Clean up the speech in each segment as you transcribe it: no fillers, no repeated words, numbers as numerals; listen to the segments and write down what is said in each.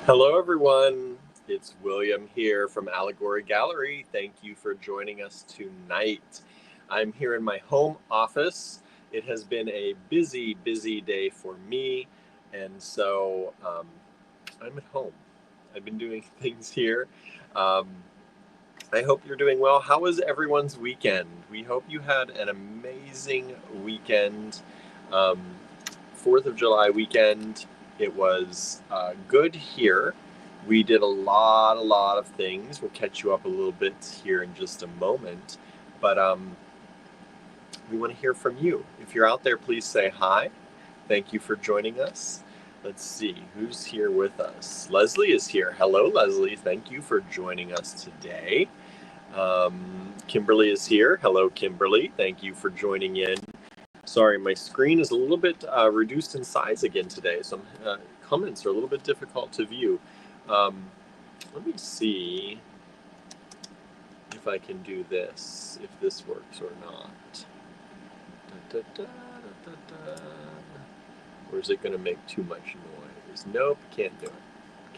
Hello, everyone. It's William here from Allegory Gallery. Thank you for joining us tonight. I'm here in my home office. It has been a busy, busy day for me, and so I'm at home. I've been doing things here. Um, I hope you're doing well. How was everyone's weekend? We hope you had an amazing weekend. Um, 4th of July weekend. It was good here. We did a lot of things. We'll catch you up a little bit here in just a moment. But we want to hear from you. If you're out there, please say hi. Thank you for joining us. Let's see who's here with us. Leslie is here. Hello, Leslie. Thank you for joining us today. Kimberly is here. Hello, Kimberly. Thank you for joining in. Sorry, my screen is a little bit reduced in size again today. Some comments are a little bit difficult to view. Let me see if I can do this, if this works or not. Da, da, da, da, da, da. Or is it going to make too much noise? Nope, can't do it.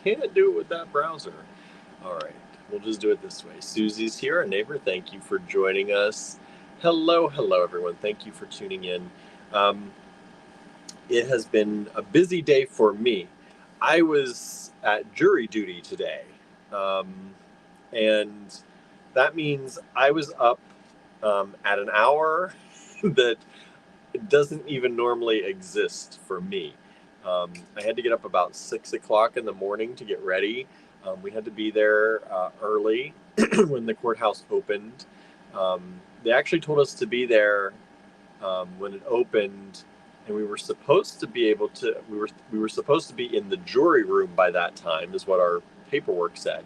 Can't do it with that browser. All right, we'll just do it this way. Susie's here, a neighbor. Thank you for joining us. Hello, everyone. Thank you for tuning in. It has been a busy day for me. I was at jury duty today, and that means I was up at an hour that doesn't even normally exist for me. I had to get up about 6 o'clock in the morning to get ready. We had to be there early when the courthouse opened. They actually told us to be there when it opened, and we were supposed to be able to. We were supposed to be in the jury room by that time, is what our paperwork said,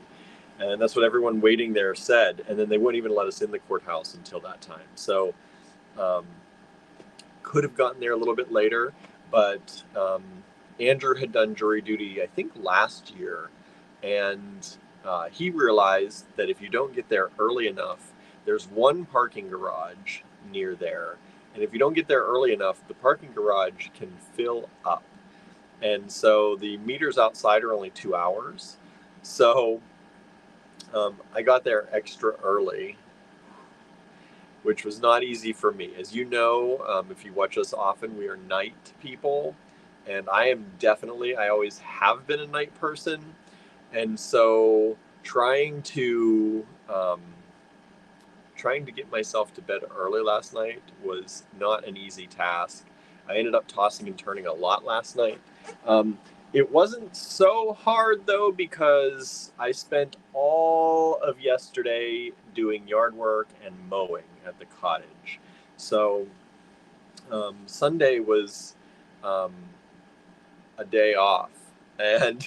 and that's what everyone waiting there said. And then they wouldn't even let us in the courthouse until that time. So um, could have gotten there a little bit later, but Andrew had done jury duty, I think, last year, and he realized that if you don't get there early enough, there's one parking garage near there, and if you don't get there early enough, the parking garage can fill up. And so the meters outside are only 2 hours. So I got there extra early, which was not easy for me. As you know, if you watch us often, we are night people, and I always have been a night person. And so trying to get myself to bed early last night was not an easy task. I ended up tossing and turning a lot last night. It wasn't so hard though, because I spent all of yesterday doing yard work and mowing at the cottage. So Sunday was um, a day off, and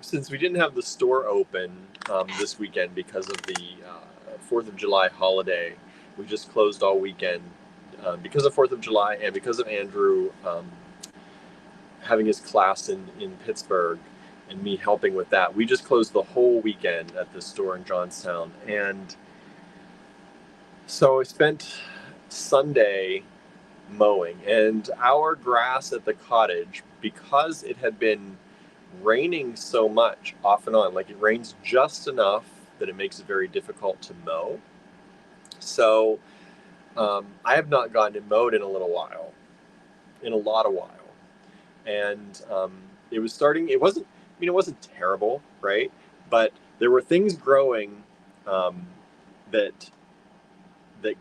since we didn't have the store open this weekend because of the 4th of July holiday, we just closed all weekend because of 4th of July and because of Andrew having his class in Pittsburgh and me helping with that. We just closed the whole weekend at the store in Johnstown. And so I spent Sunday mowing, and our grass at the cottage, because it had been raining so much off and on, like it rains just enough that it makes it very difficult to mow. So I have not gotten it mowed in a little while, in a lot of while. And it was starting, it wasn't terrible, right? But there were things growing um, that the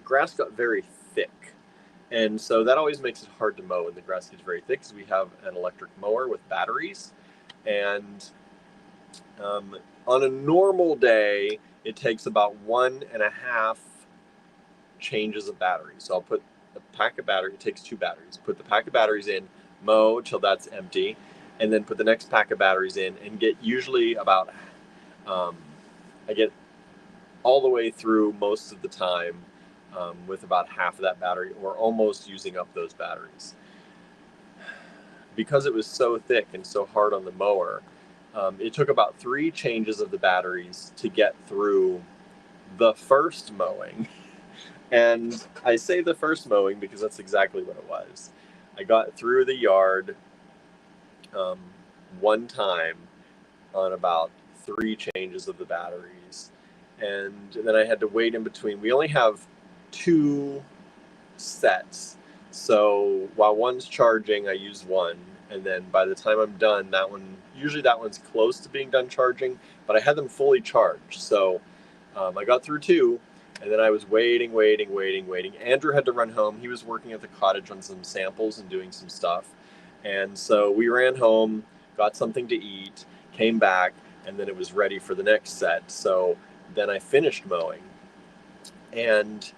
grass got very thick. And so that always makes it hard to mow when the grass gets very thick, because we have an electric mower with batteries. And on a normal day, it takes about 1.5 changes of batteries. So I'll put a pack of batteries, it takes 2 batteries, put the pack of batteries in, mow till that's empty, and then put the next pack of batteries in, and get usually about, I get all the way through most of the time with about half of that battery, or almost using up those batteries. Because it was so thick and so hard on the mower, it took about 3 changes of the batteries to get through the first mowing. And I say the first mowing because that's exactly what it was. I got through the yard one time, on about 3 changes of the batteries. And then I had to wait in between. We only have 2 sets. So while one's charging, I use one. And then by the time I'm done, usually that one's close to being done charging, but I had them fully charged. So I got through 2, and then I was waiting. Andrew had to run home. He was working at the cottage on some samples and doing some stuff. And so we ran home, got something to eat, came back, and then it was ready for the next set. So then I finished mowing. And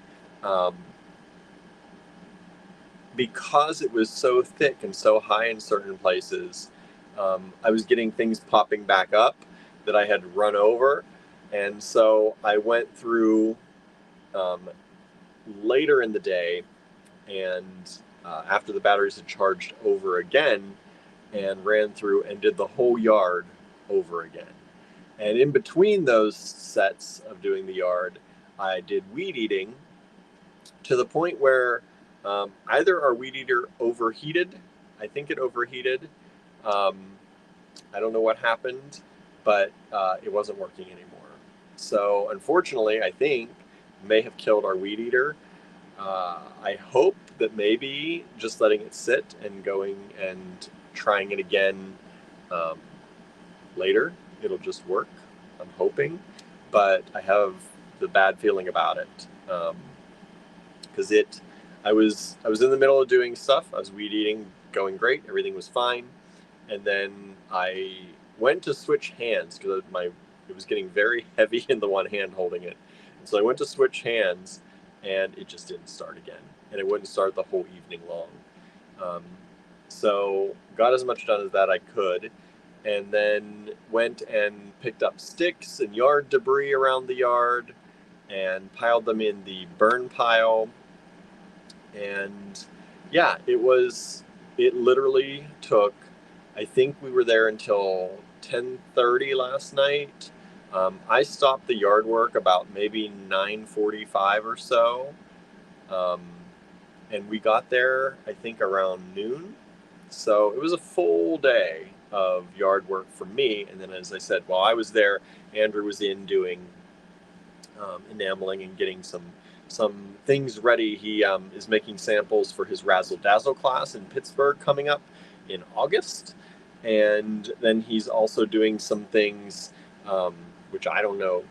because it was so thick and so high in certain places, I was getting things popping back up that I had run over. And so I went through later in the day and after the batteries had charged over again, and ran through and did the whole yard over again. And in between those sets of doing the yard, I did weed eating to the point where either our weed eater overheated. I think it overheated. I don't know what happened, but it wasn't working anymore. So unfortunately, I think may have killed our weed eater. I hope that maybe just letting it sit and going and trying it again later, it'll just work. I'm hoping, but I have the bad feeling about it because I was in the middle of doing stuff. I was weed eating, going great, everything was fine, and then I went to switch hands because it was getting very heavy in the one hand holding it, and so I went to switch hands, and it just didn't start again, and it wouldn't start the whole evening long. So got as much done as that I could, and then went and picked up sticks and yard debris around the yard and piled them in the burn pile. And yeah, it literally took, I think we were there until 10:30 last night. I stopped the yard work about maybe 9:45 or so. And we got there, I think, around noon. So it was a full day of yard work for me. And then, as I said, while I was there, Andrew was in doing enameling and getting some things ready. He is making samples for his Razzle Dazzle class in Pittsburgh coming up in August. And then he's also doing some things, which I don't know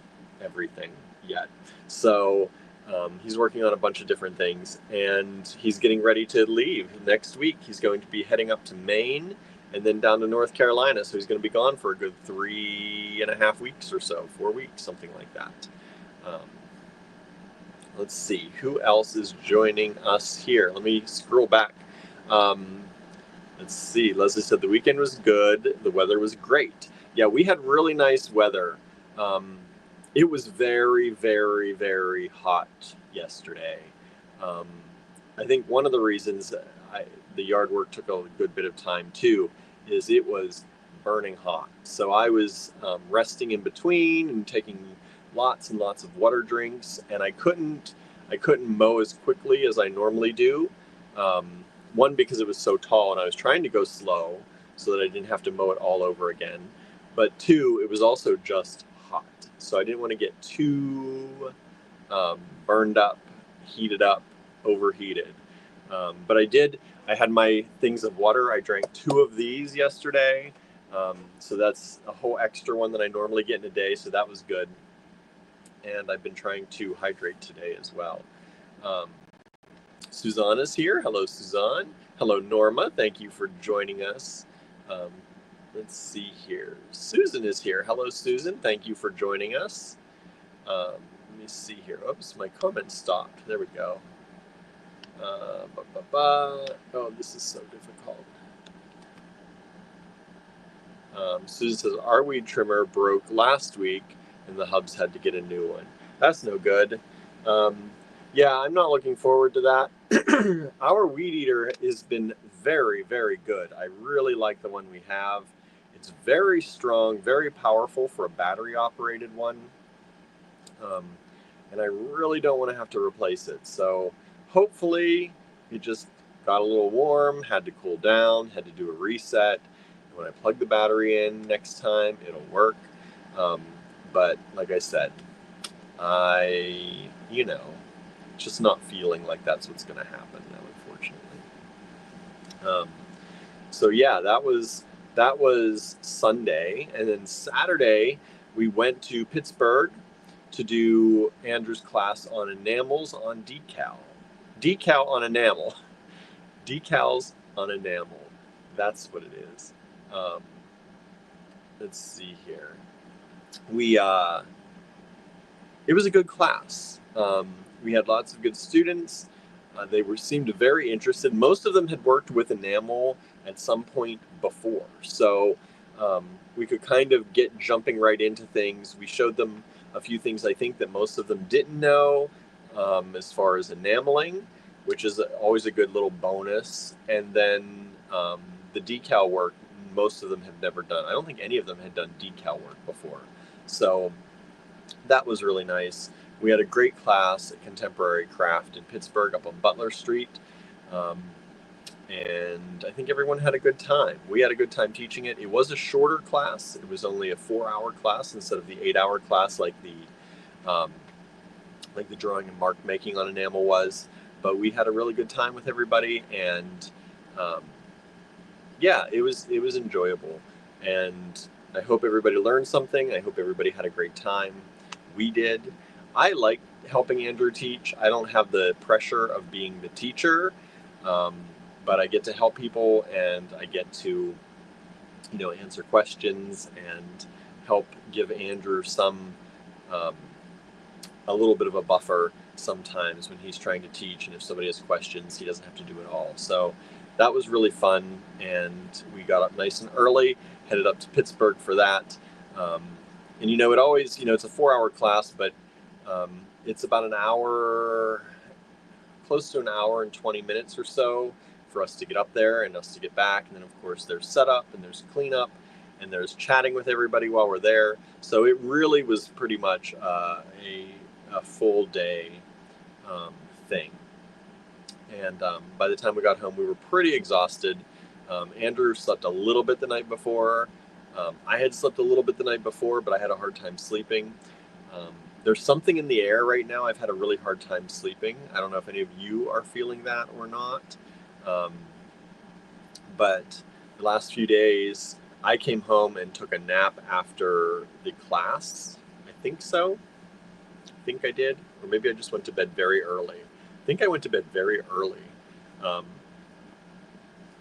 everything yet. So he's working on a bunch of different things, and he's getting ready to leave next week. He's going to be heading up to Maine and then down to North Carolina. So he's going to be gone for a good 3.5 weeks or so, 4 weeks, something like that. Let's see, who else is joining us here? Let me scroll back. Let's see, Leslie said the weekend was good. The weather was great. Yeah, we had really nice weather. It was very, very, very hot yesterday. I think one of the reasons the yard work took a good bit of time too is it was burning hot. So I was resting in between and taking lots and lots of water drinks, and I couldn't mow as quickly as I normally do. One, because it was so tall and I was trying to go slow so that I didn't have to mow it all over again. But 2, it was also just hot. So I didn't want to get too burned up, heated up, overheated. But I had my things of water. I drank 2 of these yesterday. So that's a whole extra one that I normally get in a day. So that was good. And I've been trying to hydrate today as well. Suzanne is here. Hello, Suzanne. Hello, Norma. Thank you for joining us. Let's see here. Susan is here. Hello, Susan. Thank you for joining us. Let me see here. Oops, my comment stopped. There we go. Oh, this is so difficult. Susan says, our weed trimmer broke last week and the hubs had to get a new one. That's no good. Yeah, I'm not looking forward to that. Our weed eater has been very, very good. I really like the one we have. It's very strong, very powerful for a battery operated one. And I really don't want to have to replace it. So hopefully it just got a little warm, had to cool down, had to do a reset. When I plug the battery in next time, it'll work. But like I said, just not feeling like that's what's going to happen now, unfortunately. So yeah, that was Sunday, and then Saturday we went to Pittsburgh to do Andrew's class on enamels on decal on enamel, decals on enamel. That's what it is. Um, let's see here. It was a good class. We had lots of good students. They seemed very interested. Most of them had worked with enamel at some point before, so we could kind of get jumping right into things. We showed them a few things I think that most of them didn't know, as far as enameling, which is always a good little bonus. And then the decal work, most of them have never done. I don't think any of them had done decal work before, so that was really nice. We had a great class at Contemporary Craft in Pittsburgh up on Butler Street. And I think everyone had a good time. We had a good time teaching it. It was a shorter class. It was only a 4-hour class instead of the 8-hour class like the drawing and mark making on enamel was. But we had a really good time with everybody, and yeah, it was enjoyable. And I hope everybody learned something. I hope everybody had a great time. We did. I like helping Andrew teach. I don't have the pressure of being the teacher, but I get to help people, and I get to, answer questions and help give Andrew a little bit of a buffer sometimes when he's trying to teach. And if somebody has questions, he doesn't have to do it all. So that was really fun, and we got up nice and early, headed up to Pittsburgh for that. And it always, it's a 4-hour class, but it's about an hour, close to an hour and 20 minutes or so for us to get up there and us to get back. And then, of course, there's setup and there's cleanup and there's chatting with everybody while we're there. So it really was pretty much a full day thing. And by the time we got home, we were pretty exhausted. Andrew slept a little bit the night before. I had slept a little bit the night before, but I had a hard time sleeping. There's something in the air right now. I've had a really hard time sleeping. I don't know if any of you are feeling that or not. But the last few days, I came home and took a nap after the class. I think so. I think I did. Or maybe I just went to bed very early. I think I went to bed very early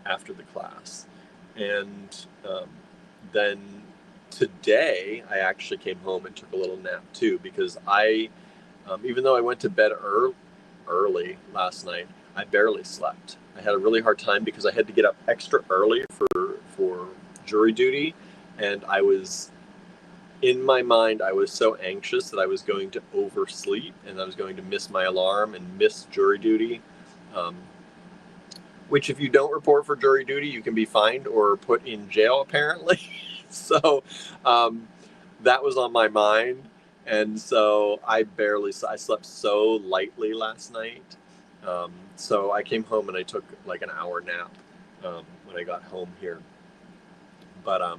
after the class. And then today, I actually came home and took a little nap too, because even though I went to bed early last night, I barely slept. I had a really hard time because I had to get up extra early for jury duty, and in my mind, I was so anxious that I was going to oversleep and I was going to miss my alarm and miss jury duty, which if you don't report for jury duty, you can be fined or put in jail, apparently. So that was on my mind. And so I slept so lightly last night. So I came home and I took like an hour nap when I got home here. But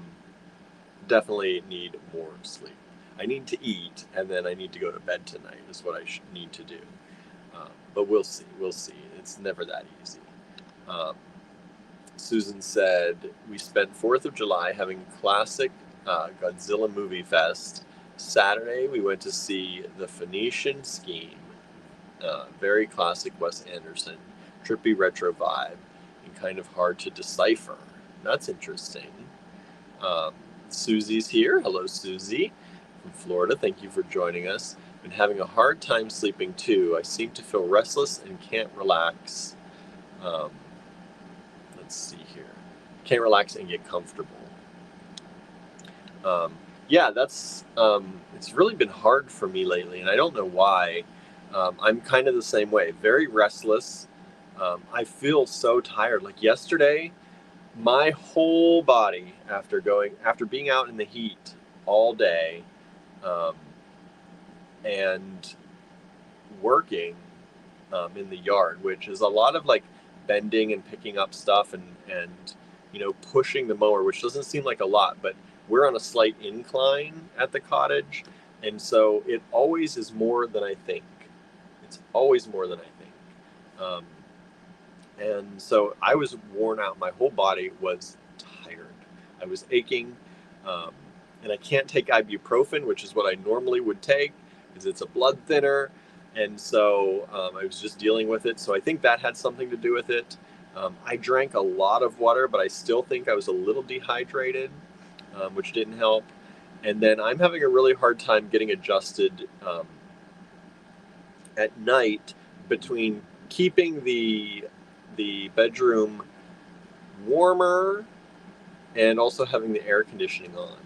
definitely need more sleep. I need to eat, and then I need to go to bed tonight is what I need to do. But we'll see. It's never that easy. Susan said, we spent 4th of July having classic Godzilla Movie Fest. Saturday, we went to see The Phoenician Scheme. Very classic Wes Anderson. Trippy retro vibe and kind of hard to decipher. That's interesting. Susie's here. Hello, Susie from Florida. Thank you for joining us. Been having a hard time sleeping too. I seem to feel restless and can't relax. Let's see here. Can't relax and get comfortable. Yeah, that's it's really been hard for me lately, and I don't know why. I'm kind of the same way. Very restless. I feel so tired. Like yesterday, my whole body after being out in the heat all day, and working in the yard, which is a lot of like bending and picking up stuff and pushing the mower, which doesn't seem like a lot, but we're on a slight incline at the cottage. And so it always is more than I think. It's always more than I think. And so I was worn out. My whole body was tired. I was aching. And I can't take ibuprofen, which is what I normally would take, because it's a blood thinner. And so I was just dealing with it. So I think that had something to do with it. I drank a lot of water, but I still think I was a little dehydrated, which didn't help. And then I'm having a really hard time getting adjusted at night between keeping the bedroom warmer and also having the air conditioning on.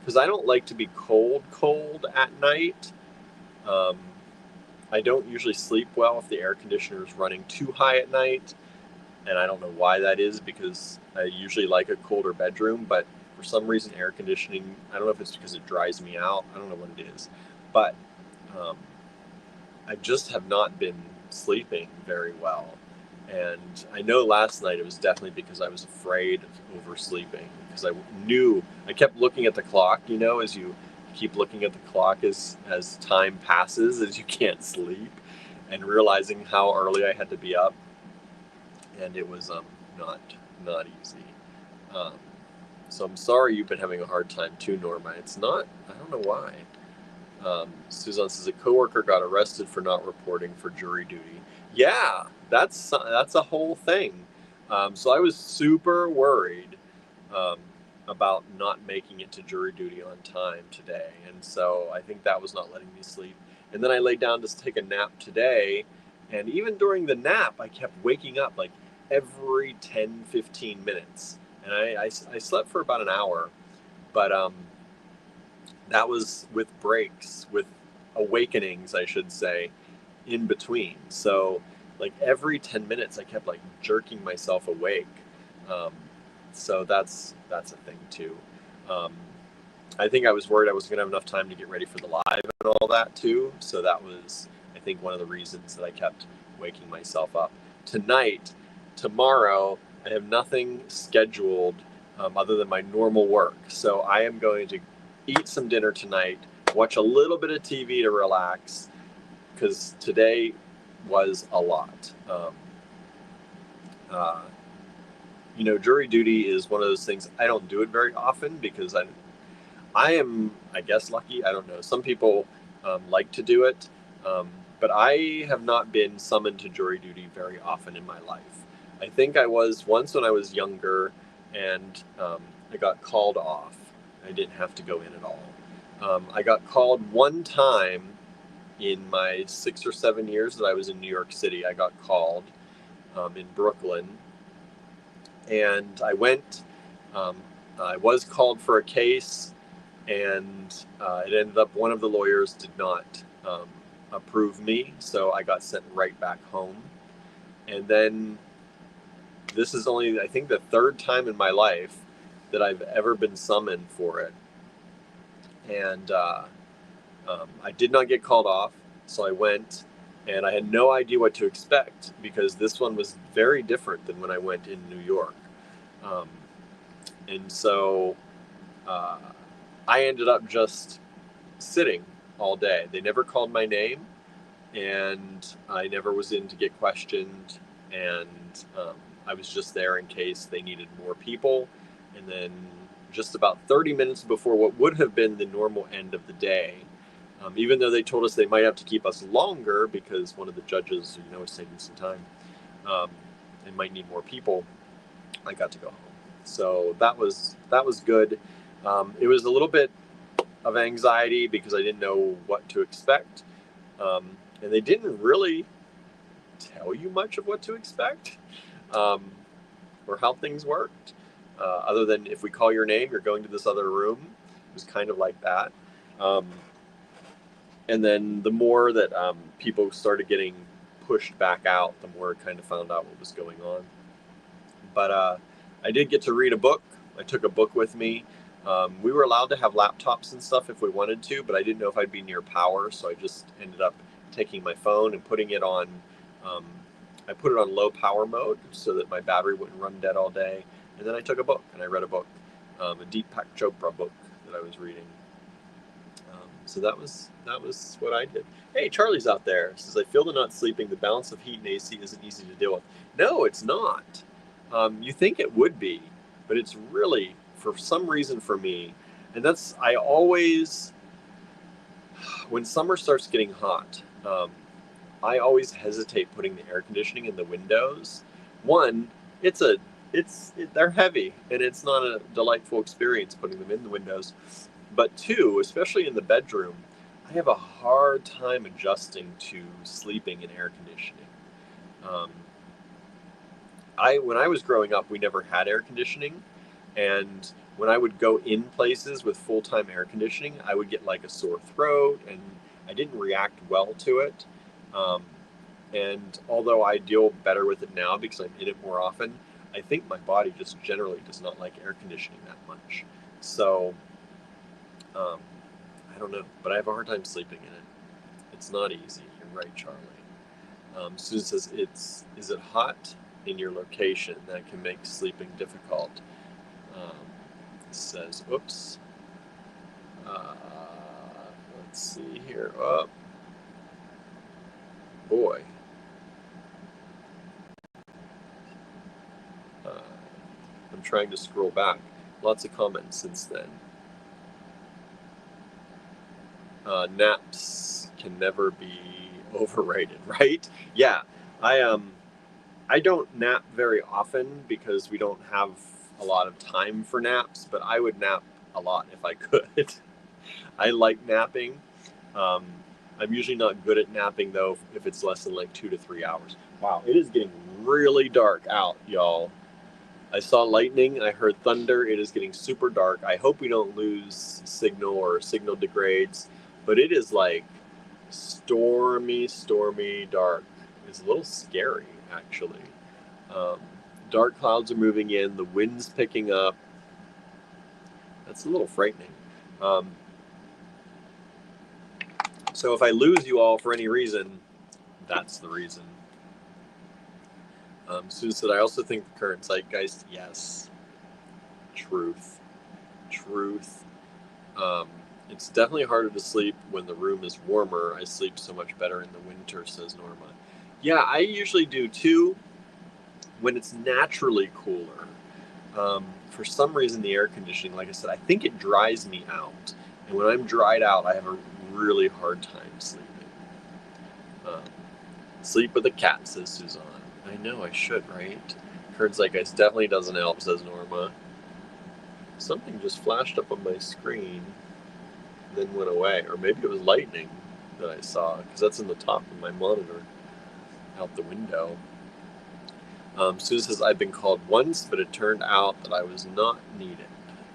Because I don't like to be cold at night. I don't usually sleep well if the air conditioner is running too high at night. And I don't know why that is, because I usually like a colder bedroom, but for some reason air conditioning, I don't know if it's because it dries me out. I don't know what it is. But I just have not been sleeping very well. And I know last night it was definitely because I was afraid of oversleeping, because I kept looking at the clock, as you keep looking at the clock as time passes, as you can't sleep, and realizing how early I had to be up. And it was not easy. So I'm sorry you've been having a hard time too, Norma. It's not, I don't know why. Suzanne says a coworker got arrested for not reporting for jury duty. Yeah, that's a whole thing. So I was super worried about not making it to jury duty on time today. And so I think that was not letting me sleep. And then I laid down to take a nap today. And even during the nap, I kept waking up like every 10, 15 minutes. And I slept for about an hour. But that was with breaks, with awakenings, I should say, in between. So like every 10 minutes, I kept like jerking myself awake. So that's a thing too. I think I was worried I wasn't gonna have enough time to get ready for the live and all that too. So that was, I think, one of the reasons that I kept waking myself up. Tomorrow, I have nothing scheduled other than my normal work. So I am going to eat some dinner tonight, watch a little bit of TV to relax, because today was a lot. Jury duty is one of those things. I don't do it very often because I am, I guess, lucky. I don't know. Some people like to do it, but I have not been summoned to jury duty very often in my life. I think I was once when I was younger, and I got called off. I didn't have to go in at all. I got called one time in my 6 or 7 years that I was in New York City. I got called in Brooklyn, and I went. I was called for a case, and it ended up one of the lawyers did not approve me, so I got sent right back home. And then this is only, I think, the third time in my life that I've ever been summoned for it. And I did not get called off, so I went, and I had no idea what to expect, because this one was very different than when I went in New York. And so I ended up just sitting all day. They never called my name, and I never was in to get questioned, and I was just there in case they needed more people. And then just about 30 minutes before what would have been the normal end of the day, even though they told us they might have to keep us longer because one of the judges, is taking some time, and might need more people, I got to go home. So that was good. It was a little bit of anxiety because I didn't know what to expect, and they didn't really tell you much of what to expect, or how things worked, other than if we call your name, you're going to this other room. It was kind of like that. And then the more that people started getting pushed back out, the more I kind of found out what was going on. But I did get to read a book. I took a book with me. We were allowed to have laptops and stuff if we wanted to, but I didn't know if I'd be near power, so I just ended up taking my phone and putting it on I put it on low power mode so that my battery wouldn't run dead all day. And then I took a book and I read a book, a Deepak Chopra book that I was reading. So that was what I did. Hey, Charlie's out there. Says, I feel the not sleeping. The balance of heat and AC isn't easy to deal with. No, it's not. You think it would be, but it's really, for some reason for me, and that's, I always, when summer starts getting hot, I always hesitate putting the air conditioning in the windows. One, they're heavy and it's not a delightful experience putting them in the windows. But two, especially in the bedroom, I have a hard time adjusting to sleeping in air conditioning. When I was growing up, we never had air conditioning, and when I would go in places with full-time air conditioning, I would get like a sore throat, and I didn't react well to it. And although I deal better with it now because I'm in it more often, I think my body just generally does not like air conditioning that much. So I don't know, but I have a hard time sleeping in it. It's not easy. You're right, Charlie. Susan says, is it hot in your location that can make sleeping difficult? Says, oops. Let's see here. Oh, boy. I'm trying to scroll back. Lots of comments since then. Naps can never be overrated, right? Yeah, I don't nap very often because we don't have a lot of time for naps, but I would nap a lot if I could. I like napping. I'm usually not good at napping though if it's less than like 2 to 3 hours. Wow, it is getting really dark out, y'all. I saw lightning, I heard thunder, it is getting super dark. I hope we don't lose signal or signal degrades, but it is like stormy dark. It's a little scary, actually. Dark clouds are moving in, the wind's picking up. That's a little frightening. So if I lose you all for any reason, that's the reason. Sue said, I also think the current zeitgeist, yes. Truth. It's definitely harder to sleep when the room is warmer. I sleep so much better in the winter, says Norma. Yeah, I usually do too when it's naturally cooler. For some reason, the air conditioning, like I said, I think it dries me out. And when I'm dried out, I have a really hard time sleeping. Sleep with a cat, says Suzanne. I know, I should, right? Current zeitgeist definitely doesn't help, says Norma. Something just flashed up on my screen and then went away. Or maybe it was lightning that I saw, because that's in the top of my monitor out the window. Sue says, I've been called once, but it turned out that I was not needed.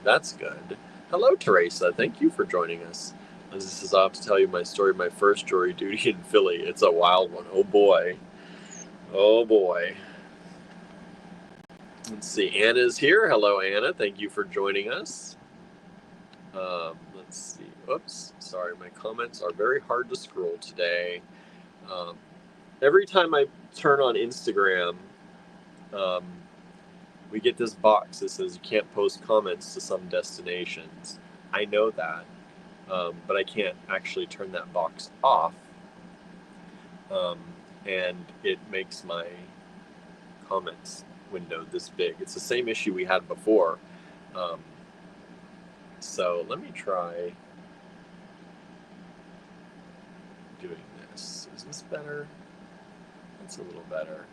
That's good. Hello, Teresa. Thank you for joining us. This says, I'll have to tell you my story, my first jury duty in Philly. It's a wild one. Oh, boy. Oh, boy. Let's see. Anna's here. Hello, Anna. Thank you for joining us. Let's see. Oops. Sorry, my comments are very hard to scroll today. Every time I turn on Instagram, we get this box that says you can't post comments to some destinations. I know that, but I can't actually turn that box off, and it makes my comments window this big. It's the same issue we had before. So let me try doing this. Is this better? That's a little better.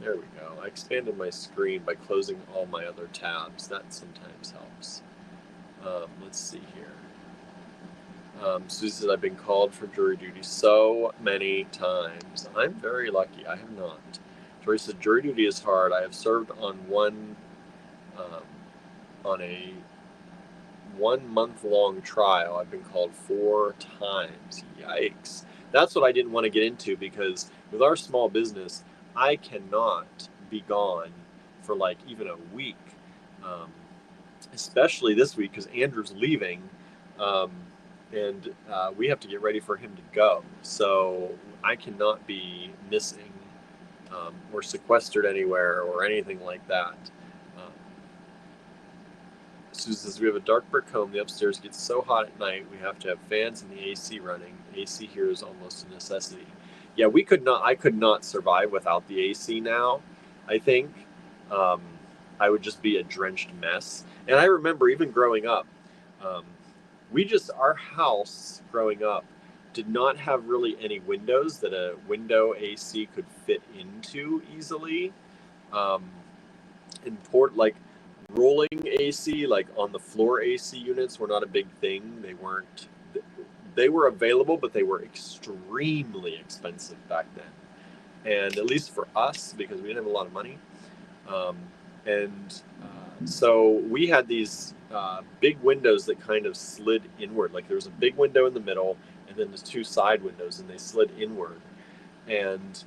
There we go. I expanded my screen by closing all my other tabs. That sometimes helps. Let's see here. Susie said, I've been called for jury duty so many times. I'm very lucky. I have not. Jory said, jury duty is hard. I have served on a 1 month long trial. I've been called 4 times. Yikes. That's what I didn't want to get into, because with our small business, I cannot be gone for like even a week, especially this week because Andrew's leaving, and we have to get ready for him to go. So I cannot be missing or sequestered anywhere or anything like that. Susan says, we have a dark brick home. The upstairs gets so hot at night, we have to have fans and the AC running. AC here is almost a necessity. Yeah, I could not survive without the AC now, I think. Um, I would just be a drenched mess. And I remember even growing up, um, our house growing up did not have really any windows that a window AC could fit into easily. Um, like rolling AC, like on the floor AC units, were not a big thing. They were available, but they were extremely expensive back then. And at least for us, because we didn't have a lot of money. Um, and so we had these big windows that kind of slid inward. Like there was a big window in the middle, and then there's two side windows, and they slid inward. And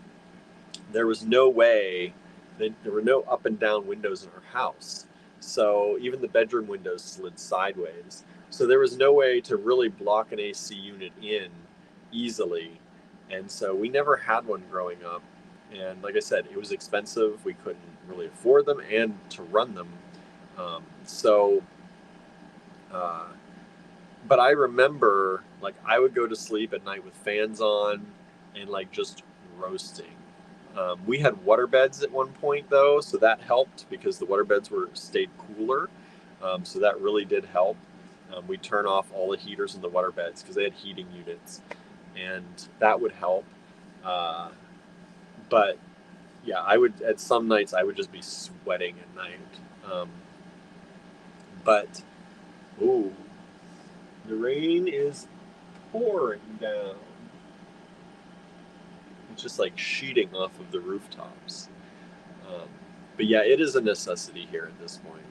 there was no way, there were no up and down windows in our house. So even the bedroom windows slid sideways. So there was no way to really block an AC unit in easily. And so we never had one growing up. And like I said, it was expensive. We couldn't really afford them and to run them. But I remember, like, I would go to sleep at night with fans on and like just roasting. We had water beds at one point though, so that helped because the water beds stayed cooler. So that really did help. We'd turn off all the heaters in the water beds because they had heating units, and that would help. But yeah, at some nights I would just be sweating at night. But ooh, the rain is pouring down. It's just like sheeting off of the rooftops. But yeah, it is a necessity here at this point,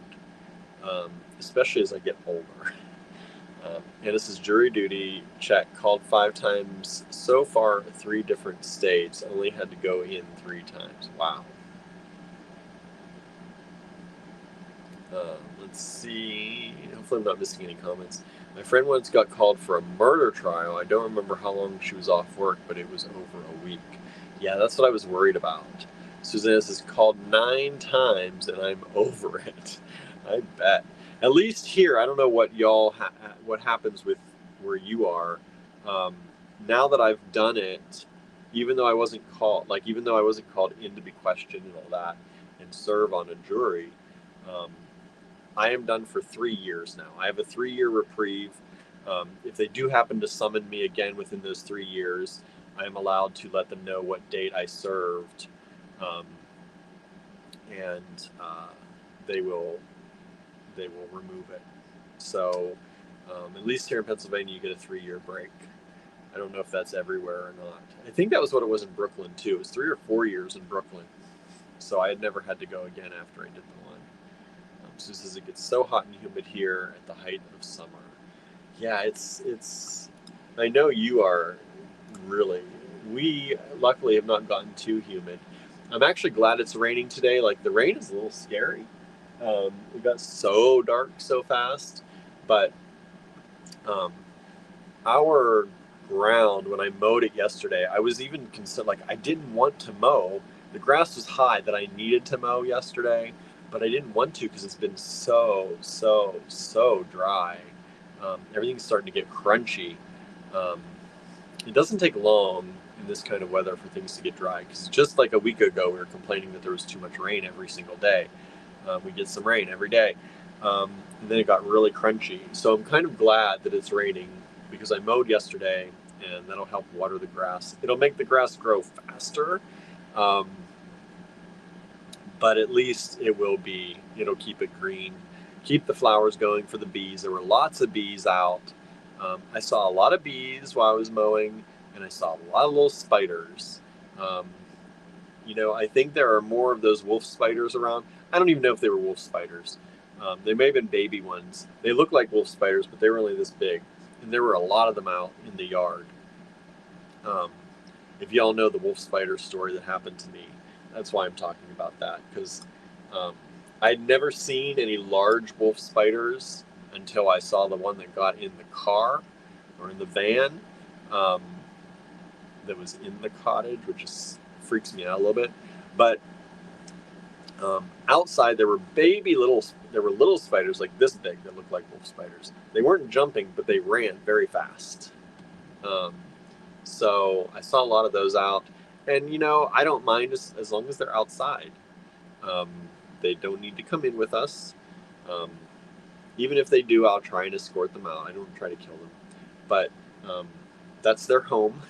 especially as I get older. And this is jury duty, check, called 5 times so far, 3 different states, only had to go in 3 times. Wow. Let's see, hopefully I'm not missing any comments. My friend once got called for a murder trial. I don't remember how long she was off work, but it was over a week. Yeah, that's what I was worried about. Susanna says, called 9 times and I'm over it. I bet. At least here, I don't know what what happens with where you are. Now that I've done it, even though I wasn't called in to be questioned and all that, and serve on a jury, I am done for 3 years now. I have a 3-year reprieve. If they do happen to summon me again within those 3 years, I am allowed to let them know what date I served, and they will remove it. So at least here in Pennsylvania, you get a 3-year break. I don't know if that's everywhere or not. I think that was what it was in Brooklyn too. It was 3 or 4 years in Brooklyn. So I had never had to go again after I did the one. Sue says it gets so hot and humid here at the height of summer. Yeah, it's. I know you are really. We luckily have not gotten too humid. I'm actually glad it's raining today. Like the rain is a little scary. It got so dark so fast, but our ground, when I mowed it yesterday, I was even concerned. Like I didn't want to mow. The grass was high that I needed to mow yesterday, but I didn't want to because it's been so dry. Everything's starting to get crunchy. It doesn't take long in this kind of weather for things to get dry, because just like a week ago we were complaining that there was too much rain every single day. We get some rain every day, and then it got really crunchy. So I'm kind of glad that it's raining because I mowed yesterday, and that'll help water the grass. It'll make the grass grow faster, but at least it'll keep it green, keep the flowers going for the bees. There were lots of bees out. I saw a lot of bees while I was mowing, and I saw a lot of little spiders. I think there are more of those wolf spiders around. I don't even know if they were wolf spiders. They may have been baby ones. They look like wolf spiders, but they were only this big. And there were a lot of them out in the yard. If y'all know the wolf spider story that happened to me, that's why I'm talking about that. Because I'd never seen any large wolf spiders until I saw the one that got in the car or in the van that was in the cottage, which just freaks me out a little bit. But outside there were little spiders like this big that looked like wolf spiders. They weren't jumping, but they ran very fast. Um, so I saw a lot of those out, and I don't mind as long as they're outside. Um, they don't need to come in with us. Um, Even if they do, I'll try and escort them out. I don't try to kill them, but um, that's their home,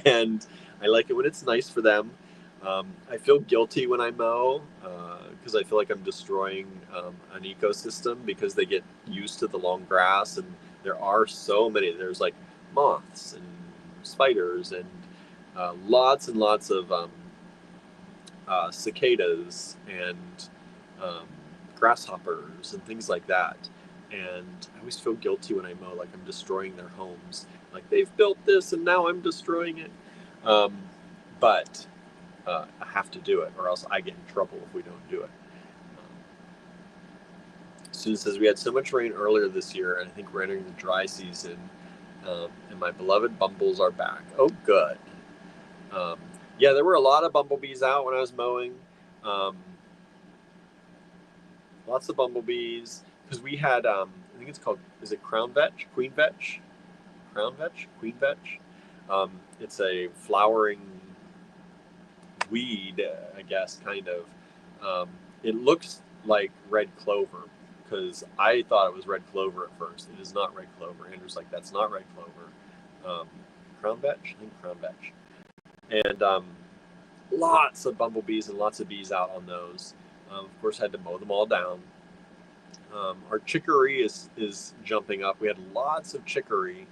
and I like it when it's nice for them. I feel guilty when I mow because I feel like I'm destroying an ecosystem because they get used to the long grass, and there are so many. There's like moths and spiders and lots and lots of cicadas and um, grasshoppers and things like that. And I always feel guilty when I mow, like I'm destroying their homes. Like they've built this and now I'm destroying it. Um, but I have to do it, or else I get in trouble if we don't do it. Susan says, we had so much rain earlier this year, and I think we're entering the dry season, and my beloved bumbles are back. Oh, good. Um, yeah, there were a lot of bumblebees out when I was mowing. Lots of bumblebees, because we had, I think it's called, is it crown vetch? Queen vetch? Crown vetch? Queen vetch? It's a flowering weed, I guess, kind of. It looks like red clover, because I thought it was red clover at first. It is not red clover. Andrew's like, that's not red clover. Crown vetch? I think crown vetch. And lots of bumblebees and lots of bees out on those. Of course, had to mow them all down. Our chicory is jumping up. We had lots of chicory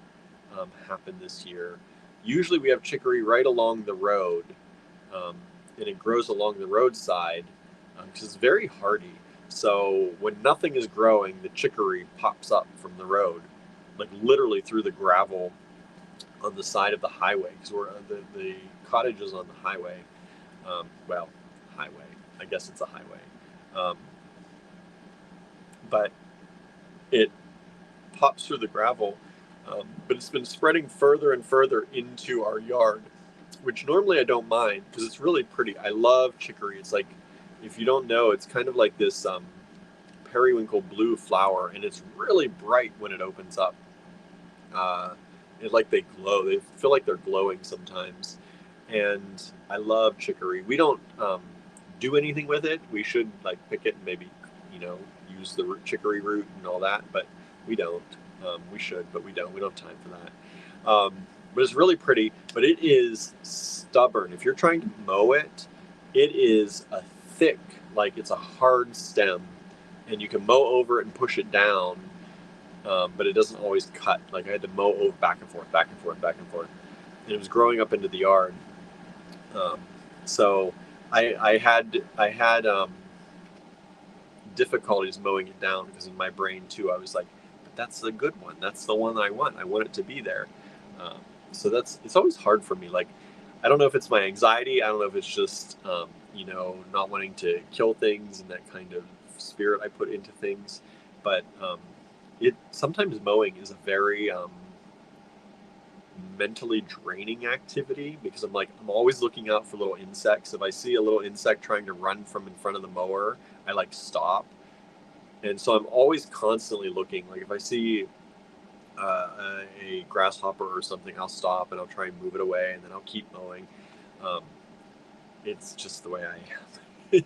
happen this year. Usually we have chicory right along the road, and it grows along the roadside because it's very hardy. So when nothing is growing, the chicory pops up from the road, like literally through the gravel on the side of the highway, because the cottage is on the highway. Highway. I guess it's a highway. But it pops through the gravel, but it's been spreading further and further into our yard, which normally I don't mind because it's really pretty. I love chicory. It's like, if you don't know, it's kind of like this periwinkle blue flower, and it's really bright when it opens up. It's like they glow. They feel like they're glowing sometimes. And I love chicory. We don't do anything with it. We should like pick it and maybe, use the chicory root and all that, but we don't. We should, but we don't. We don't have time for that. But it's really pretty, but it is stubborn. If you're trying to mow it, it is a thick, like it's a hard stem, and you can mow over it and push it down, but it doesn't always cut. Like I had to mow over back and forth, back and forth, back and forth. And it was growing up into the yard. So I had difficulties mowing it down because in my brain too, I was like, but that's the good one. That's the one I want. I want it to be there. So it's always hard for me. Like, I don't know if it's my anxiety. I don't know if it's just, not wanting to kill things and that kind of spirit I put into things. But sometimes mowing is a very mentally draining activity because I'm always looking out for little insects. If I see a little insect trying to run from in front of the mower, I stop. And so I'm always constantly looking. Like if I see a grasshopper or something, I'll stop and I'll try and move it away, and then I'll keep mowing. It's just the way I am.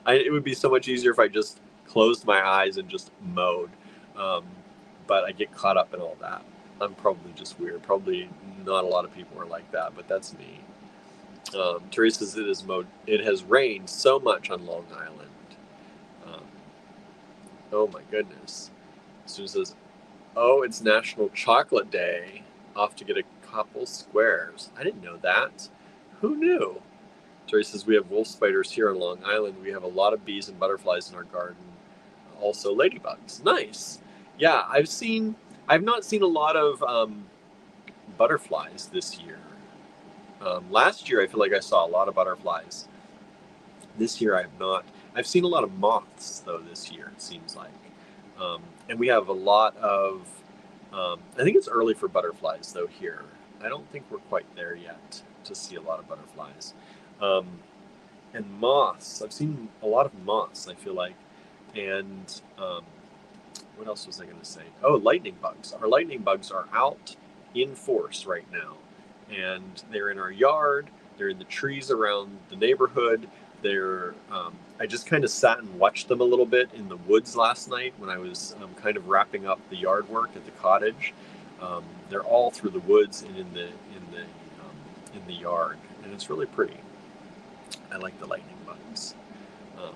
It would be so much easier if I just closed my eyes and just mowed. But I get caught up in all that. I'm probably just weird. Probably not a lot of people are like that, but that's me. Teresa says it has rained so much on Long Island. Oh my goodness. Susan says, oh, it's National Chocolate Day. Off to get a couple squares. I didn't know that. Who knew? Teresa says, we have wolf spiders here on Long Island. We have a lot of bees and butterflies in our garden. Also ladybugs. Nice. Yeah, I've not seen a lot of butterflies this year. Last year, I feel like I saw a lot of butterflies. This year, I have not. I've seen a lot of moths, though, this year, it seems like. And we have a lot of, I think it's early for butterflies, though, here. I don't think we're quite there yet to see a lot of butterflies. and moths. I've seen a lot of moths, I feel like. And what else was I going to say? Oh, lightning bugs. Our lightning bugs are out in force right now. And they're in our yard. They're in the trees around the neighborhood. I just kind of sat and watched them a little bit in the woods last night when I was kind of wrapping up the yard work at the cottage. They're all through the woods and in the yard, and it's really pretty. I like the lightning bugs. Um,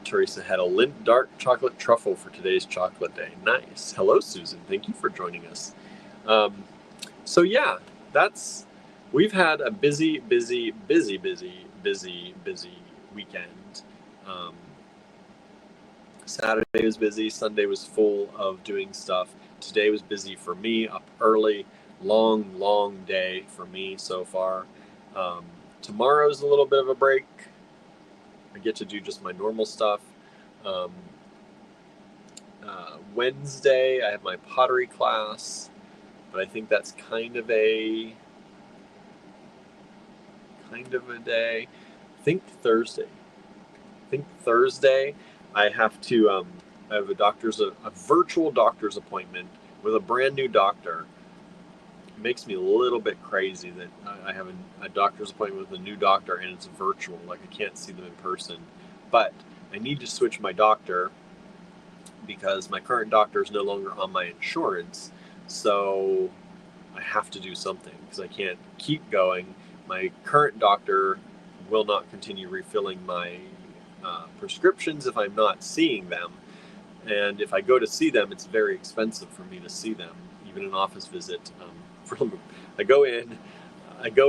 Teresa had a Lindt dark chocolate truffle for today's chocolate day. Nice. Hello, Susan. Thank you for joining us. So yeah, we've had a busy weekend. Saturday was busy. Sunday was full of doing stuff. Today was busy for me, up early. Long day for me so far. Tomorrow's a little bit of a break. I get to do just my normal stuff. Wednesday, I have my pottery class, but I think that's kind of a day. I think Thursday, I have to. I have a virtual doctor's appointment with a brand new doctor. It makes me a little bit crazy that I have a doctor's appointment with a new doctor and it's virtual. Like I can't see them in person, but I need to switch my doctor because my current doctor is no longer on my insurance. So I have to do something because I can't keep going. My current doctor will not continue refilling my prescriptions if I'm not seeing them. And if I go to see them, it's very expensive for me to see them, even an office visit. I go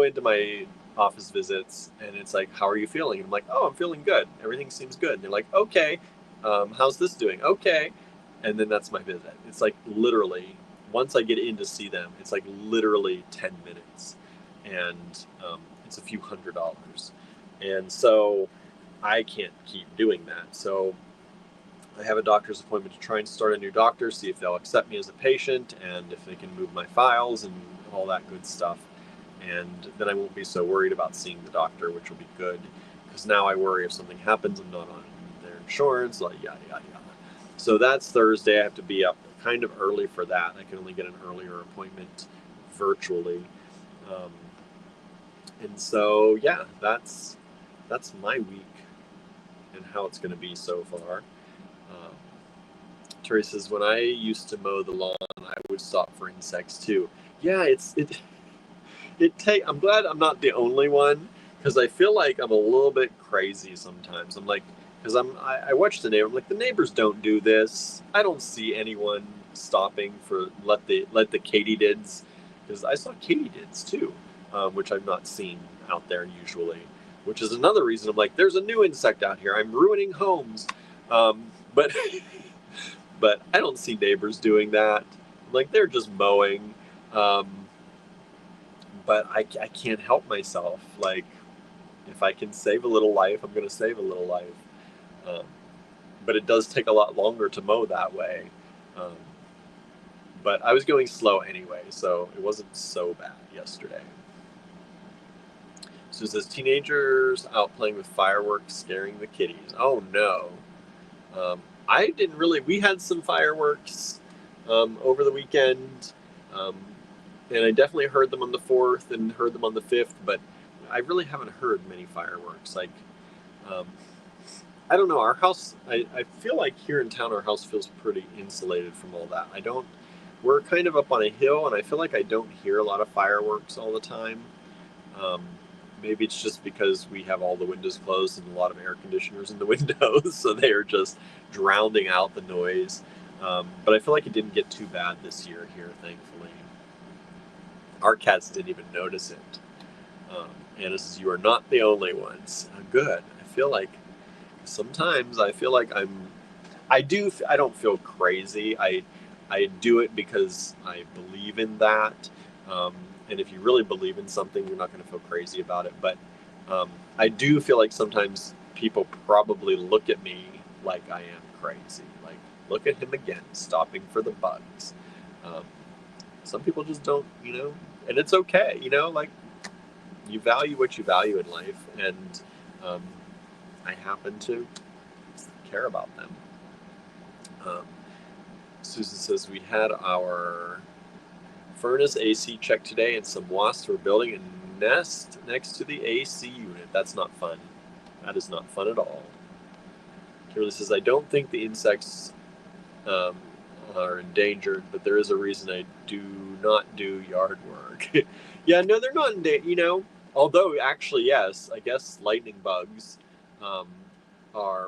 into my office visits and it's like, how are you feeling? And I'm like, oh, I'm feeling good. Everything seems good. And they're like, okay, how's this doing? Okay. And then that's my visit. It's like literally, once I get in to see them, it's like literally 10 minutes. And it's a few $100s. And so I can't keep doing that. So I have a doctor's appointment to try and start a new doctor, see if they'll accept me as a patient and if they can move my files and all that good stuff. And then I won't be so worried about seeing the doctor, which will be good. Because now I worry if something happens, I'm not on their insurance, like yada, yada, yada. So that's Thursday. I have to be up kind of early for that. I can only get an earlier appointment virtually. And so, yeah, that's my week and how it's going to be so far. Teresa says, when I used to mow the lawn, I would stop for insects too. Yeah, I'm glad I'm not the only one because I feel like I'm a little bit crazy sometimes. I'm like, because I watch the neighbor. I'm like, the neighbors don't do this. I don't see anyone stopping for let the katydids, because I saw katydids too, which I've not seen out there usually. Which is another reason I'm like, there's a new insect out here. I'm ruining homes, but but I don't see neighbors doing that. Like they're just mowing. But I can't help myself. Like, if I can save a little life, I'm going to save a little life. But it does take a lot longer to mow that way. But I was going slow anyway, so it wasn't so bad yesterday. So it says, teenagers out playing with fireworks, scaring the kitties. Oh, no. I didn't really. We had some fireworks over the weekend. And I definitely heard them on the 4th and heard them on the 5th, but I really haven't heard many fireworks. Like, I don't know, our house, I feel like here in town, our house feels pretty insulated from all that. We're kind of up on a hill, and I feel like I don't hear a lot of fireworks all the time. Maybe it's just because we have all the windows closed and a lot of air conditioners in the windows, so they are just drowning out the noise. But I feel like it didn't get too bad this year here, thankfully. Our cats didn't even notice it. Anna says, you are not the only ones. Good. I feel like sometimes I don't feel crazy. I do it because I believe in that. And if you really believe in something, you're not going to feel crazy about it. But I do feel like sometimes people probably look at me like I am crazy. Like, look at him again, stopping for the bugs. Some people just don't, and it's okay, like, you value what you value in life, and I happen to care about them. Susan says we had our furnace AC checked today, and some wasps were building a nest next to the AC unit. That's not fun. That is not fun at all. Kimberly says, I don't think the insects are endangered, but there is a reason I do not do yard work. Yeah, no, they're not endangered, although actually, yes, I guess lightning bugs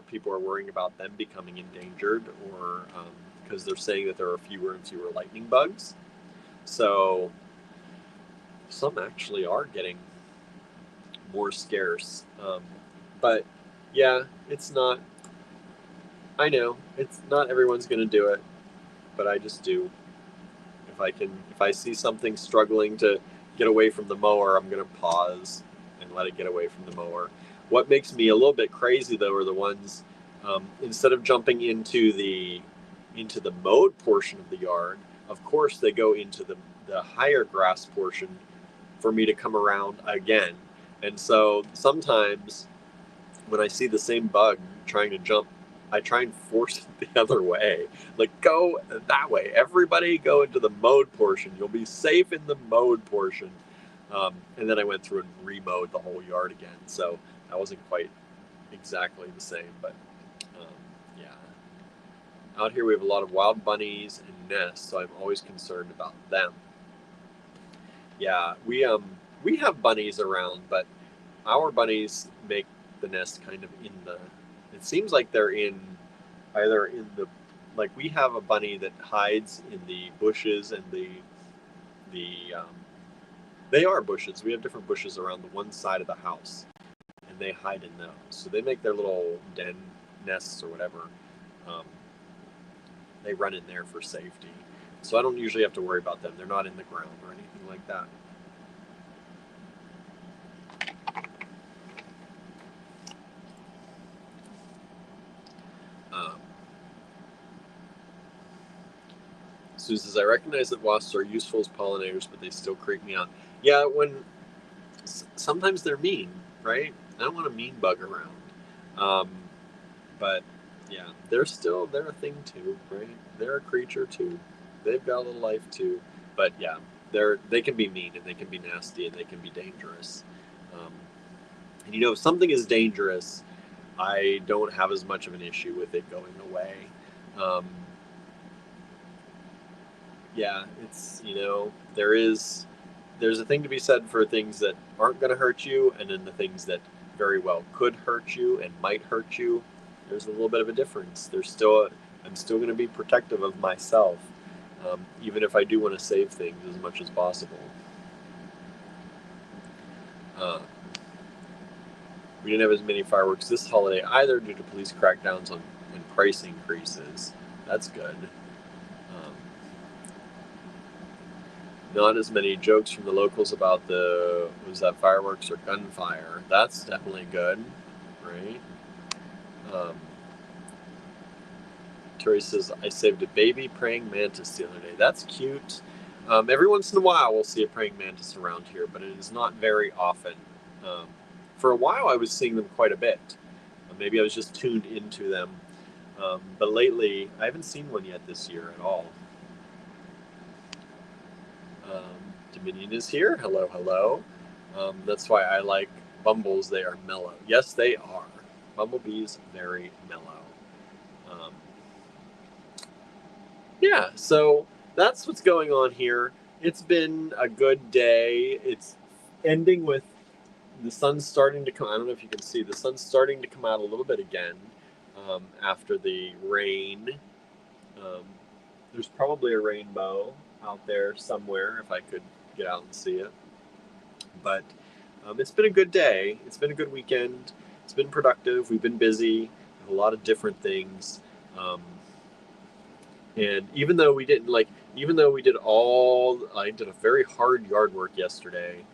people are worrying about them becoming endangered, or because they're saying that there are fewer and fewer lightning bugs. So some actually are getting more scarce. But yeah, it's not, I know it's not everyone's going to do it, but I just do. If I see something struggling to get away from the mower, I'm going to pause and let it get away from the mower. What makes me a little bit crazy though are the ones, instead of jumping into the mowed portion of the yard, of course they go into the higher grass portion for me to come around again. And so sometimes when I see the same bug trying to jump, I try and force it the other way. Like, go that way. Everybody go into the mowed portion. You'll be safe in the mowed portion. And then I went through and remowed the whole yard again. So that wasn't quite exactly the same, but yeah. Out here we have a lot of wild bunnies and nests, so I'm always concerned about them. Yeah, we have bunnies around, but our bunnies make the nest kind of in the, it seems like they're either in the, like we have a bunny that hides in the bushes, and they are bushes. We have different bushes around the one side of the house, and they hide in those. So they make their little den nests or whatever. They run in there for safety. So I don't usually have to worry about them. They're not in the ground or anything like that. Sue says, I recognize that wasps are useful as pollinators, but they still creep me out. Yeah, sometimes they're mean, right? I don't want a mean bug around. But yeah, they're a thing too, right? They're a creature too. They've got a little life too. But yeah, they can be mean, and they can be nasty, and they can be dangerous. And if something is dangerous, I don't have as much of an issue with it going away. Yeah, it's, there's a thing to be said for things that aren't going to hurt you, and then the things that very well could hurt you and might hurt you. There's a little bit of a difference. I'm still going to be protective of myself, even if I do want to save things as much as possible. We didn't have as many fireworks this holiday either due to police crackdowns and price increases. That's good. Not as many jokes from the locals about fireworks or gunfire. That's definitely good, right? Terry says, I saved a baby praying mantis the other day. That's cute. Every once in a while we'll see a praying mantis around here, but it is not very often. For a while I was seeing them quite a bit. Maybe I was just tuned into them. But lately I haven't seen one yet this year at all. Dominion is here. Hello, hello. That's why I like bumbles. They are mellow. Yes, they are. Bumblebees, very mellow. Yeah, so that's what's going on here. It's been a good day. It's ending with the sun's starting to come. I don't know if you can see. The sun's starting to come out a little bit again after the rain. There's probably a rainbow out there somewhere if I could get out and see it. But it's been a good day. It's been a good weekend. It's been productive. We've been busy with a lot of different things. And even though we did I did a very hard yard work yesterday.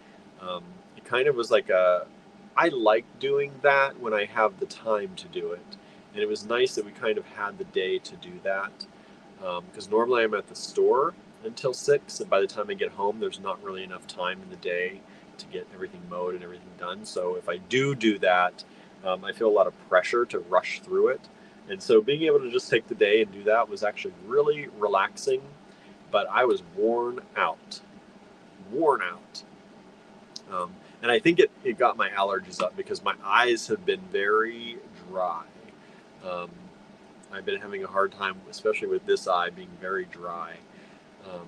It kind of was like I like doing that when I have the time to do it. And it was nice that we kind of had the day to do that. Because normally I'm at the store until 6, and by the time I get home, there's not really enough time in the day to get everything mowed and everything done. So if I do that, I feel a lot of pressure to rush through it. And so being able to just take the day and do that was actually really relaxing, but I was worn out. And I think it got my allergies up because my eyes have been very dry. Um, I've been having a hard time, especially with this eye being very dry. Um,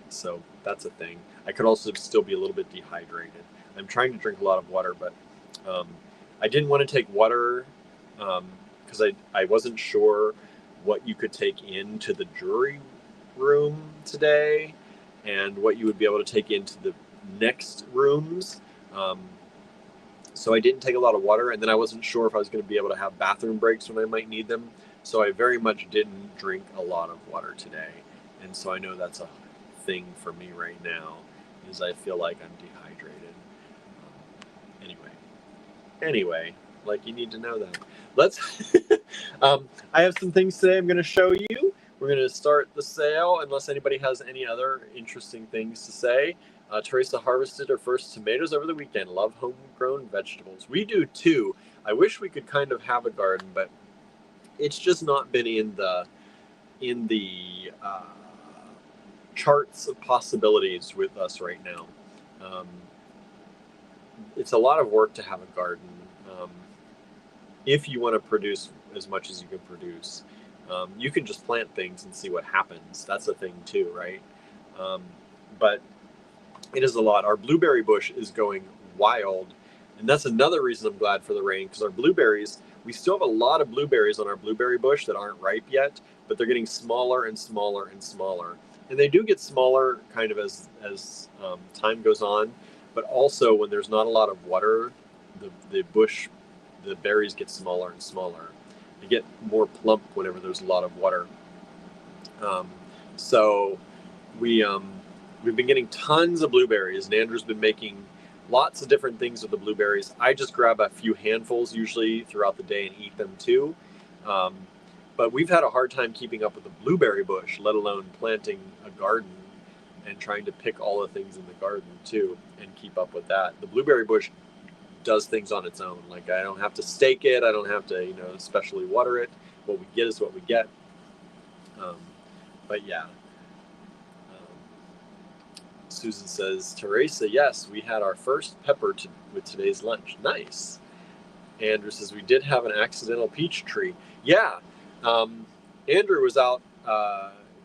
so that's a thing. I could also still be a little bit dehydrated. I'm trying to drink a lot of water, but I didn't want to take water because I wasn't sure what you could take into the jury room today and what you would be able to take into the next rooms. So I didn't take a lot of water, and then I wasn't sure if I was going to be able to have bathroom breaks when I might need them. So I very much didn't drink a lot of water today. And so I know that's a thing for me right now, is I feel like I'm dehydrated. Anyway, like, you need to know that. Let's, I have some things today I'm going to show you. We're going to start the sale unless anybody has any other interesting things to say. Teresa harvested her first tomatoes over the weekend. Love homegrown vegetables. We do too. I wish we could kind of have a garden, but it's just not been in the charts of possibilities with us right now. It's a lot of work to have a garden if you want to produce as much as you can produce. You can just plant things and see what happens. That's a thing too, right? But it is a lot. Our blueberry bush is going wild, and that's another reason I'm glad for the rain, because our blueberries, we still have a lot of blueberries on our blueberry bush that aren't ripe yet, but they're getting smaller and smaller and smaller. And they do get smaller kind of as time goes on, but also when there's not a lot of water, the berries get smaller and smaller. They get more plump whenever there's a lot of water. So we've been getting tons of blueberries, and Andrew's been making lots of different things with the blueberries. I just grab a few handfuls usually throughout the day and eat them too. But we've had a hard time keeping up with the blueberry bush, let alone planting a garden and trying to pick all the things in the garden too and keep up with that. The blueberry bush does things on its own. Like, I don't have to stake it. I don't have to, especially water it. What we get is what we get. But yeah. Susan says, Teresa, yes, we had our first pepper with today's lunch. Nice. Andrew says, we did have an accidental peach tree. Yeah. Andrew was out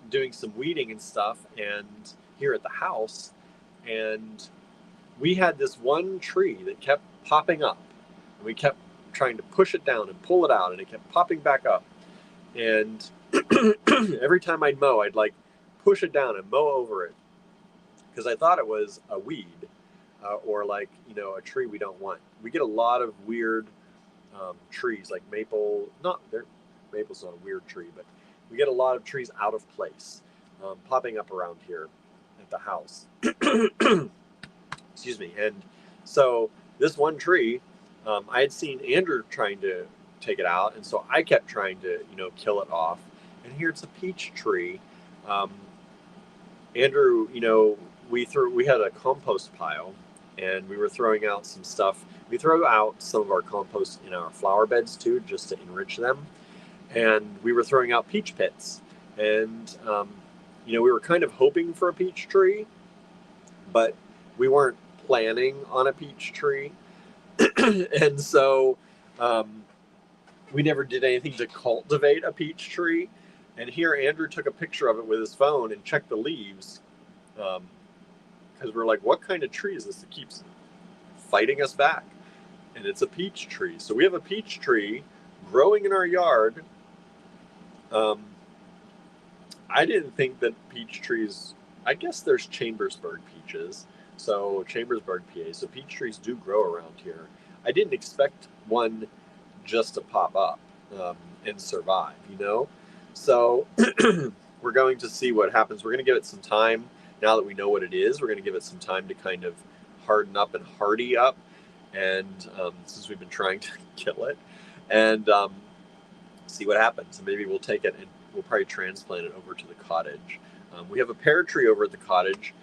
doing some weeding and stuff and here at the house, and we had this one tree that kept popping up, and we kept trying to push it down and pull it out, and it kept popping back up. And every time I'd mow, I'd like push it down and mow over it, because I thought it was a weed or like, a tree we don't want. We get a lot of weird trees, like maple. Maple's not a weird tree, but we get a lot of trees out of place popping up around here at the house. Excuse me. And so this one tree, I had seen Andrew trying to take it out, and so I kept trying to, kill it off. And here it's a peach tree. Andrew, we had a compost pile, and we were throwing out some stuff. We throw out some of our compost in our flower beds too, just to enrich them. And we were throwing out peach pits, and we were kind of hoping for a peach tree, but we weren't planning on a peach tree. And so we never did anything to cultivate a peach tree. And here Andrew took a picture of it with his phone and checked the leaves, because we're like, what kind of tree is this that keeps fighting us back? And it's a peach tree. So we have a peach tree growing in our yard. I didn't think that peach trees, I guess there's Chambersburg peaches, so Chambersburg, PA, so peach trees do grow around here. I didn't expect one just to pop up and survive, So we're going to see what happens. We're going to give it some time. Now that we know what it is, we're going to give it some time to kind of harden up and hardy up. And since we've been trying to kill it, and see what happens. And maybe we'll take it and we'll probably transplant it over to the cottage. We have a pear tree over at the cottage.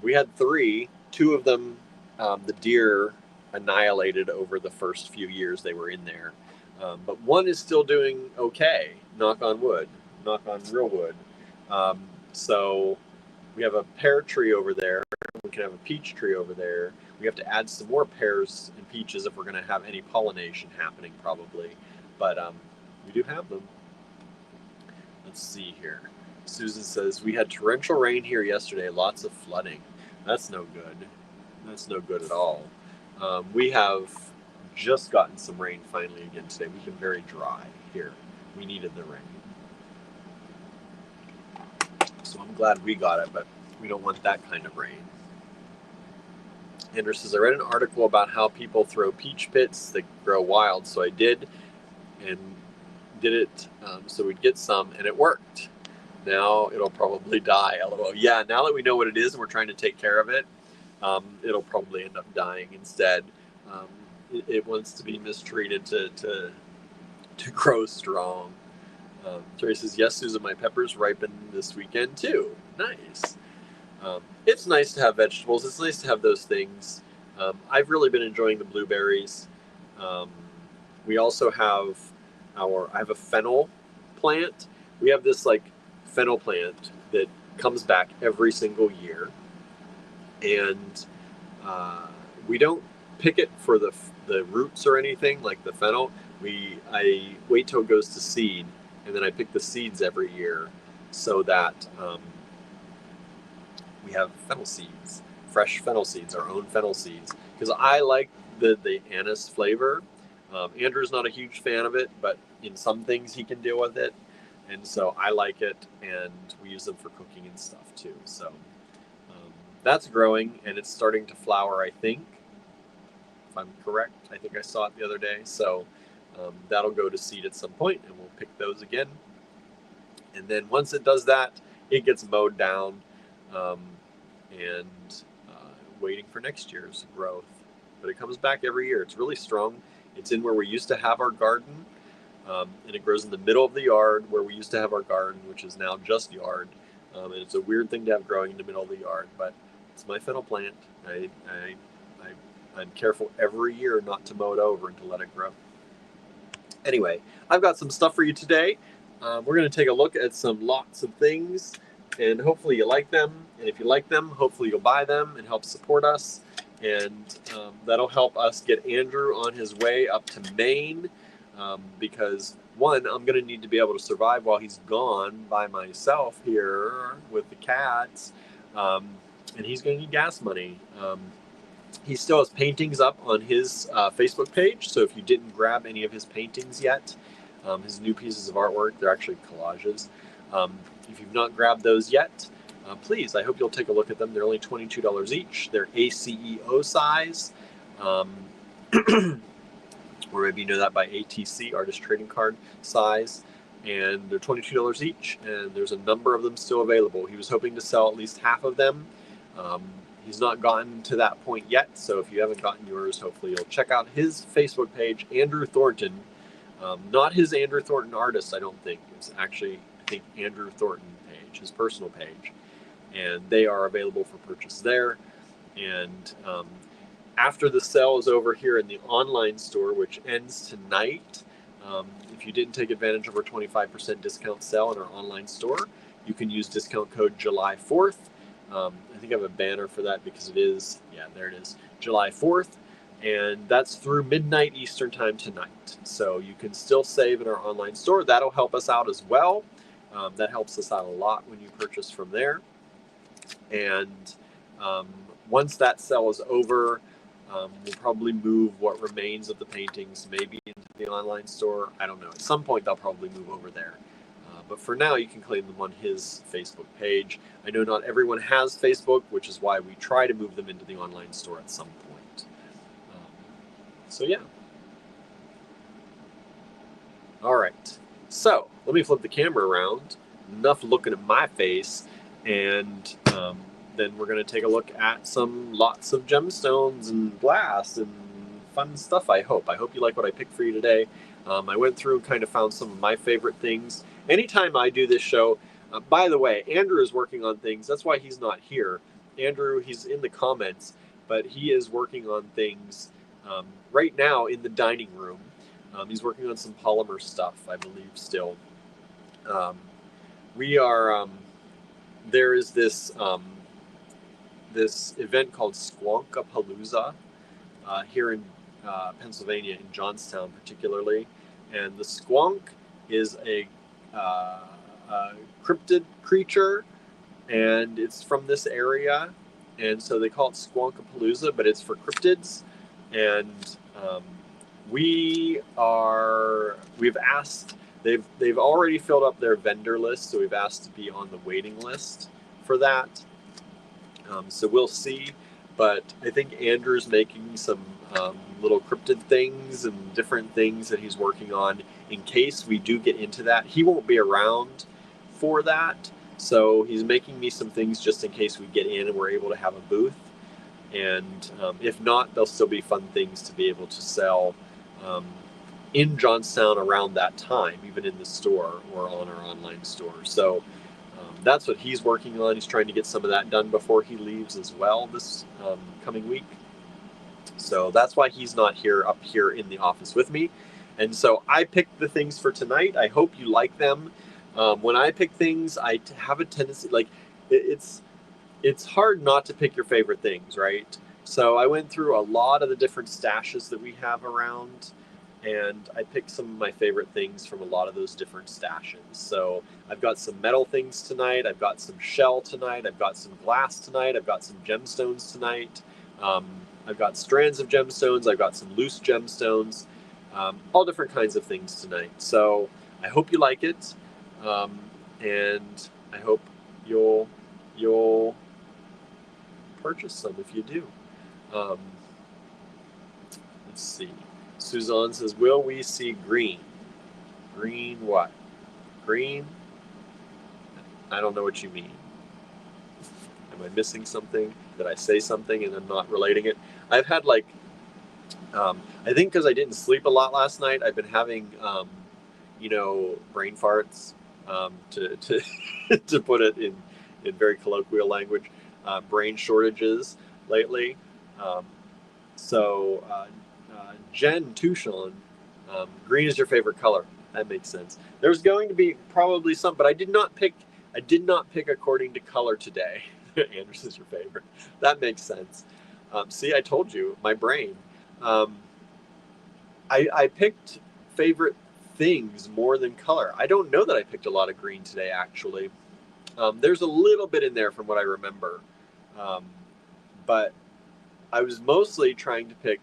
We had 3. 2 of them the deer annihilated over the first few years they were in there. But one is still doing okay, knock on wood, knock on real wood. So we have a pear tree over there. We can have a peach tree over there. We have to add some more pears and peaches if we're going to have any pollination happening, probably. But we do have them. Let's see here. Susan says, we had torrential rain here yesterday, lots of flooding. That's no good. That's no good at all. We have just gotten some rain finally again today. We've been very dry here. We needed the rain. So I'm glad we got it, but we don't want that kind of rain. Andrew says, I read an article about how people throw peach pits that grow wild, so I did, and did it so we'd get some, and it worked. Now it'll probably die, LOL. Yeah, now that we know what it is and we're trying to take care of it, it'll probably end up dying instead. It wants to be mistreated to grow strong. Terry says, yes, Susan, my peppers ripen this weekend too. Nice. It's nice to have vegetables. It's nice to have those things. I've really been enjoying the blueberries. We also have I have a fennel plant. We have this like fennel plant that comes back every single year. And we don't pick it for the roots or anything like the fennel. I wait till it goes to seed, and then I pick the seeds every year so that we have fennel seeds, fresh fennel seeds, our own fennel seeds. Because I like the anise flavor. Andrew's not a huge fan of it, but in some things he can deal with it. And so I like it, and we use them for cooking and stuff too. So that's growing, and it's starting to flower, I think. If I'm correct, I think I saw it the other day. So that'll go to seed at some point, and we'll pick those again. And then once it does that, it gets mowed down and waiting for next year's growth. But it comes back every year. It's really strong. It's in where we used to have our garden, and it grows in the middle of the yard where we used to have our garden, which is now just yard. And it's a weird thing to have growing in the middle of the yard, but it's my fennel plant. I'm careful every year not to mow it over and to let it grow. Anyway, I've got some stuff for you today. We're going to take a look at lots of things, and hopefully you like them. And if you like them, hopefully you'll buy them and help support us. And that'll help us get Andrew on his way up to Maine, because one, I'm going to need to be able to survive while he's gone by myself here with the cats, and he's going to need gas money. He still has paintings up on his Facebook page, so if you didn't grab any of his paintings yet, his new pieces of artwork, they're actually collages. If you've not grabbed those yet, please, I hope you'll take a look at them. They're only $22 each. They're ACEO size, or maybe you know that by ATC, Artist Trading Card size, and they're $22 each, and there's a number of them still available. He was hoping to sell at least half of them. He's not gotten to that point yet, so if you haven't gotten yours, hopefully you'll check out his Facebook page, Andrew Thornton. Not his Andrew Thornton artist, I don't think. It's actually, I think, Andrew Thornton page, his personal page. And they are available for purchase there. And after the sale is over here in the online store, which ends tonight, if you didn't take advantage of our 25% discount sale in our online store, you can use discount code July 4th. I think I have a banner for that because it is, yeah, there it is, July 4th. And that's through midnight Eastern time tonight. So you can still save in our online store. That'll help us out as well. That helps us out a lot when you purchase from there. And once that sale is over, we'll probably move what remains of the paintings maybe into the online store. I don't know. At some point, they'll probably move over there. But for now, you can claim them on his Facebook page. I know not everyone has Facebook, which is why we try to move them into the online store at some point. So yeah. All right. So let me flip the camera around. Enough looking at my face. And then we're going to take a look at lots of gemstones and blasts and fun stuff, I hope. I hope you like what I picked for you today. I went through and kind of found some of my favorite things. Anytime I do this show, by the way, Andrew is working on things. That's why he's not here. Andrew, he's in the comments, but he is working on things right now in the dining room. He's working on some polymer stuff, I believe, still. We are there is this this event called Squonkapalooza here in Pennsylvania, in Johnstown particularly, and the squonk is a cryptid creature, and it's from this area, and so they call it Squonkapalooza, but it's for cryptids. And we've asked, they've already filled up their vendor list, so we've asked to be on the waiting list for that. So we'll see, but I think Andrew's making some little cryptid things and different things that he's working on in case we do get into that. He won't be around for that, so he's making me some things just in case we get in and we're able to have a booth. And if not, there'll still be fun things to be able to sell in Johnstown around that time, even in the store or on our online store. So that's what he's working on. He's trying to get some of that done before he leaves as well this coming week. So that's why he's not up here in the office with me. And so I picked the things for tonight. I hope you like them. When I pick things, I have a tendency, like it's hard not to pick your favorite things, right? So I went through a lot of the different stashes that we have around, and I picked some of my favorite things from a lot of those different stashes. So I've got some metal things tonight. I've got some shell tonight. I've got some glass tonight. I've got some gemstones tonight. I've got strands of gemstones. I've got some loose gemstones. All different kinds of things tonight. So I hope you like it, and I hope you'll purchase some if you do. Let's see. Suzanne says, will we see green? Green what? Green? I don't know what you mean. Am I missing something? Did I say something and I'm not relating it? I've had I think because I didn't sleep a lot last night, I've been having, brain farts, to put it in very colloquial language, brain shortages lately. Jen Tuchon, green is your favorite color. That makes sense. There's going to be probably some, but I did not pick according to color today. Anders is your favorite. That makes sense. See, I told you, my brain. I picked favorite things more than color. I don't know that I picked a lot of green today, actually. There's a little bit in there from what I remember. But I was mostly trying to pick,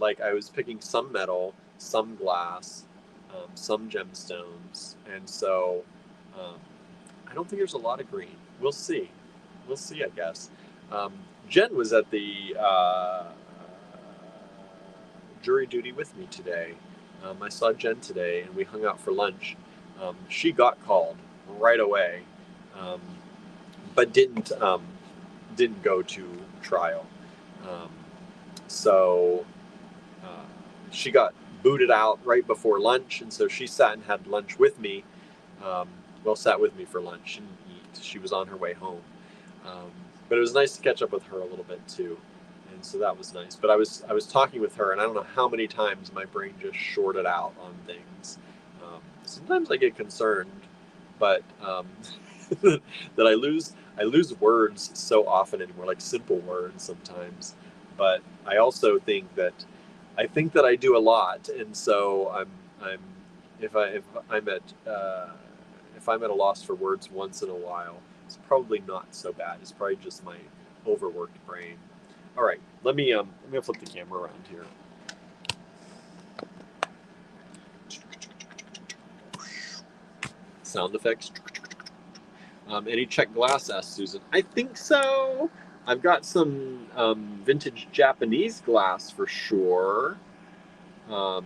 I was picking some metal, some glass, some gemstones. And so I don't think there's a lot of green. We'll see. We'll see, I guess. Jen was at the jury duty with me today. I saw Jen today, and we hung out for lunch. She got called right away, but didn't go to trial. So she got booted out right before lunch, and so she sat and had lunch with me. Sat with me for lunch. She didn't eat. She was on her way home. But it was nice to catch up with her a little bit too. And so that was nice. But I was talking with her, and I don't know how many times my brain just shorted out on things. Sometimes I get concerned, but that I lose words so often anymore, like simple words sometimes. But I also think that I do a lot, and so if I'm at a loss for words once in a while, it's probably not so bad. It's probably just my overworked brain. All right, let me flip the camera around here. Sound effects. Any check glass? Asked Susan. I think so. I've got some vintage Japanese glass for sure. And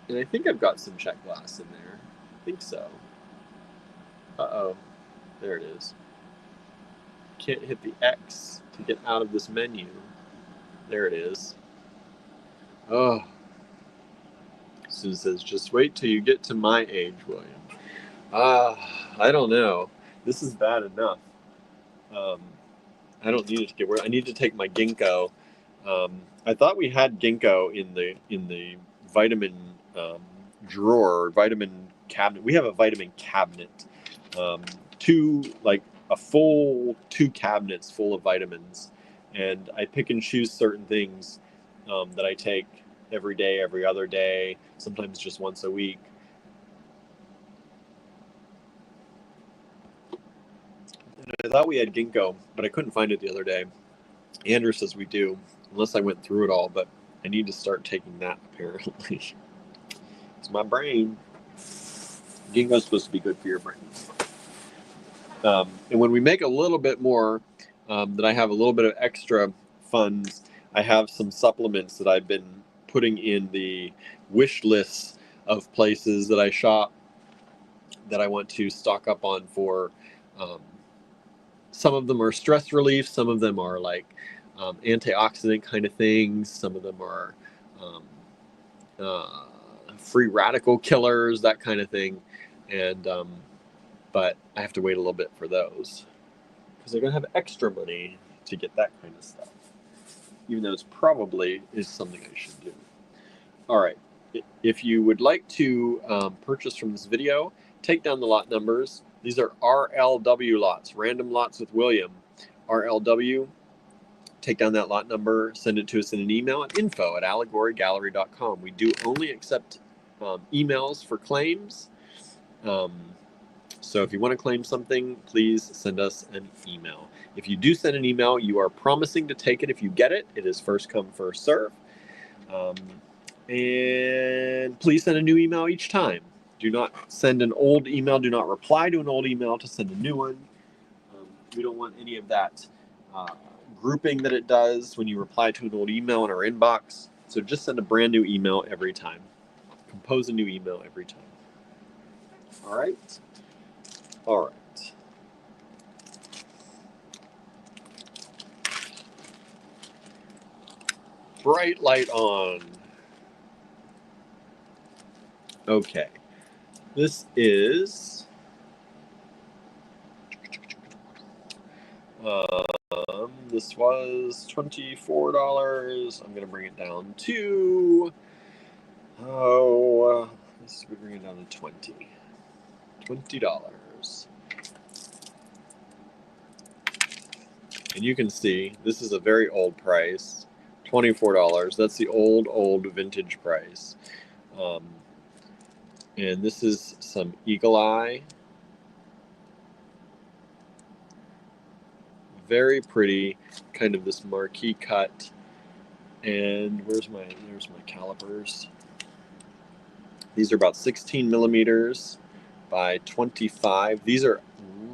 I think I've got some check glass in there. I think so. Uh-oh. There it is. Can't hit the X to get out of this menu. There it is. Oh. Susan says, just wait till you get to my age, William. I don't know. This is bad enough. I don't need it to get worse. I need to take my ginkgo. I thought we had ginkgo in the vitamin drawer, vitamin cabinet. We have a vitamin cabinet, a full 2 cabinets full of vitamins, and I pick and choose certain things that I take every day, every other day, sometimes just once a week. And I thought we had ginkgo, but I couldn't find it the other day. Andrew says we do, unless I went through it all, but I need to start taking that apparently. It's my brain. Ginkgo's supposed to be good for your brain. And when we make a little bit more, that I have a little bit of extra funds, I have some supplements that I've been putting in the wish lists of places that I shop that I want to stock up on for. Some of them are stress relief, some of them are like antioxidant kind of things, some of them are free radical killers, that kind of thing. And but I have to wait a little bit for those because I don't have extra money to get that kind of stuff, even though it's probably is something I should do. All right, if you would like to purchase from this video, take down the lot numbers. These are RLW lots, random lots with William. RLW, take down that lot number, send it to us in an email at info@allegorygallery.com. We do only accept emails for claims. So if you want to claim something, please send us an email. If you do send an email, you are promising to take it if you get it. It is first come, first serve. And please send a new email each time. Do not send an old email. Do not reply to an old email to send a new one. We don't want any of that grouping that it does when you reply to an old email in our inbox. So just send a brand new email every time. Compose a new email every time. All right. All right. Bright light on. Okay. This is this was $24. I'm gonna bring it down to let's bring it down to $20. And you can see this is a very old price, $24. That's the old vintage price. And this is some Eagle Eye. Very pretty, kind of this marquee cut. And there's my calipers. These are about 16 millimeters by 25. These are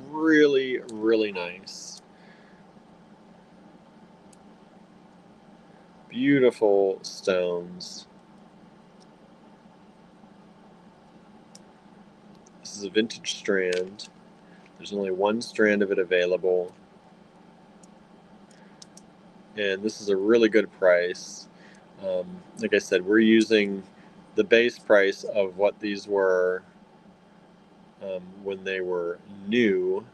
really, really nice. Beautiful stones. This is a vintage strand. There's only one strand of it available. And this is a really good price. Like I said, we're using the base price of what these were when they were new,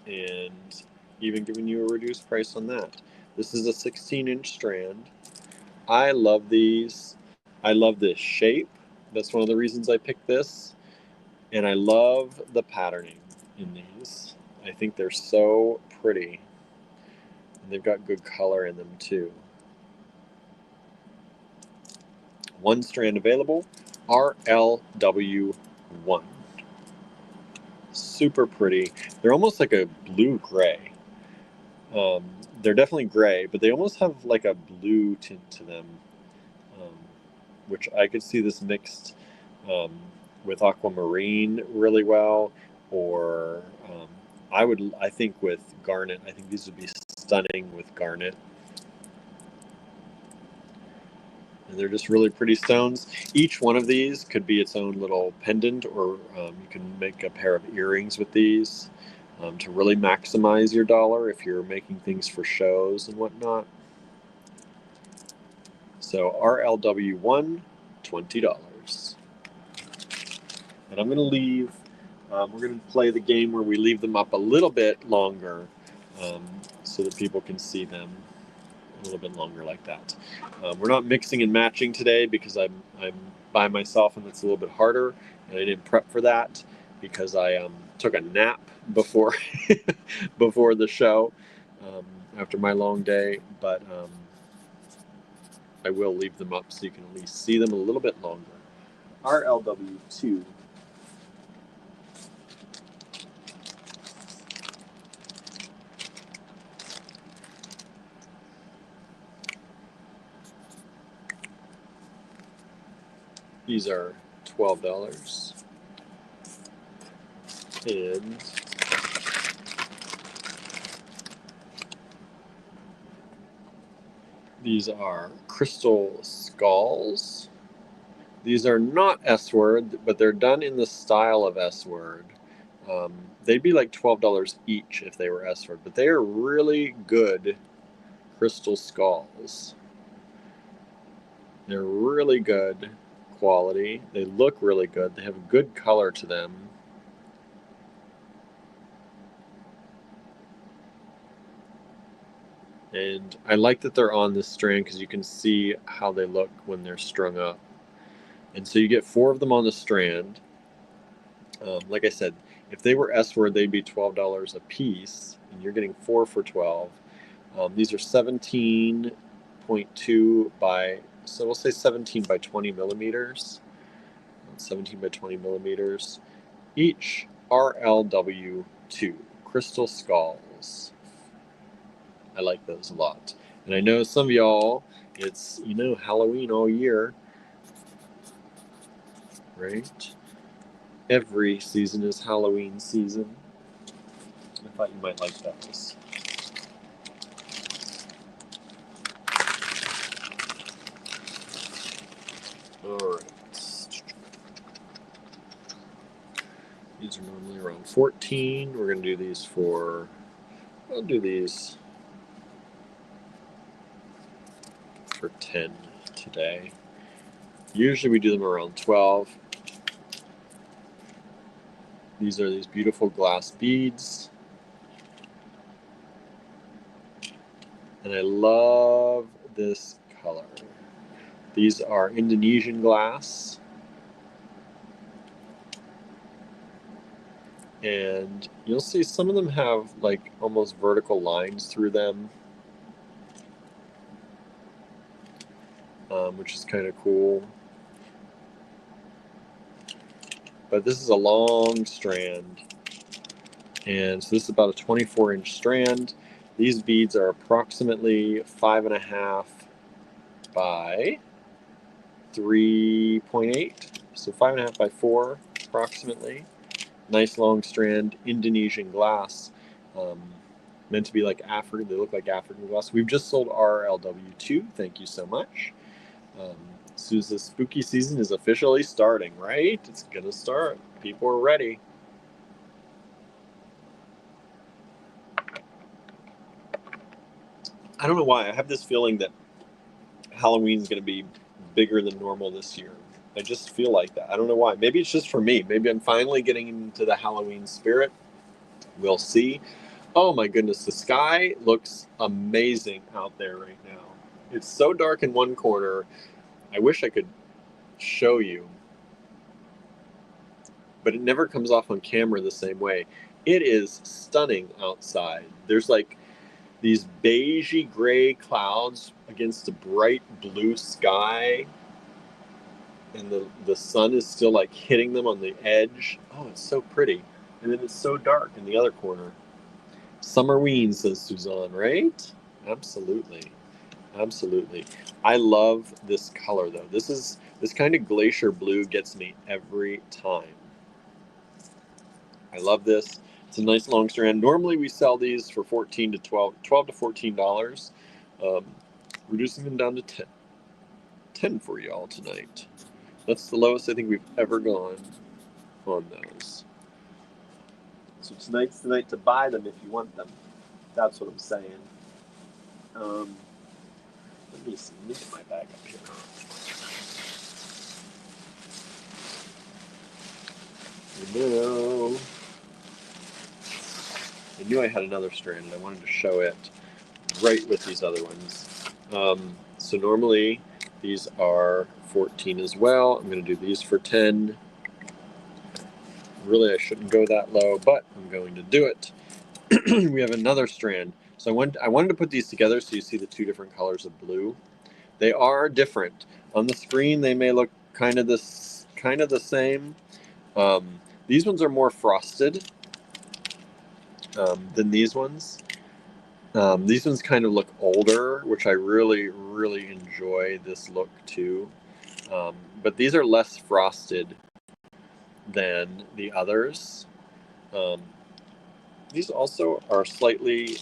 and even giving you a reduced price on that. This is a 16-inch strand. I love these. I love this shape. That's one of the reasons I picked this. And I love the patterning in these. I think they're so pretty. And they've got good color in them too. One strand available, RLW1. Super pretty. They're almost like a blue-gray. They're definitely gray, but they almost have like a blue tint to them, which I could see this mixed with aquamarine really well, or I think with garnet. I think these would be stunning with garnet. And they're just really pretty stones. Each one of these could be its own little pendant, or you can make a pair of earrings with these to really maximize your dollar if you're making things for shows and whatnot. So RLW1, $20. And I'm going to leave We're going to play the game where we leave them up a little bit longer so that people can see them a little bit longer like that. We're not mixing and matching today because I'm by myself and it's a little bit harder, and I didn't prep for that because I took a nap before before the show after my long day, but I will leave them up so you can at least see them a little bit longer. RLW2. These are $12. And these are Crystal Skulls. These are not S-word, but they're done in the style of S-word. They'd be like $12 each if they were S-word, but they are really good crystal skulls. They're really good quality. They look really good. They have a good color to them. And I like that they're on this strand because you can see how they look when they're strung up. And so you get 4 of them on the strand. Like I said, if they were S-word, they'd be $12 a piece, and you're getting 4 for $12. These are 17.2 by, so we'll say 17 by 20 millimeters. 17 by 20 millimeters. Each RLW2 crystal skulls. I like those a lot. And I know some of y'all, it's, Halloween all year, right? Every season is Halloween season. I thought you might like those. Alright. These are normally around 14. We're going to do these for, I'll do these for 10 today. Usually we do them around 12. These are these beautiful glass beads. And I love this color. These are Indonesian glass. And you'll see some of them have like almost vertical lines through them, which is kind of cool. But this is a long strand. And so this is about a 24-inch strand. These beads are approximately 5.5 by 3.8. So 5.5 by 4 approximately. Nice long strand, Indonesian glass. Meant to be like African. They look like African glass. We've just sold RLW2. Thank you so much. So the spooky season is officially starting, right? It's gonna start. People are ready. I don't know why. I have this feeling that Halloween's gonna be bigger than normal this year. I just feel like that. I don't know why. Maybe it's just for me. Maybe I'm finally getting into the Halloween spirit. We'll see. Oh my goodness, the sky looks amazing out there right now. It's so dark in one corner. I wish I could show you, but it never comes off on camera the same way. It is stunning outside. There's like these beigey gray clouds against a bright blue sky, and the sun is still like hitting them on the edge. Oh, it's so pretty. And then it's so dark in the other corner. Summerween, says Suzanne, right? Absolutely. Absolutely. I love this color though. This kind of glacier blue gets me every time. I love this. It's a nice long strand. Normally we sell these for $12 to $14. Reducing them down to 10 for y'all tonight. That's the lowest I think we've ever gone on those. So tonight's the night to buy them if you want them. That's what I'm saying. Let me see. Let me get my bag up here. No. I knew I had another strand and I wanted to show it right with these other ones. So normally these are 14 as well. I'm going to do these for 10. Really, I shouldn't go that low, but I'm going to do it. We have another strand. So I wanted to put these together so you see the two different colors of blue. They are different. On the screen, they may look kind of the same. These ones are more frosted than these ones. These ones kind of look older, which I really, really enjoy this look too. But these are less frosted than the others. These also are slightly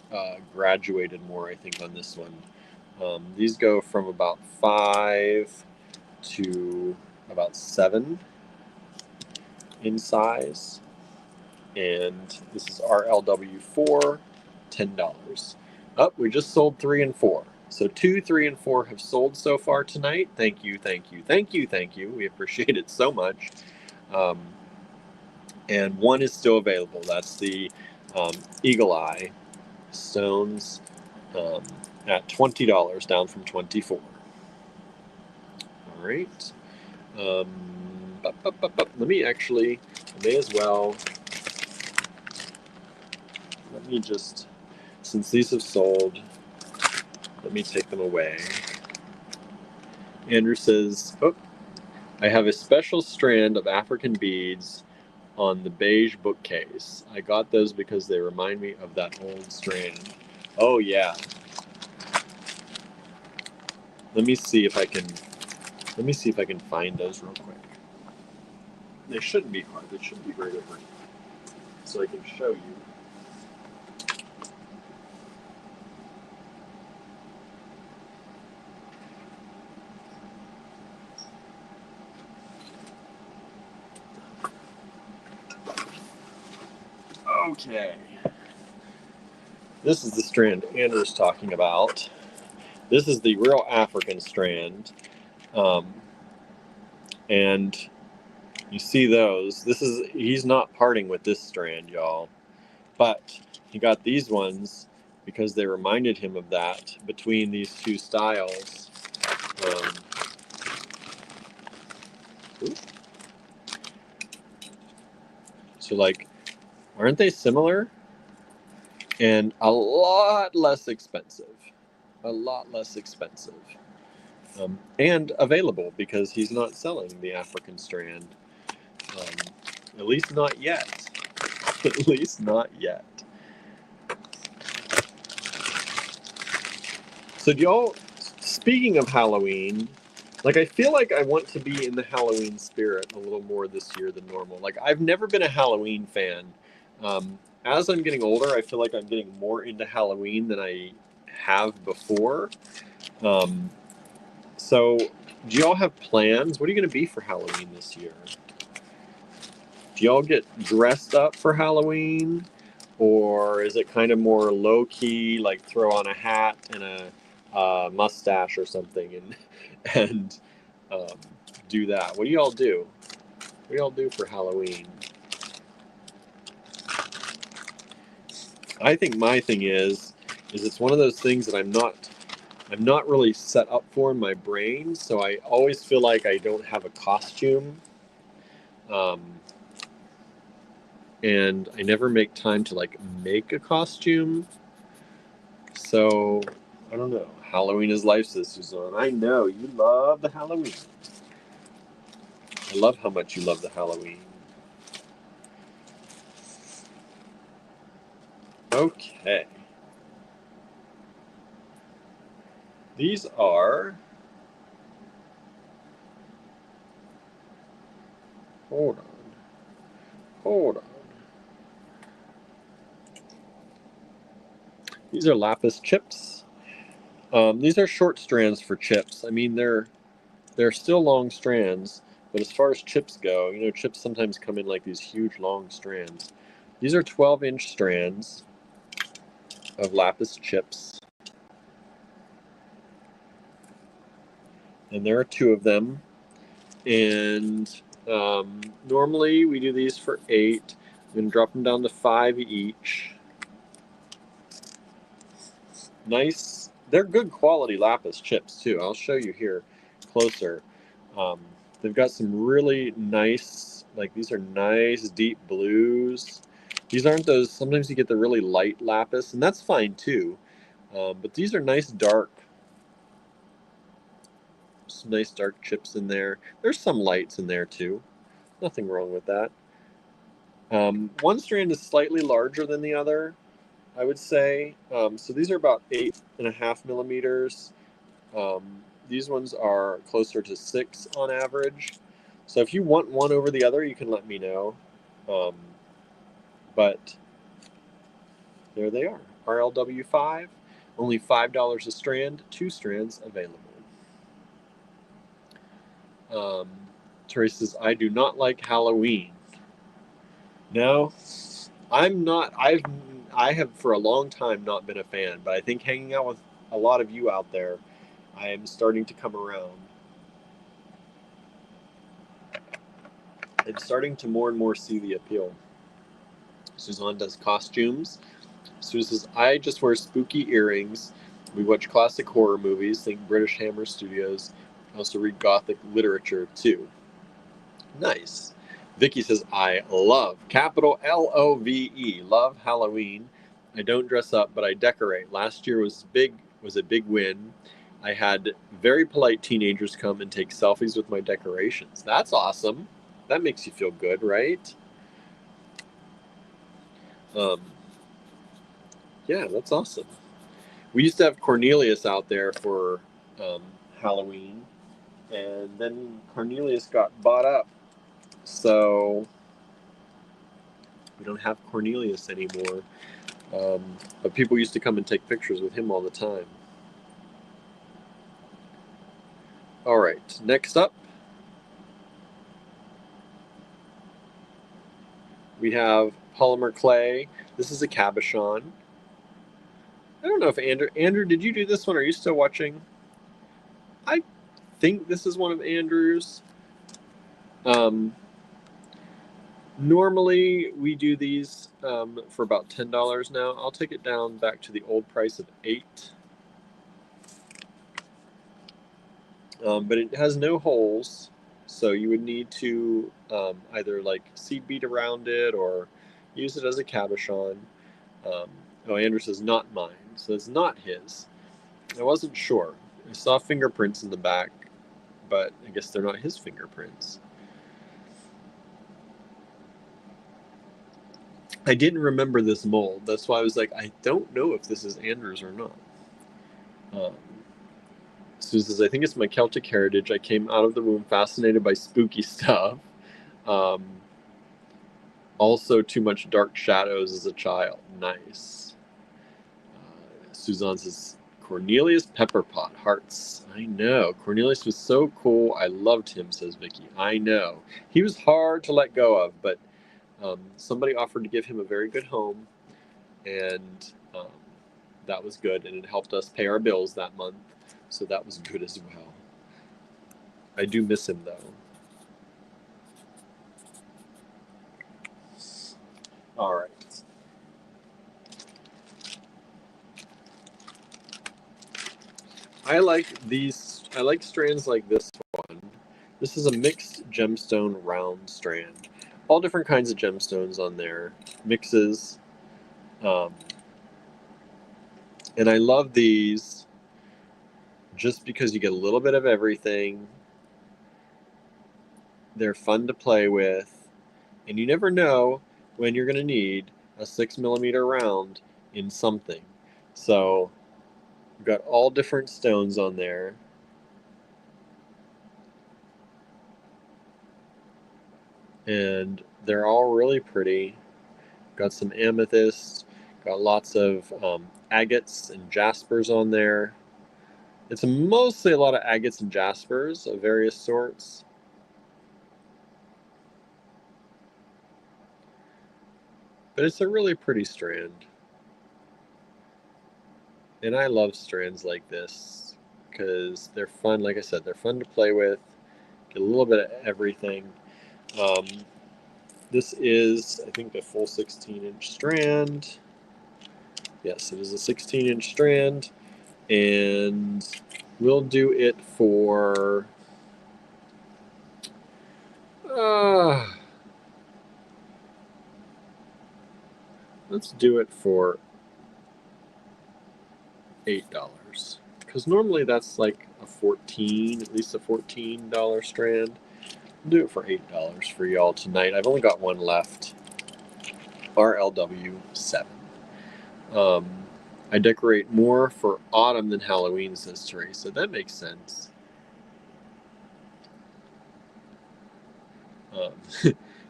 graduated more, I think, on this one. These go from about 5 to about 7 in size. And this is RLW4, $10. Oh, we just sold 3 and 4. So 2, 3, and 4 have sold so far tonight. Thank you, thank you, thank you, thank you. We appreciate it so much. And 1 is still available. That's the Eagle Eye stones at $20, down from $24. All right. Let me actually, I may as well, let me just, since these have sold, let me take them away. Andrew says, oh, I have a special strand of African beads on the beige bookcase. I got those because they remind me of that old strand. Oh yeah. Let me see if I can find those real quick. They shouldn't be hard. They should be right over here. So I can show you. Okay. This is the strand Andrew's talking about. This is the real African strand. And you see those. He's not parting with this strand, y'all. But he got these ones because they reminded him of that between these two styles. So, like, aren't they similar? And a lot less expensive. A lot less expensive. And available because he's not selling the African strand. At least not yet. At least not yet. So do y'all, speaking of Halloween, like I feel like I want to be in the Halloween spirit a little more this year than normal. Like I've never been a Halloween fan. As I'm getting older, I feel like I'm getting more into Halloween than I have before. So do y'all have plans? What are you going to be for Halloween this year? Do y'all get dressed up for Halloween? Or is it kind of more low-key, like throw on a hat and a mustache or something and do that? What do y'all do? What do y'all do for Halloween? I think my thing is it's one of those things that I'm not really set up for in my brain, so I always feel like I don't have a costume. And I never make time to like make a costume. So I don't know. Halloween is life, says Suzanne. I know you love the Halloween. I love how much you love the Halloween. Okay. These are... Hold on. Hold on. These are lapis chips. These are short strands for chips. I mean, they're still long strands, but as far as chips go, you know, chips sometimes come in like these huge long strands. These are 12-inch strands of lapis chips. And there are 2 of them. And Normally we do these for 8. I'm going to drop them down to 5 each. Nice. They're good quality lapis chips too. I'll show you here closer. Um, they've got some really nice, like these are nice deep blues. These aren't those, sometimes you get the really light lapis, and that's fine too. But these are nice dark, some nice dark chips in there. There's some lights in there too. Nothing wrong with that. One strand is slightly larger than the other, I would say. So these are about 8.5 millimeters. These ones are closer to 6 on average. So if you want one over the other, you can let me know. But there they are. RLW5, only $5 a strand, 2 strands available. Teresa says, I do not like Halloween. No, I'm not. I have for a long time not been a fan, but I think hanging out with a lot of you out there, I am starting to come around. I'm starting to more and more see the appeal. Suzanne does costumes. Sue says, I just wear spooky earrings. We watch classic horror movies, think British Hammer Studios. I also read Gothic literature too. Nice. Vicky says, I love, capital Love, love Halloween. I don't dress up, but I decorate. Last year was a big win. I had very polite teenagers come and take selfies with my decorations. That's awesome. That makes you feel good, right? Yeah, that's awesome. We used to have Cornelius out there for Halloween, and then Cornelius got bought up, so we don't have Cornelius anymore. But people used to come and take pictures with him all the time. All right, next up, we have polymer clay. This is a cabochon. I don't know if Andrew, did you do this one? Are you still watching? I think this is one of Andrew's. Normally we do these for about $10 now. I'll take it down back to the old price of $8. But it has no holes, so you would need to either like seed bead around it or use it as a cabochon. Oh, Andrew says not mine, so it's not his. I wasn't sure. I saw fingerprints in the back, but I guess they're not his fingerprints. I didn't remember this mold. That's why I was like, I don't know if this is Andrew's or not. Sue says, I think it's my Celtic heritage. I came out of the womb fascinated by spooky stuff. Also, too much dark shadows as a child. Nice. Suzanne says, Cornelius Pepperpot, hearts. I know. Cornelius was so cool. I loved him, says Vicky. I know. He was hard to let go of, but somebody offered to give him a very good home, and that was good, and it helped us pay our bills that month, so that was good as well. I do miss him, though. All right. I like strands like this one. This is a mixed gemstone round strand. All different kinds of gemstones on there. Mixes. And I love these just because you get a little bit of everything. They're fun to play with. And you never know when you're going to need a 6mm round in something. So we've got all different stones on there. And they're all really pretty. Got some amethyst, got lots of agates and jaspers on there. It's mostly a lot of agates and jaspers of various sorts. But it's a really pretty strand. And I love strands like this because they're fun. Like I said, they're fun to play with. Get a little bit of everything. This is, I think, a full 16-inch strand. Yes, it is a 16-inch strand, and we'll do it for let's do it for $8, because normally that's like at least a $14 strand. I'll do it for $8 for y'all tonight. I've only got one left. RLW7. I decorate more for autumn than Halloween, says Teresa. That makes sense.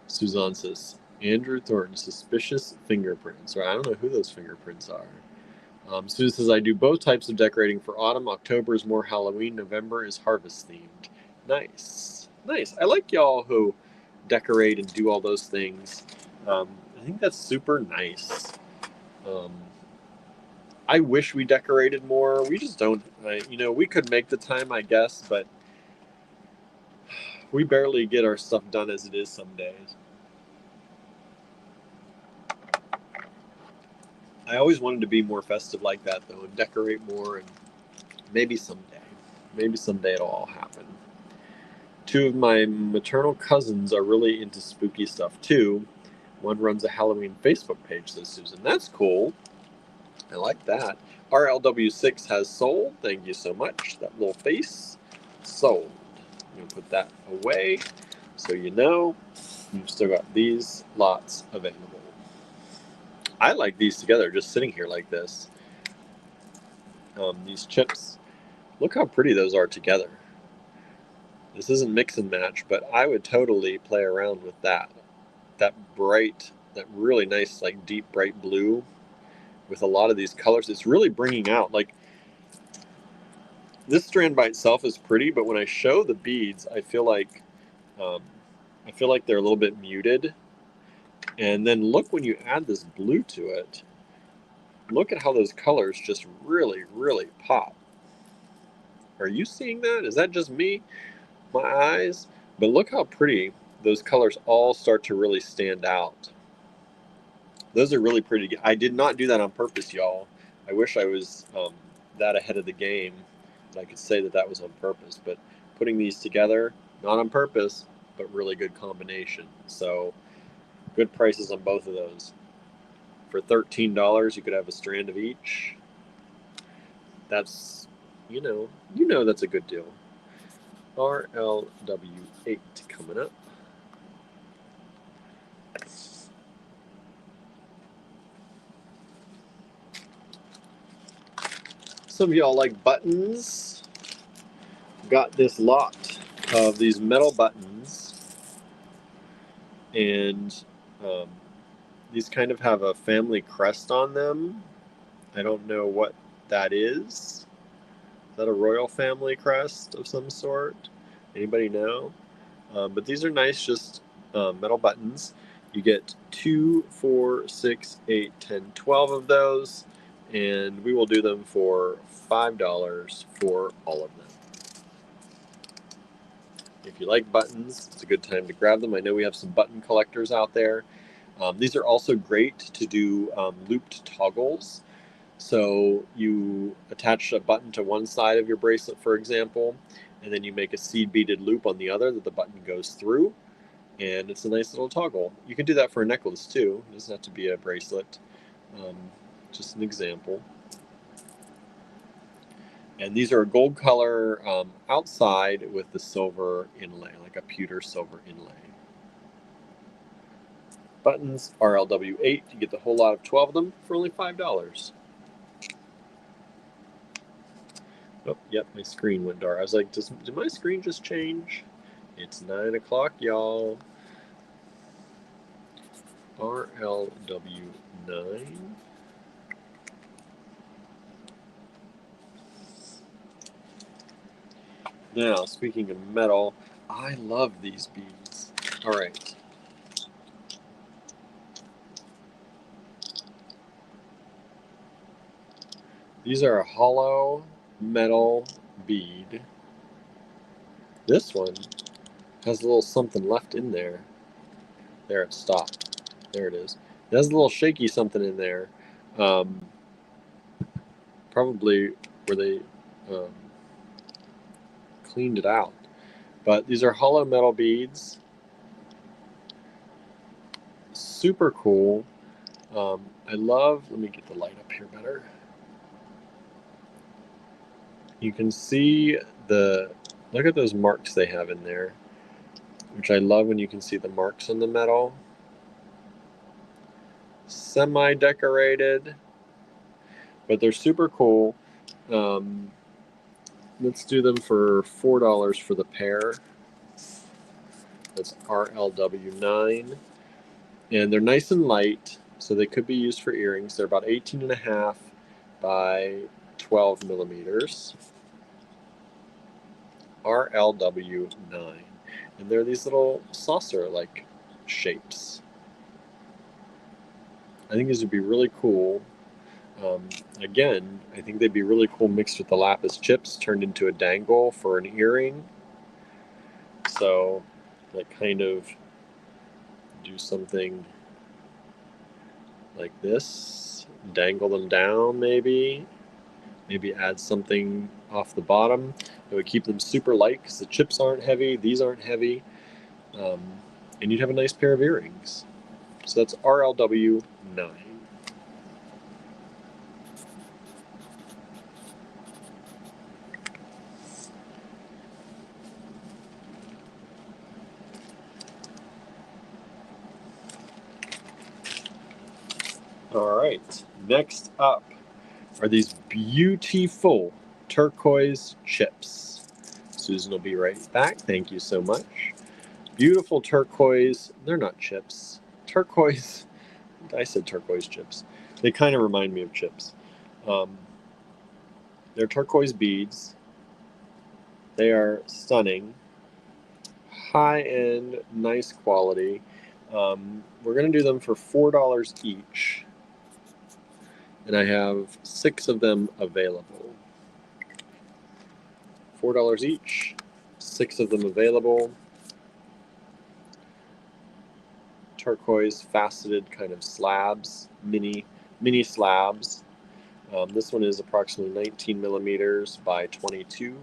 Suzanne says, Andrew Thornton, suspicious fingerprints. Or I don't know who those fingerprints are. Susan says, I do both types of decorating for autumn. October is more Halloween. November is harvest themed. Nice. Nice. I like y'all who decorate and do all those things. I think that's super nice. I wish we decorated more. We just don't. We could make the time, I guess, but we barely get our stuff done as it is some days. I always wanted to be more festive like that, though, and decorate more, and maybe someday it'll all happen. Two of my maternal cousins are really into spooky stuff, too. One runs a Halloween Facebook page, says Susan. That's cool. I like that. RLW6 has sold. Thank you so much. That little face, sold. I'm going to put that away so you know you've still got these lots available. I like these together, just sitting here like this. These chips, look how pretty those are together. This isn't mix and match, but I would totally play around with that. That really nice, like deep bright blue with a lot of these colors. It's really bringing out, like, this strand by itself is pretty, but when I show the beads, I feel like they're a little bit muted. And then look, when you add this blue to it, look at how those colors just really, really pop. Are you seeing that? Is that just me? My eyes? But look how pretty those colors all start to really stand out. Those are really pretty. I did not do that on purpose, y'all. I wish I was that ahead of the game that I could say that was on purpose. But putting these together, not on purpose, but really good combination. So good prices on both of those. For $13, you could have a strand of each. That's, that's a good deal. RLW8 coming up. Some of y'all like buttons. Got this lot of these metal buttons, and these kind of have a family crest on them. I don't know what that is. Is that a royal family crest of some sort? Anybody know? But these are nice, just metal buttons. You get 2, 4, 6, 8, 10, 12 of those, and we will do them for $5 for all of them. If you like buttons, it's a good time to grab them. I know we have some button collectors out there. These are also great to do looped toggles. So you attach a button to one side of your bracelet, for example, and then you make a seed beaded loop on the other that the button goes through, and it's a nice little toggle. You can do that for a necklace too. It doesn't have to be a bracelet. Just an example. And these are a gold color outside with the silver inlay, like a pewter silver inlay. Buttons, RLW8. You get the whole lot of 12 of them for only $5. Oh, yep, my screen went dark. I was like, did my screen just change? It's 9 o'clock, y'all. RLW9. Now, speaking of metal, I love these beads. All right. These are a hollow metal bead. This one has a little something left in there. There, it stopped. There it is. It has a little shaky something in there. Probably where they cleaned it out. But these are hollow metal beads. Super cool. I love, let me get the light up here better. You can see look at those marks they have in there, which I love when you can see the marks on the metal. Semi-decorated, but they're super cool. Let's do them for $4 for the pair. That's RLW9. And they're nice and light, so they could be used for earrings. They're about 18.5 by 12 millimeters. RLW9. And they're these little saucer-like shapes. I think these would be really cool. Again, I think they'd be really cool mixed with the lapis chips, turned into a dangle for an earring. So, like, kind of do something like this, dangle them down maybe add something off the bottom. It would keep them super light because the chips aren't heavy, these aren't heavy, and you'd have a nice pair of earrings. So that's RLW9. All right, next up are these beautiful turquoise chips. Susan will be right back. Thank you so much. Beautiful turquoise. They're not chips. Turquoise. I said turquoise chips. They kind of remind me of chips. They're turquoise beads. They are stunning. High-end, nice quality. We're going to do them for $4 each. And I have 6 of them available. $4 each, 6 of them available. Turquoise faceted kind of slabs, mini slabs. This one is approximately 19 millimeters by 22.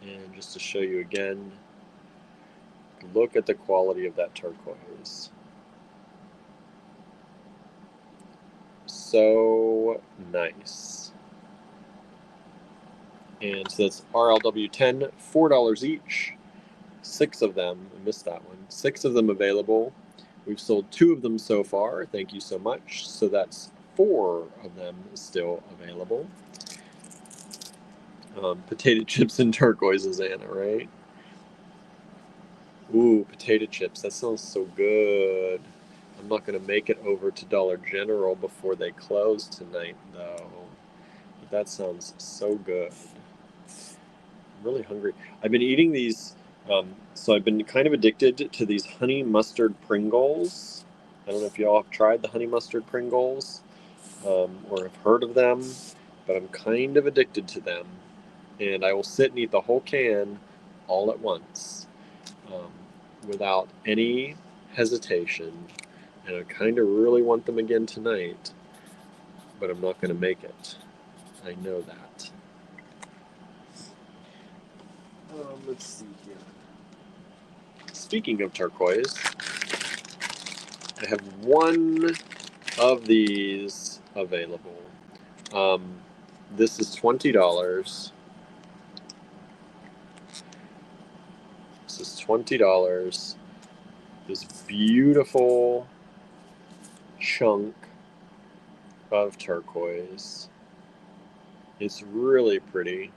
And just to show you again, look at the quality of that turquoise. So nice. And so that's RLW10, $4 each. 6 of them, I missed that one. 6 of them available. We've sold 2 of them so far. Thank you so much. So that's 4 of them still available. Potato chips and turquoises, Anna, right? Ooh, potato chips. That sounds so good. I'm not going to make it over to Dollar General before they close tonight, though. But that sounds so good. I'm really hungry. I've been eating these, so I've been kind of addicted to these honey mustard Pringles. I don't know if y'all have tried the honey mustard Pringles or have heard of them, but I'm kind of addicted to them. And I will sit and eat the whole can all at once without any hesitation. And I kind of really want them again tonight, but I'm not going to make it. I know that. Let's see here. Speaking of turquoise, I have 1 of these available. This is $20. This is $20. This beautiful chunk of turquoise. It's really pretty.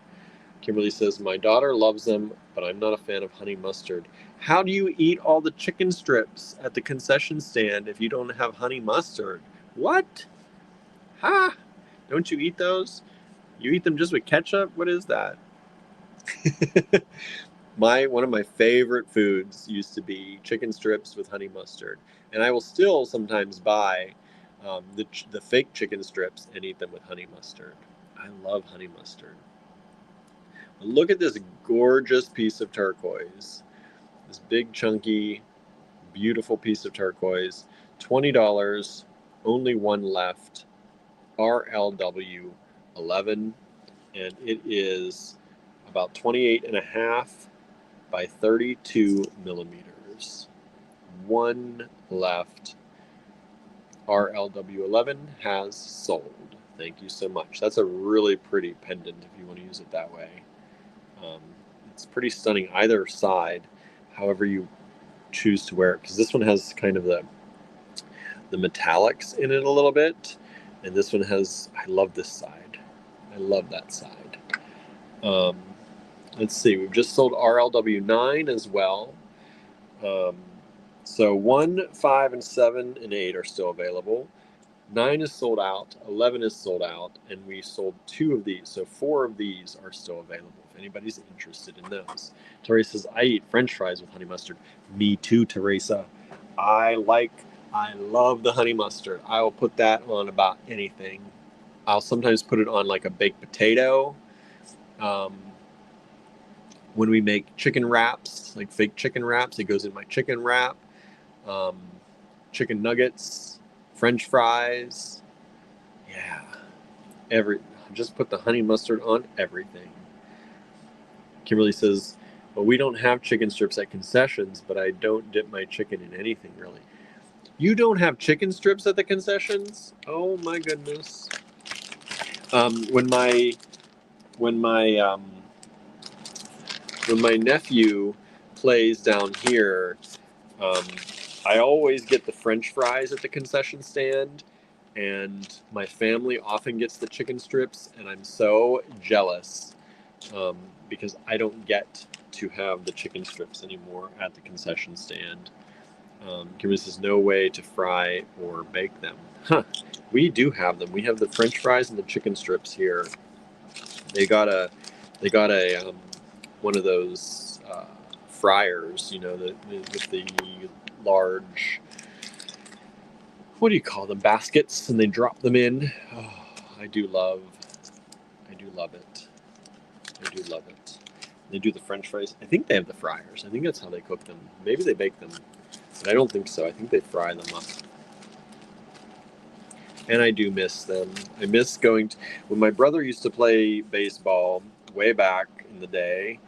Kimberly says, my daughter loves them, but I'm not a fan of honey mustard. How do you eat all the chicken strips at the concession stand if you don't have honey mustard? What? Ha! Don't you eat those? You eat them just with ketchup? What is that? One of my favorite foods used to be chicken strips with honey mustard. And I will still sometimes buy the fake chicken strips and eat them with honey mustard. I love honey mustard. Look at this gorgeous piece of turquoise. This big, chunky, Beautiful piece of turquoise. $20. Only one left. RLW 11. And it is about 28.5 by 32 millimeters. One left. RLW 11 has sold. Thank you so much. That's a really pretty pendant if you want to use it that way. It's pretty stunning either side, however you choose to wear it, because this one has kind of the metallics in it a little bit, and this one has, I love this side. I love that side. Let's see, we've just sold RLW 9 as well. So 1, 5, and 7, and 8 are still available. 9 is sold out, 11 is sold out, and we sold 2 of these. So 4 of these are still available if anybody's interested in those. Teresa says, I eat French fries with honey mustard. Me too, Teresa. I love the honey mustard. I will put that on about anything. I'll sometimes put it on like a baked potato. When we make chicken wraps, like fake chicken wraps, it goes in my chicken wrap. Chicken nuggets, French fries. Yeah. Just put the honey mustard on everything. Kimberly says, well, we don't have chicken strips at concessions, but I don't dip my chicken in anything really. You don't have chicken strips at the concessions? Oh my goodness. When my nephew plays down here, I always get the French fries at the concession stand, and my family often gets the chicken strips, and I'm so jealous because I don't get to have the chicken strips anymore at the concession stand. Kimberly says, no way to fry or bake them. Huh. We do have them. We have the French fries and the chicken strips here. They got a one of those fryers, with the large, what do you call them, baskets, and they drop them in. Oh, I do love it. I do love it. They do the French fries. I think they have the fryers. I think that's how they cook them. Maybe they bake them, but I don't think so. I think they fry them up. And I do miss them. I miss when my brother used to play baseball way back in the day.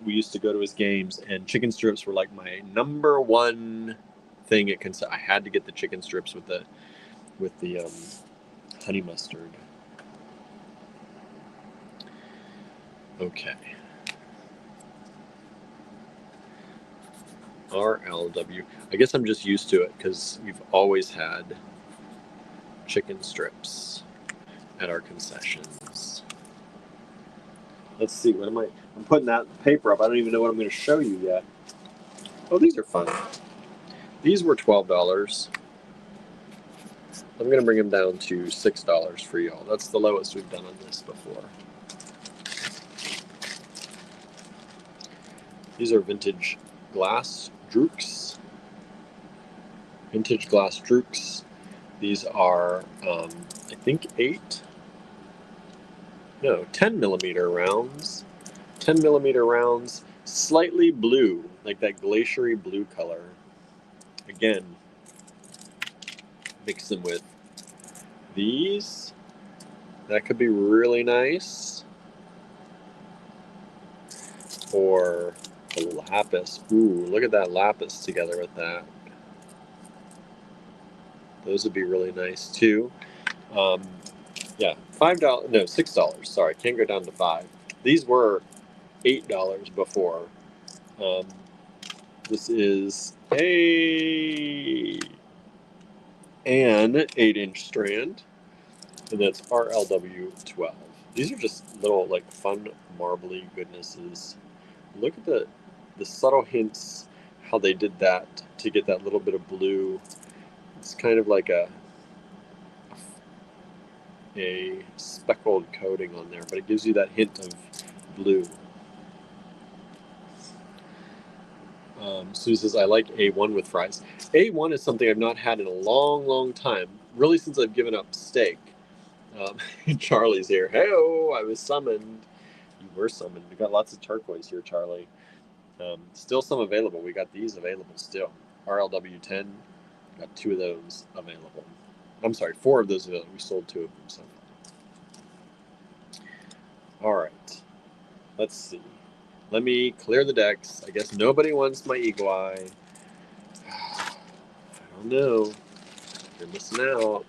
We used to go to his games, and chicken strips were like my number one thing at concession. I had to get the chicken strips with the honey mustard. Okay. RLW. I guess I'm just used to it because we've always had chicken strips at our concessions. Let's see, I'm putting that paper up. I don't even know what I'm going to show you yet. Oh, these are fun. These were $12. I'm going to bring them down to $6 for y'all. That's the lowest we've done on this before. These are vintage glass Drukes. Vintage glass Drukes. These are, I think 10 millimeter rounds. 10 millimeter rounds, slightly blue, like that glaciery blue color. Again, mix them with these. That could be really nice. Or a lapis. Ooh, look at that lapis together with that. Those would be really nice too. Yeah, $5, no, $6. Sorry, can't go down to $5. These were $8 before. This is an 8-inch strand, and that's RLW 12. These are just little like fun marbly goodnesses. Look at the subtle hints, how they did that to get that little bit of blue. It's kind of like a speckled coating on there, but it gives you that hint of blue. Sue says, I like A1 with fries. A1 is something I've not had in a long, long time, really since I've given up steak. Charlie's here. Hey-oh, I was summoned. You were summoned. We got lots of turquoise here, Charlie. Still some available. We got these available still. RLW 10. Got 2 of those available. I'm sorry, 4 of those available. We sold 2 of them so far. All right. Let's see. Let me clear the decks. I guess nobody wants my Eagle Eye. I don't know. You're missing out.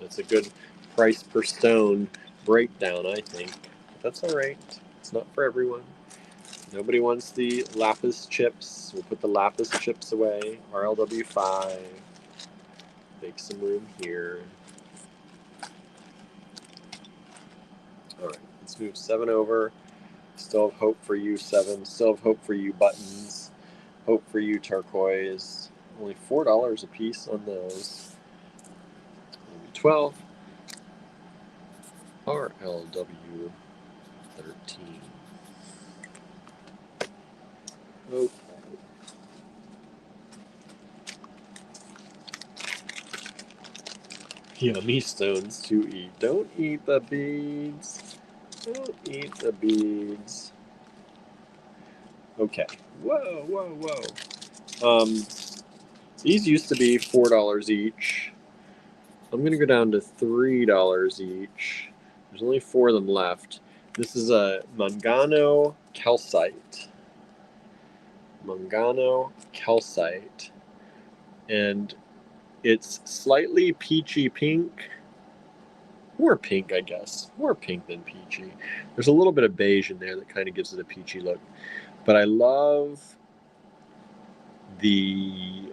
That's a good price per stone breakdown, I think. But that's all right. It's not for everyone. Nobody wants the Lapis chips. We'll put the Lapis chips away. RLW 5. Make some room here. All right, let's move 7 over. Still have hope for you, 7. Still have hope for you, buttons. Hope for you, turquoise. Only $4 a piece on those. Maybe 12. RLW 13. Okay. Yummy stones to eat. Don't eat the beads. Don't eat the beads. Okay. Whoa, whoa, whoa. These used to be $4 each. I'm gonna go down to $3 each. There's only 4 of them left. This is a Mangano calcite. Mangano calcite. And it's slightly peachy pink. More pink, I guess. More pink than peachy. There's a little bit of beige in there that kind of gives it a peachy look. But I love the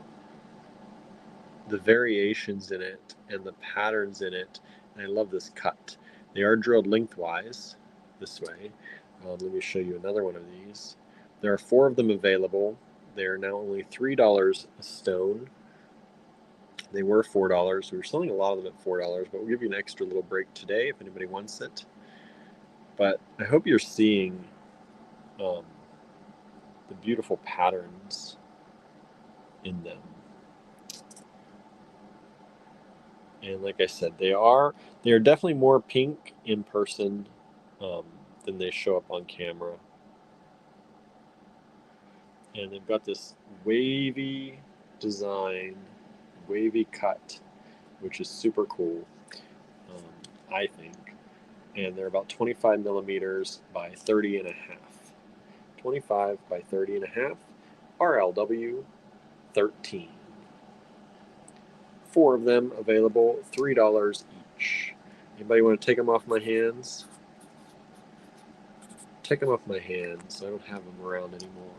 variations in it and the patterns in it. And I love this cut. They are drilled lengthwise this way. Let me show you another one of these. There are 4 of them available. They are now only $3 a stone. They were $4. We were selling a lot of them at $4, but we'll give you an extra little break today if anybody wants it. But I hope you're seeing the beautiful patterns in them. And like I said, they are definitely more pink in person than they show up on camera. And they've got this wavy design, wavy cut, which is super cool, I think. And they're about 25 millimeters by 30 and a half. 25 by 30 and a half, RLW 13. 4 of them available, $3 each. Anybody want to take them off my hands? Take them off my hands. I don't have them around anymore.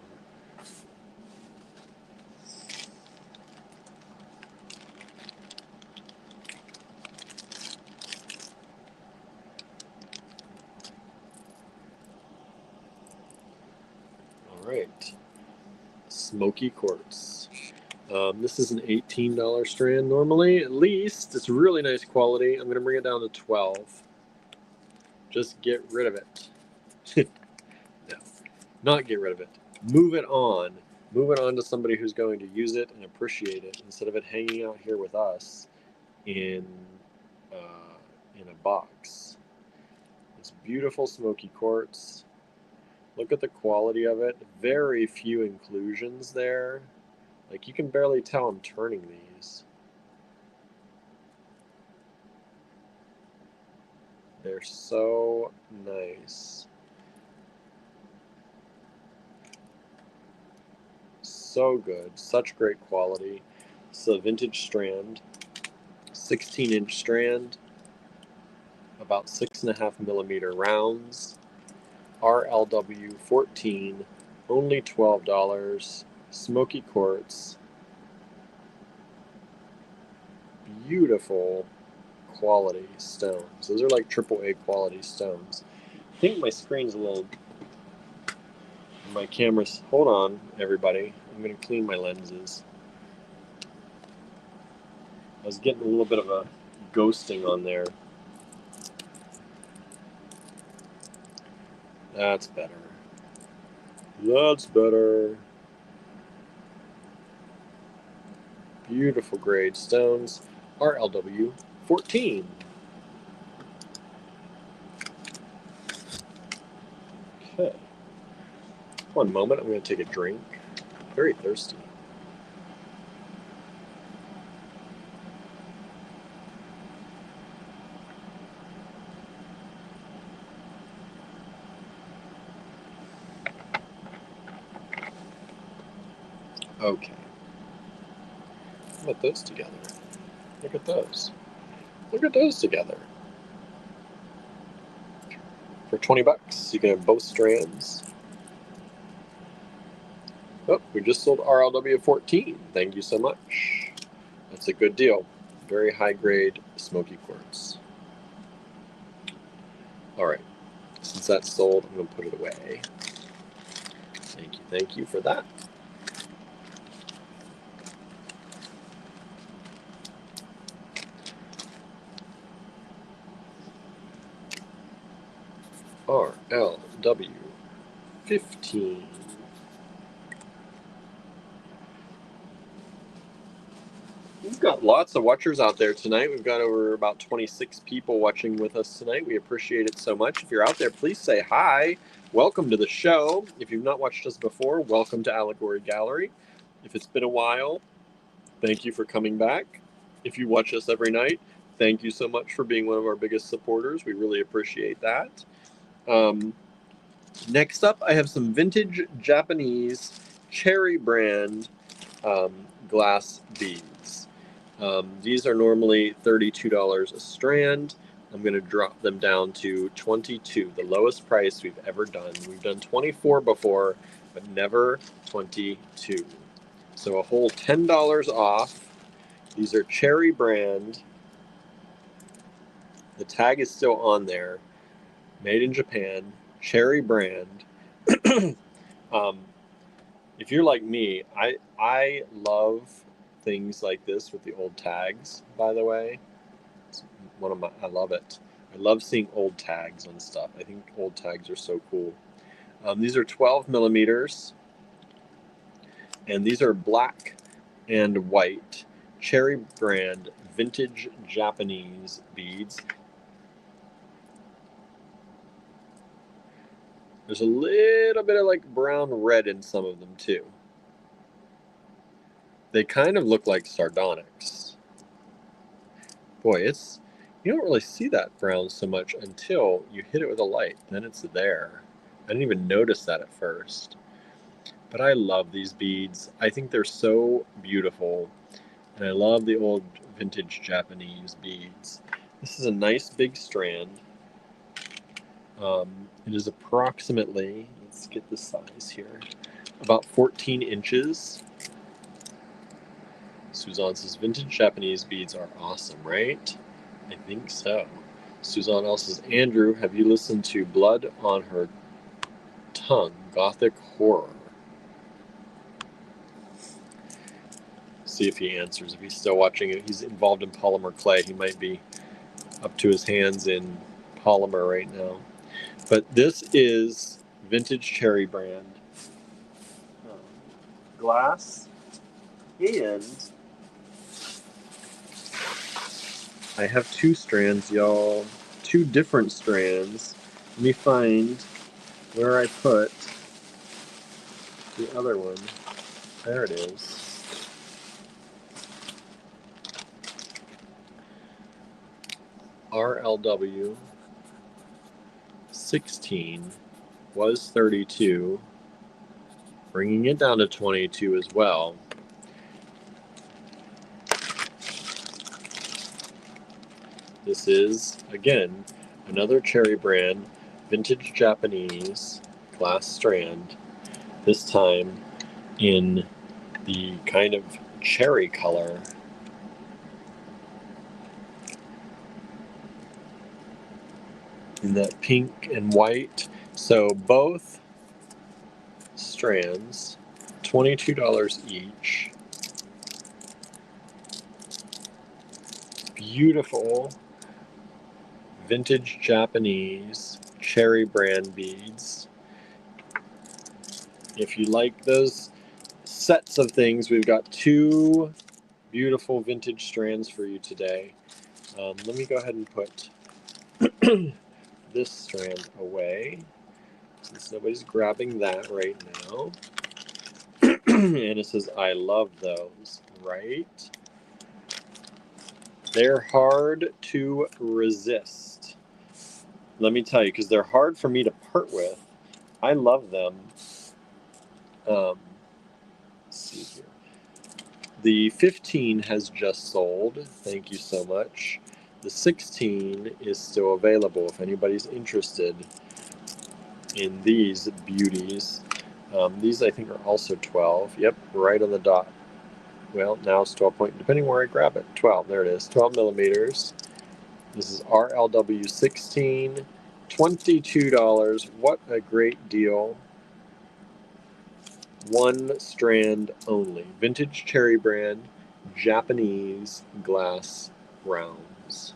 All right. Smoky quartz. This is an $18 strand normally, at least. It's really nice quality. I'm going to bring it down to 12. Just get rid of it. No, not get rid of it. Move it on. Move it on to somebody who's going to use it and appreciate it instead of it hanging out here with us in a box. It's beautiful smoky quartz. Look at the quality of it. Very few inclusions there. Like, you can barely tell I'm turning these. They're so nice. So good. Such great quality. It's a vintage strand. 16-inch strand. About 6.5 millimeter rounds. RLW 14. Only $12. Smoky quartz. Beautiful quality stones. Those are like AAA quality stones. I think my screen's a little... My camera's... Hold on, everybody. I'm going to clean my lenses. I was getting a little bit of a ghosting on there. That's better. That's better. Beautiful grade stones. RLW 14. Okay. One moment, I'm going to take a drink. Very thirsty. Okay. Put those together. Look at those. Look at those together. For 20 bucks, you can have both strands. Oh, we just sold RLW 14. Thank you so much. That's a good deal. Very high grade smoky quartz. All right. Since that's sold, I'm going to put it away. Thank you for that. RLW 15. We've got lots of watchers out there tonight. We've got over about 26 people watching with us tonight. We appreciate it so much. If you're out there, please say hi. Welcome to the show. If you've not watched us before, welcome to Allegory Gallery. If it's been a while, thank you for coming back. If you watch us every night, thank you so much for being one of our biggest supporters. We really appreciate that. Next up, I have some vintage Japanese Cherry brand glass beads. These are normally $32 a strand. I'm going to drop them down to $22, the lowest price we've ever done. We've done $24 before, but never $22. So a whole $10 off. These are Cherry brand. The tag is still on there. Made in Japan, Cherry brand. If you're like me, I love things like this with the old tags, by the way. It's I love it. I love seeing old tags on stuff. I think old tags are so cool. These are 12 millimeters, and these are black and white Cherry brand vintage Japanese beads. There's a little bit of like brown red in some of them too. They kind of look like sardonyx. Boy, you don't really see that brown so much until you hit it with a light. Then it's there. I didn't even notice that at first. But I love these beads. I think they're so beautiful. And I love the old vintage Japanese beads. This is a nice big strand. It is approximately, let's get the size here, about 14 inches. Suzanne says, vintage Japanese beads are awesome, right? I think so. Suzanne also says, Andrew, have you listened to Blood on Her Tongue, Gothic Horror? See if he answers. If he's still watching it, he's involved in polymer clay. He might be up to his hands in polymer right now. But this is vintage Cherry brand glass, and I have two strands, y'all. Two different strands. Let me find where I put the other one. There it is. RLW 16 was 32, bringing it down to 22 as well. This is, again, another Cherry brand, vintage Japanese glass strand, this time in the kind of cherry color. In that pink and white. So both strands, $22 each. Beautiful vintage Japanese Cherry brand beads. If you like those sets of things, we've got two beautiful vintage strands for you today. Let me go ahead and put this strand away, since nobody's grabbing that right now. Anna says, I love those, right? They're hard to resist. Let me tell you, because they're hard for me to part with. I love them. Let's see here. The 15 has just sold. Thank you so much. The 16 is still available if anybody's interested in these beauties. These I think are also 12. Yep, right on the dot. Well, now it's 12 point, depending where I grab it. 12, there it is, 12 millimeters. This is RLW 16, $22. What a great deal. One strand only. Vintage Cherry brand, Japanese glass rounds.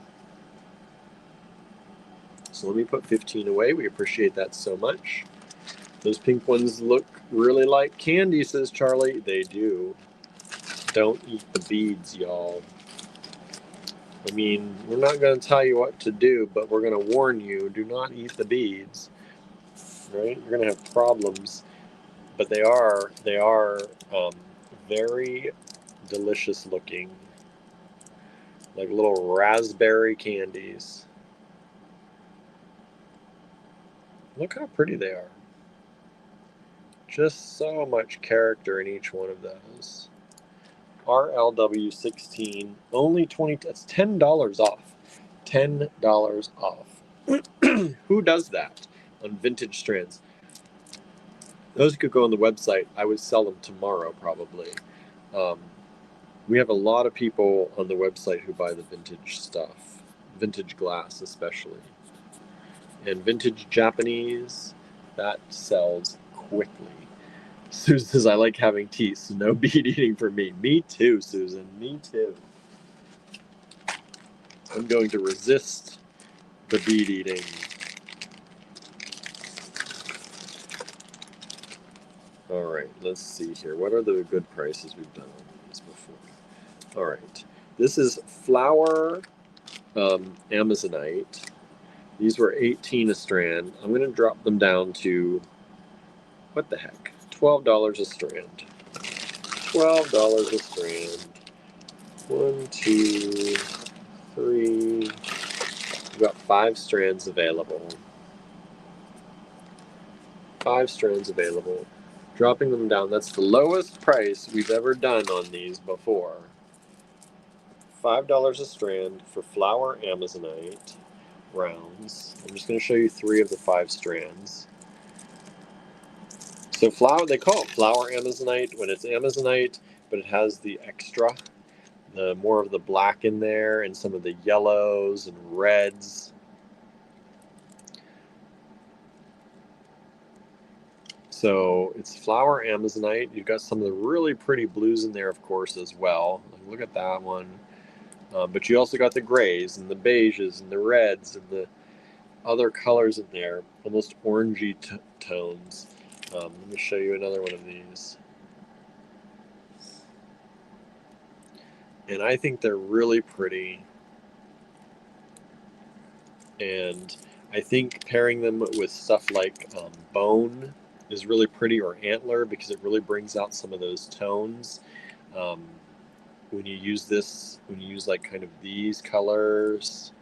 So let me put 15 away. We appreciate that so much. Those pink ones look really like candy, says Charlie. They do. Don't eat the beads, y'all. I mean, we're not going to tell you what to do, but we're going to warn you, do not eat the beads. Right? You're going to have problems. But they are very delicious looking. Like little raspberry candies. Look how pretty they are. Just so much character in each one of those. RLW 16, only 20, that's $10 off. $10 off. Who does that on vintage strands? Those could go on the website. I would sell them tomorrow probably. We have a lot of people on the website who buy the vintage stuff, vintage glass especially. And vintage Japanese, that sells quickly. Susan says, I like having teeth, so no bead eating for me. Me too, Susan, me too. I'm going to resist the bead eating. All right, let's see here. What are the good prices we've done on these before? All right, this is flower Amazonite. These were 18 a strand. I'm going to drop them down to, what the heck, $12 a strand. $12 a strand. 1, 2, 3. We've got 5 strands available. 5 strands available. Dropping them down. That's the lowest price we've ever done on these before. $5 a strand for flower Amazonite rounds. I'm just going to show you 3 of the 5 strands. So flower, they call it flower Amazonite when it's Amazonite, but it has the extra, the more of the black in there and some of the yellows and reds. So it's flower Amazonite. You've got some of the really pretty blues in there, of course, as well. Look at that one. But you also got the grays and the beiges and the reds and the other colors in there, almost orangey tones. Let me show you another one of these. And I think they're really pretty. And I think pairing them with stuff like bone is really pretty, or antler, because it really brings out some of those tones. When you use this, when you use like kind of these colors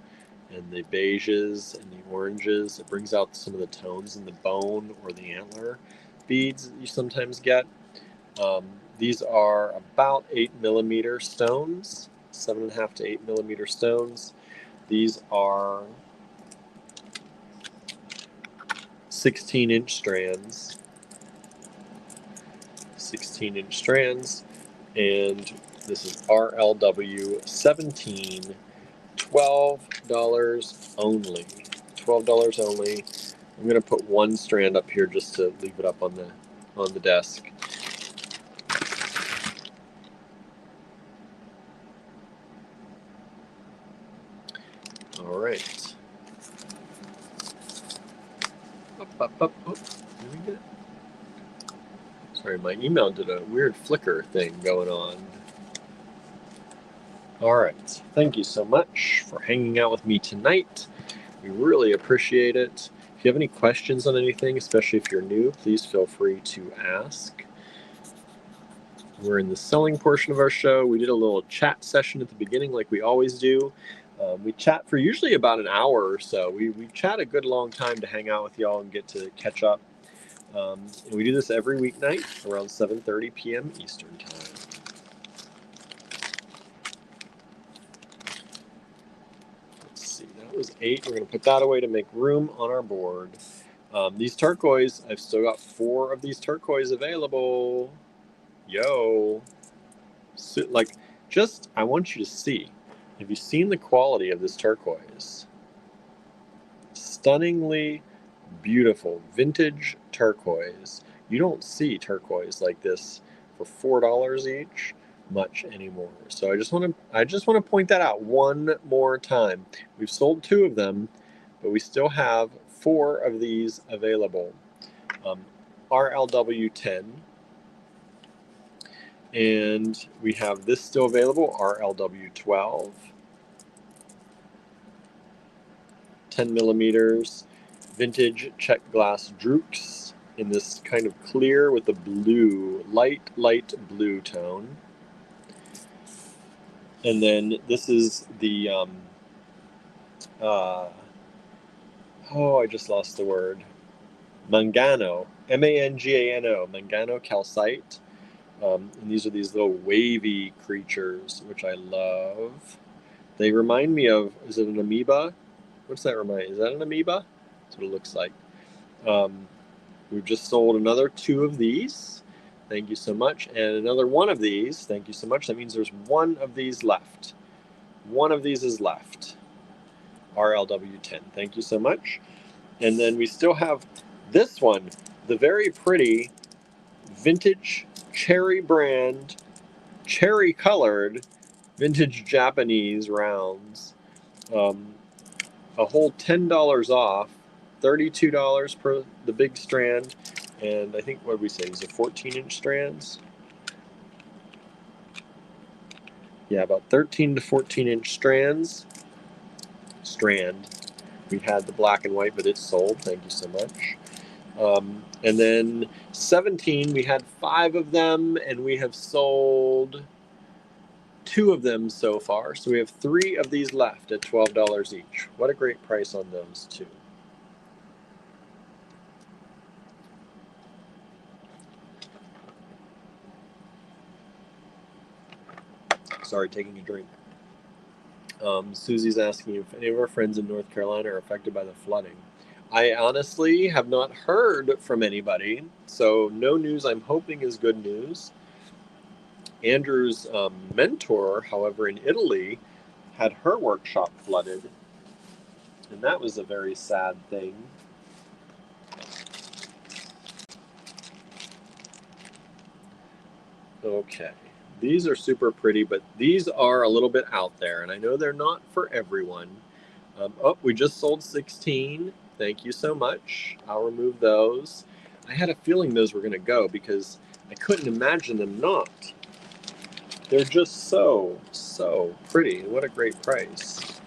and the beiges and the oranges, it brings out some of the tones in the bone or the antler beads that you sometimes get. These are about 8mm stones, 7.5 to 8mm stones. These are 16-inch strands. 16-inch strands, and this is RLW 17, $12 only. $12 only. I'm gonna put 1 strand up here just to leave it up on the desk. All right. Up. Oh, did we get it? Sorry, my email did a weird flicker thing going on. All right. Thank you so much for hanging out with me tonight. We really appreciate it. If you have any questions on anything, especially if you're new, please feel free to ask. We're in the selling portion of our show. We did a little chat session at the beginning like we always do. We chat for usually about an hour or so. We chat a good long time to hang out with y'all and get to catch up. And we do this every weeknight around 7:30 p.m. Eastern Time. Let's see, that was 8. We're going to put that away to make room on our board. These turquoise, I've still got 4 of these turquoise available. Yo. So, like, just, I want you to see. Have you seen the quality of this turquoise? Stunningly beautiful vintage turquoise. You don't see turquoise like this for $4 each much anymore. So I just want to point that out one more time. We've sold 2 of them, but we still have 4 of these available. RLW10, and we have this still available, RLW12, 10 millimeters, vintage check glass Drukes in this kind of clear with a blue, light blue tone. And then this is the, I just lost the word, Mangano, M-A-N-G-A-N-O, Mangano calcite. And these are these little wavy creatures, which I love. They remind me of, is it an amoeba? What's that remind? Is that an amoeba? That's what it looks like. We've just sold another 2 of these. Thank you so much. And another 1 of these. Thank you so much. That means there's 1 of these left. 1 of these is left. RLW10. Thank you so much. And then we still have this one, the very pretty vintage cherry brand, cherry colored vintage Japanese rounds. A whole $10 off, $32 per the big strand, and I think, what did we say, these are 14-inch strands? Yeah, about 13 to 14-inch strand. We had the black and white, but it's sold. Thank you so much. And then 17, we had 5 of them, and we have sold 2 of them so far. So we have 3 of these left at $12 each. What a great price on those 2. Sorry, taking a drink. Susie's asking if any of our friends in North Carolina are affected by the flooding. I honestly have not heard from anybody, so no news I'm hoping is good news. Andrew's mentor, however, in Italy, had her workshop flooded, and that was a very sad thing. Okay, these are super pretty, but these are a little bit out there, and I know they're not for everyone. We just sold 16. Thank you so much. I'll remove those. I had a feeling those were going to go because I couldn't imagine them not. They're just so pretty, and what a great price.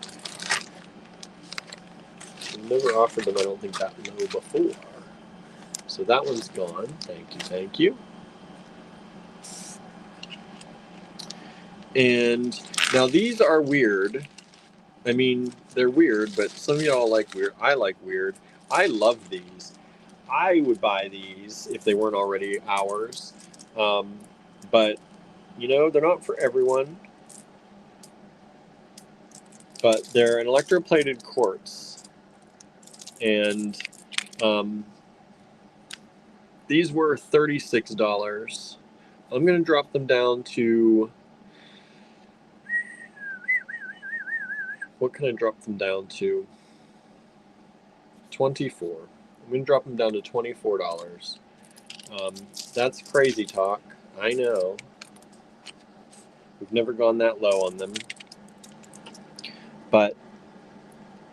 I've never offered them, I don't think, that low before. So that one's gone. Thank you. And now these are weird. I mean, they're weird, but some of y'all like weird. I like weird. I love these. I would buy these if they weren't already ours. But, you know, they're not for everyone. But they're an electroplated quartz. And these were $36. I'm going to drop them down to... What can I drop them down to? $24. I'm going to drop them down to $24. That's crazy talk. I know. We've never gone that low on them. But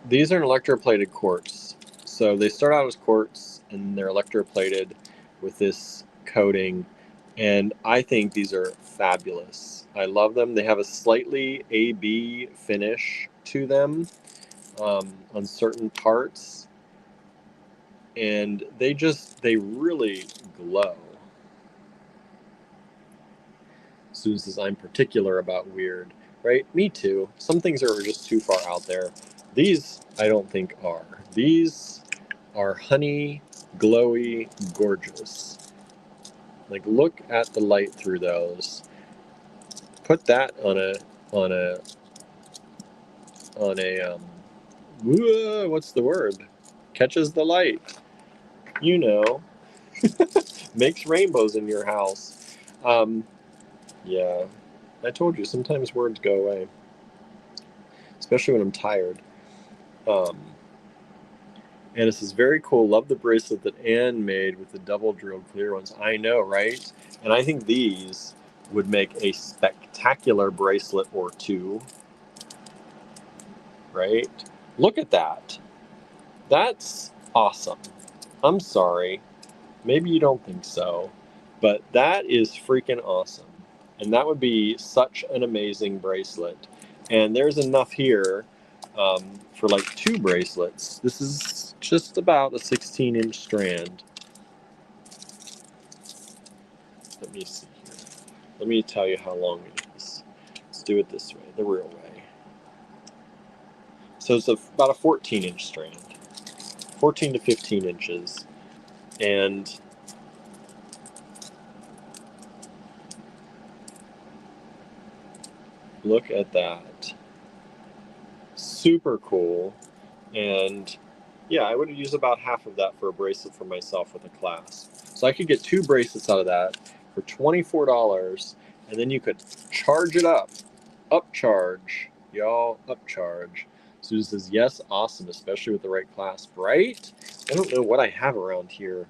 these are an electroplated quartz. So they start out as quartz and they're electroplated with this coating. And I think these are fabulous. I love them. They have a slightly AB finish to them on certain parts. And they really glow. Susan says, I'm particular about weird, right? Me too. Some things are just too far out there. These, I don't think are. These are honey, glowy, gorgeous. Like, look at the light through those. Put that on a what's the word? Catches the light. You know, makes rainbows in your house. Yeah, I told you, sometimes words go away, especially when I'm tired. And this is very cool. Love the bracelet that Anne made with the double drilled clear ones. I know, right? And I think these would make a spectacular bracelet or two, right? Look at that. That's awesome. I'm sorry. Maybe you don't think so, but that is freaking awesome. And that would be such an amazing bracelet. And there's enough here for like 2 bracelets. This is just about a 16-inch strand. Let me see here. Let me tell you how long it is. Let's do it this way, the real way. So it's about a 14-inch strand, 14 to 15 inches. And look at that. Super cool. And yeah, I would use about half of that for a bracelet for myself with a clasp. So I could get 2 bracelets out of that for $24, and then you could charge it up. Upcharge. Y'all, upcharge. Susan says, yes, awesome, especially with the right clasp, right? I don't know what I have around here.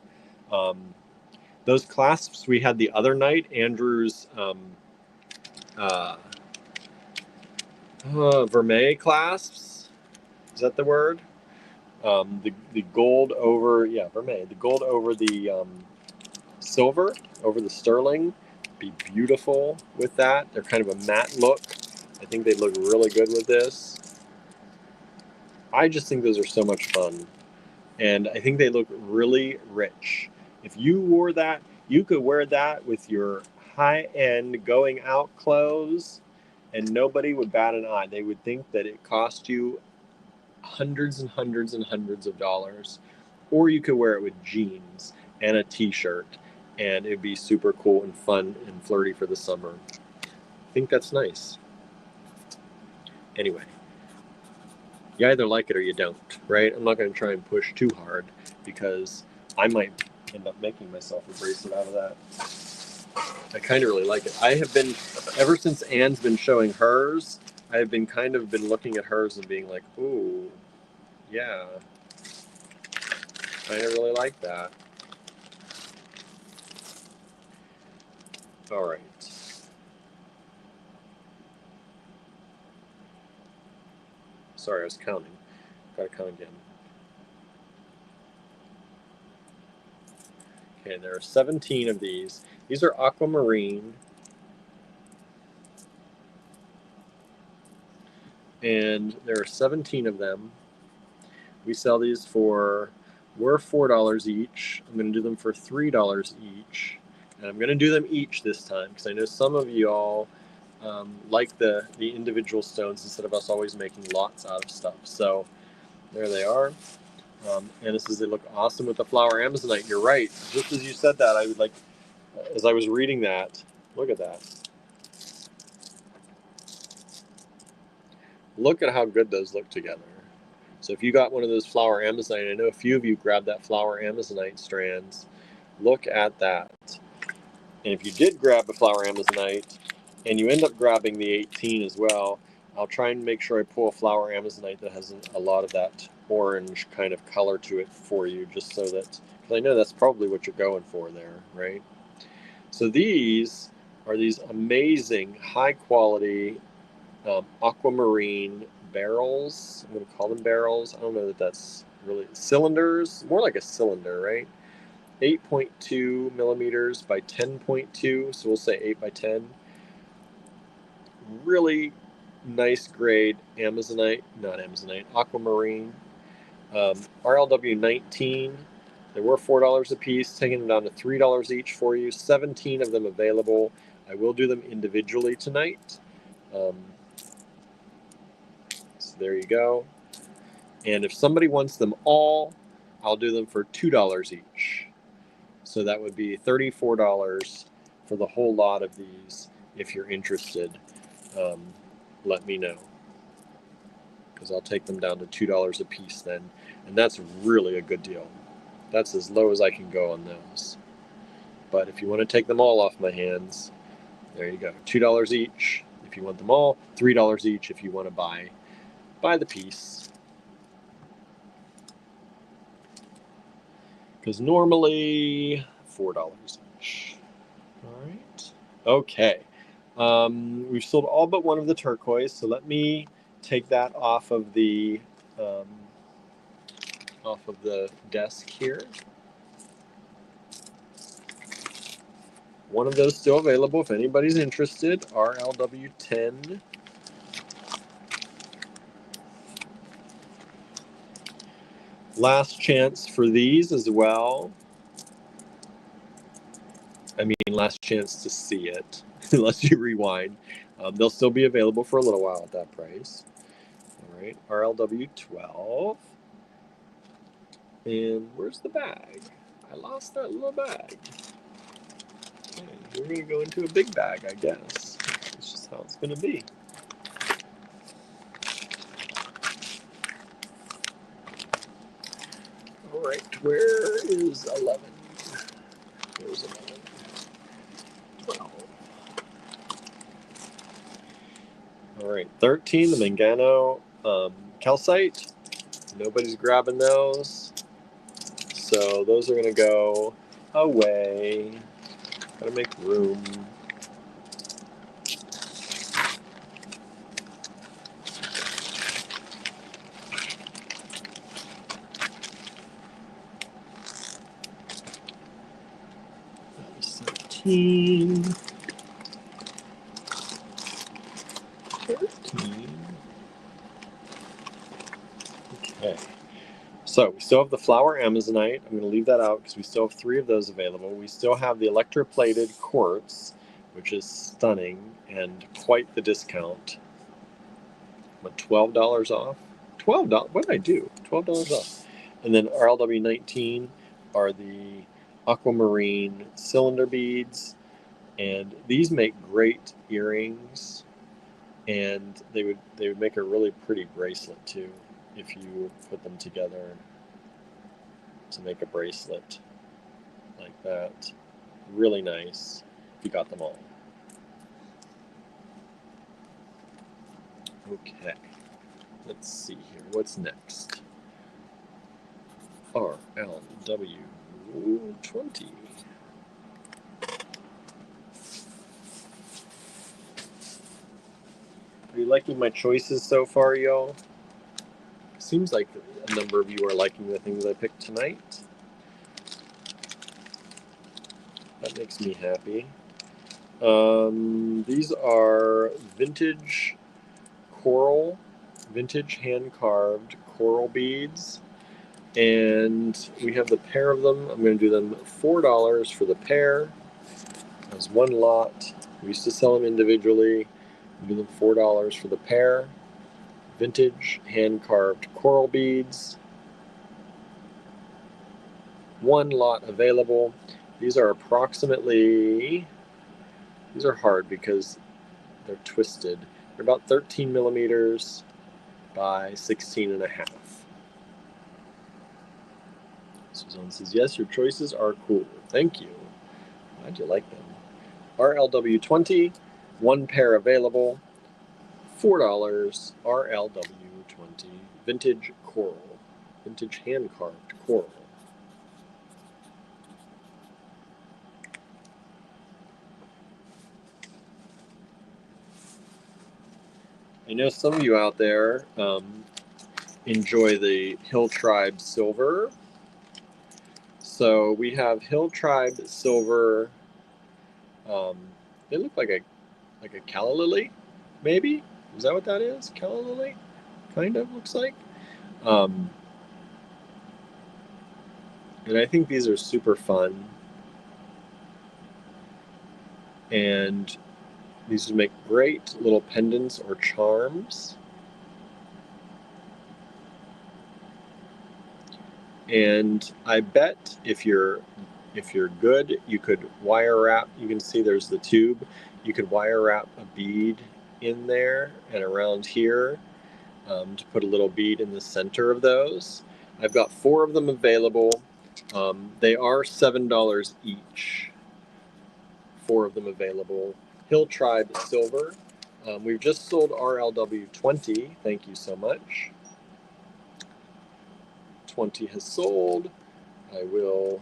Those clasps we had the other night, Andrew's vermeil clasps. Is that the word? The gold over, yeah, vermeil. The gold over the silver, over the sterling. Be beautiful with that. They're kind of a matte look. I think they look really good with this. I just think those are so much fun. And I think they look really rich. If you wore that, you could wear that with your high-end going out clothes and nobody would bat an eye. They would think that it cost you hundreds and hundreds and hundreds of dollars. Or you could wear it with jeans and a t-shirt and it'd be super cool and fun and flirty for the summer. I think that's nice. Anyway, you either like it or you don't, right? I'm not going to try and push too hard because I might end up making myself a bracelet out of that. I kind of really like it. I have been, ever since Anne's been showing hers, I have been kind of been looking at hers and being like, ooh, yeah, I really like that. All right. Sorry, I was counting. Gotta count again. Okay, there are 17 of these. These are aquamarine. And there are 17 of them. We sell these for, we're $4 each. I'm going to do them for $3 each. And I'm going to do them each this time because I know some of you all like the individual stones instead of us always making lots out of stuff. So there they are. And this is, they look awesome with the flower amazonite. You're right. Just as you said that, I would like, as I was reading that, look at that. Look at how good those look together. So if you got one of those flower amazonite, I know a few of you grabbed that flower amazonite strands. Look at that. And if you did grab the flower amazonite and you end up grabbing the 18 as well, I'll try and make sure I pull a flower amazonite that has a lot of that orange kind of color to it for you, just so that, because I know that's probably what you're going for there, right? So these are these amazing high quality aquamarine barrels. I'm going to call them barrels. I don't know that that's really cylinders, more like a cylinder, right? 8.2 millimeters by 10.2, so we'll say 8 by 10. Really nice grade amazonite, not amazonite, aquamarine. RLW 19. They were $4 a piece, taking them down to $3 each for you. 17 of them available. I will do them individually tonight. So there you go. And if somebody wants them all, I'll do them for $2 each. So that would be $34 for the whole lot of these. If you're interested, let me know, because I'll take them down to $2 a piece then. And that's really a good deal. That's as low as I can go on those. But if you want to take them all off my hands, there you go. $2 each if you want them all. $3 each if you want to buy the piece. Because normally $4 each. All right. Okay. We've sold all but one of the turquoise, so let me take that off of the desk here. One of those still available if anybody's interested. RLW10. Last chance for these as well. I mean, last chance to see it, unless you rewind. They'll still be available for a little while at that price. All right, RLW12. And where's the bag? I lost that little bag. Okay, we're going to go into a big bag, I guess. That's just how it's going to be. All right, where is 11? Where's 11? 12. All right, 13, the Mangano calcite. Nobody's grabbing those. So those are going to go away. Gotta make room. That was 17. 13. Okay. So we still have the flower amazonite. I'm going to leave that out because we still have 3 of those available. We still have the electroplated quartz, which is stunning and quite the discount. What, $12 off? $12? What did I do? $12 off. And then RLW19 are the aquamarine cylinder beads, and these make great earrings, and they would make a really pretty bracelet too if you put them together to make a bracelet like that. Really nice if you got them all. Okay, let's see here. What's next? RLW20. Are you liking my choices so far, y'all? Seems like a number of you are liking the things I picked tonight. That makes me happy. These are vintage coral, vintage hand-carved coral beads. And we have the pair of them. I'm going to do them $4 for the pair. As one lot. We used to sell them individually. We do them $4 for the pair. Vintage hand-carved coral beads. One lot available. These are approximately, these are hard because they're twisted. They're about 13 millimeters by 16 and a half. Suzanne says, yes, your choices are cool. Thank you. Glad you like them. RLW20, one pair available, $4. RLW20, vintage coral, vintage hand-carved coral. I know some of you out there enjoy the Hill Tribe silver. So we have Hill Tribe silver. They look like a calla lily, maybe. Is that what that is? Calla lily, kind of looks like. And I think these are super fun. And these would make great little pendants or charms. And I bet if you're good, you could wire wrap. You can see there's the tube. You could wire wrap a bead in there and around here to put a little bead in the center of those. I've got 4 of them available. They are $7 each. 4 of them available. Hill Tribe Silver. We've just sold RLW20. Thank you so much. 20 has sold. I will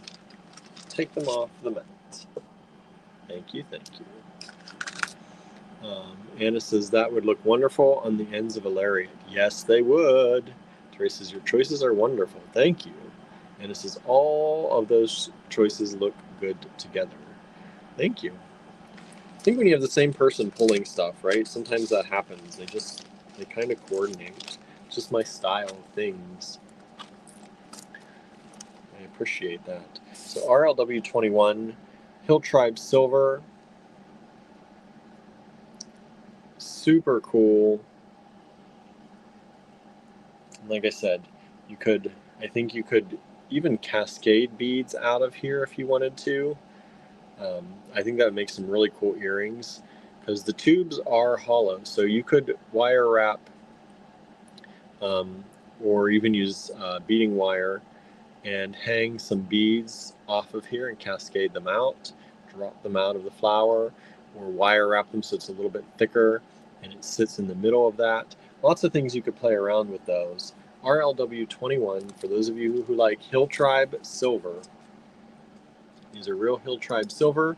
take them off the mat. Thank you, thank you. Anna says that would look wonderful on the ends of a lariat. Yes, they would. Teresa says your choices are wonderful. Thank you. Anna says all of those choices look good together. Thank you. I think when you have the same person pulling stuff, right? Sometimes that happens. They kind of coordinate. It's just my style of things. I appreciate that. So RLW21, Hill Tribe Silver. Super cool. Like I said, I think you could even cascade beads out of here if you wanted to. I think that would make some really cool earrings because the tubes are hollow. So you could wire wrap or even use beading wire and hang some beads off of here and cascade them out, drop them out of the flower, or wire wrap them so it's a little bit thicker and it sits in the middle of that. Lots of things you could play around with those. RLW21, for those of you who like Hill Tribe Silver. These are real Hill Tribe Silver